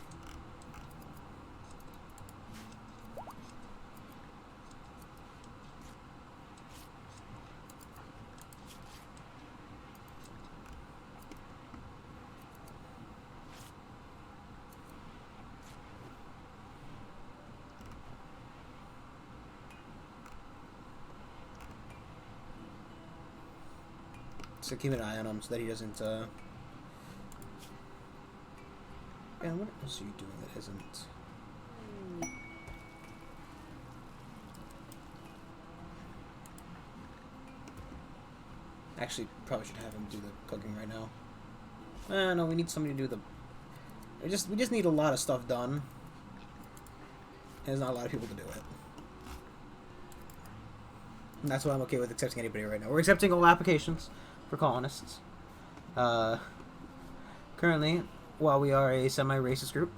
So keep an eye on him so that he doesn't, Man, what else are you doing that isn't? Actually, probably should have him do the cooking right now. No, we need somebody to do the... We just need a lot of stuff done. There's not a lot of people to do it. And that's why I'm okay with accepting anybody right now. We're accepting all applications for colonists. Currently, while we are a semi-racist group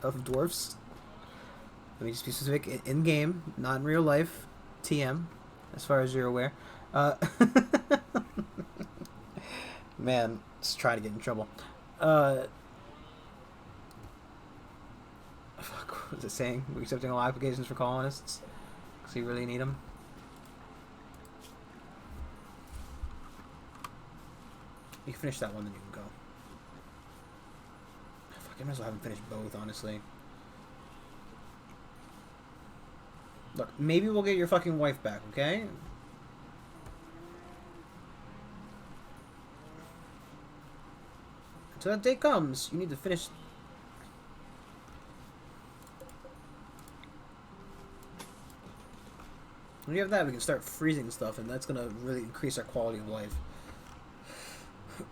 of dwarfs, let me just be specific, in game, not in real life, TM, as far as you're aware. Man, just try to get in trouble. Fuck, what was it saying? We're accepting all applications for colonists, because we really need them. You can finish that one, then you can go. Fuck, I might as well haven't finished both, honestly. Look, maybe we'll get your fucking wife back, okay? Until that day comes, you need to finish. When you have that, we can start freezing stuff, and that's gonna really increase our quality of life.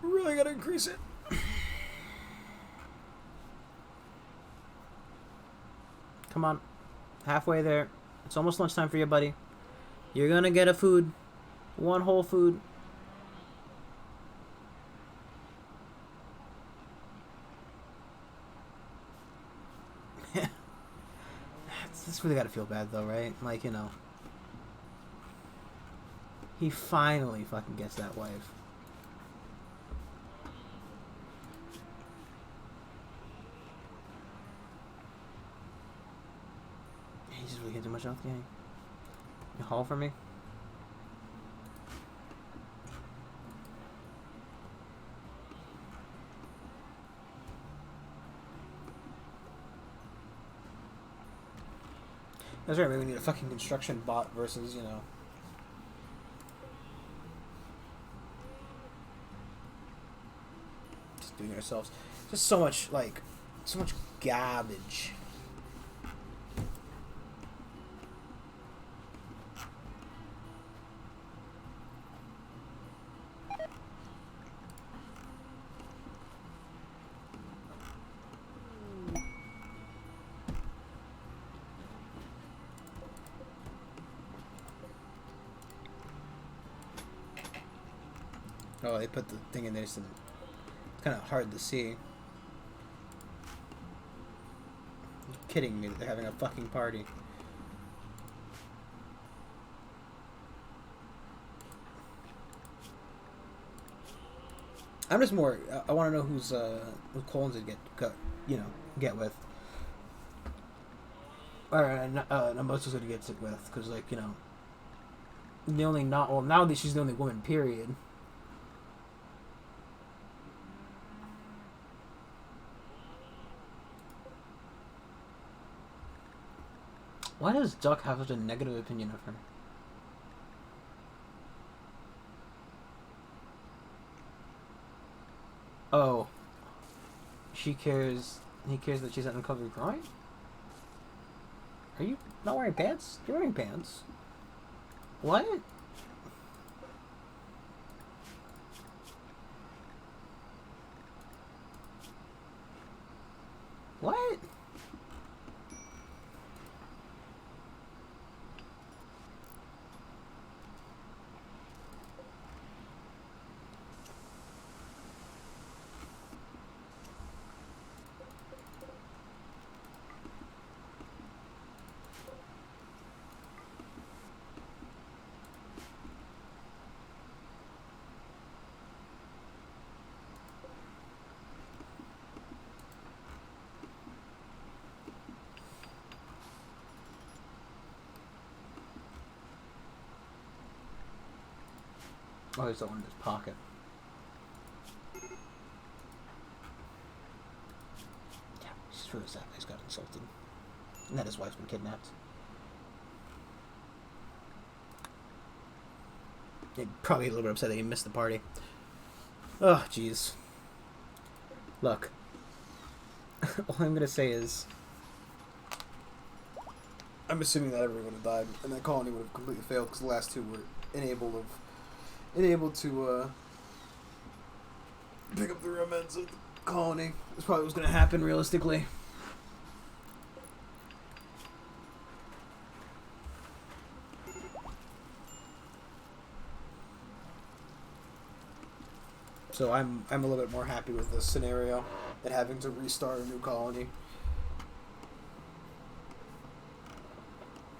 Really gotta increase it. Come on. Halfway there. It's almost lunchtime for you, buddy. You're gonna get a food. One whole food. This really gotta feel bad, though, right? Like, you know. He finally fucking gets that wife. He's just really getting too much health, gang. You haul for me? That's right, maybe we need a fucking construction bot versus, you know. Just doing it ourselves. Just so much, like, so much garbage. Oh, they put the thing in there so it's kind of hard to see. You're kidding me that they're having a fucking party. I'm just more. I want to know who's who Collins would get with, or Namoto's gonna get sick with, because like you know, the only not well now that she's the only woman. Period. Why does Duck have such a negative opinion of her? Oh. She cares... He cares that she's at uncovered groin? Are you not wearing pants? You're wearing pants. What? What? Oh, there's that one in his pocket. Yeah, he's really sad he's got insulted. And that his wife's been kidnapped. He's probably a little bit upset that he missed the party. Oh, jeez. Look. All I'm gonna say is... I'm assuming that everyone would have died, and that colony would have completely failed, because the last two were unable to pick up the remnants of the colony. That's probably what's going to happen realistically. So I'm a little bit more happy with this scenario. and having to restart a new colony.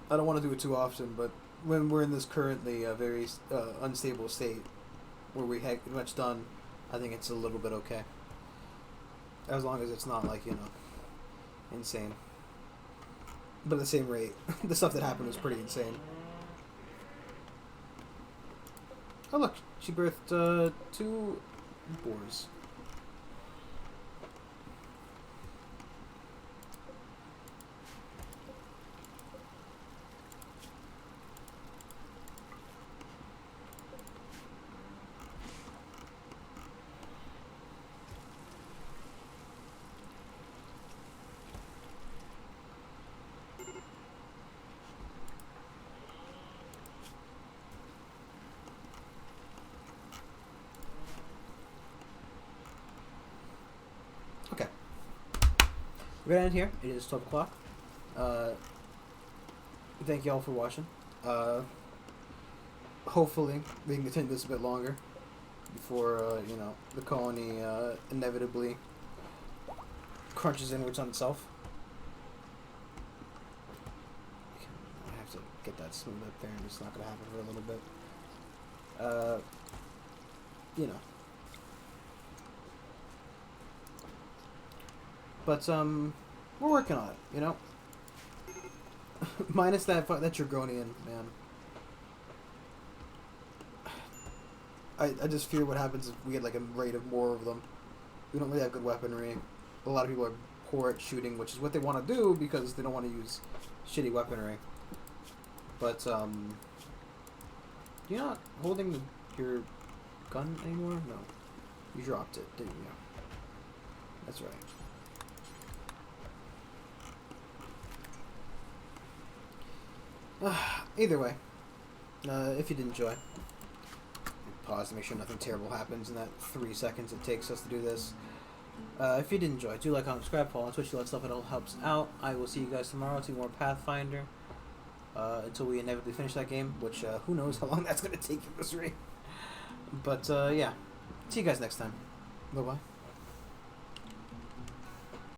I don't want to do it too often, but when we're in this currently very unstable state, where we had pretty much done, I think it's a little bit okay. As long as it's not like, you know, insane. But at the same rate, the stuff that happened was pretty insane. Oh look, she birthed 2 boars. Okay. We're gonna end here. It is 12 o'clock. Thank you all for watching. Hopefully we can continue this a bit longer before, you know, the colony inevitably crunches inwards on itself. I have to get that smooth up there, and it's not gonna happen for a little bit. You know. But, we're working on it, you know? Minus that Dragonian, man. I just fear what happens if we get, like, a rate of more of them. We don't really have good weaponry. A lot of people are poor at shooting, which is what they want to do because they don't want to use shitty weaponry. But, you're not holding your gun anymore? No. You dropped it, didn't you? That's right. Either way, if you did enjoy, pause to make sure nothing terrible happens in that 3 seconds it takes us to do this. If you did enjoy, do like, comment, subscribe, follow on Twitch, all that stuff. It all helps out. I will see you guys tomorrow to more Pathfinder until we inevitably finish that game, which who knows how long that's going to take in this rate. But yeah, see you guys next time. Bye-bye.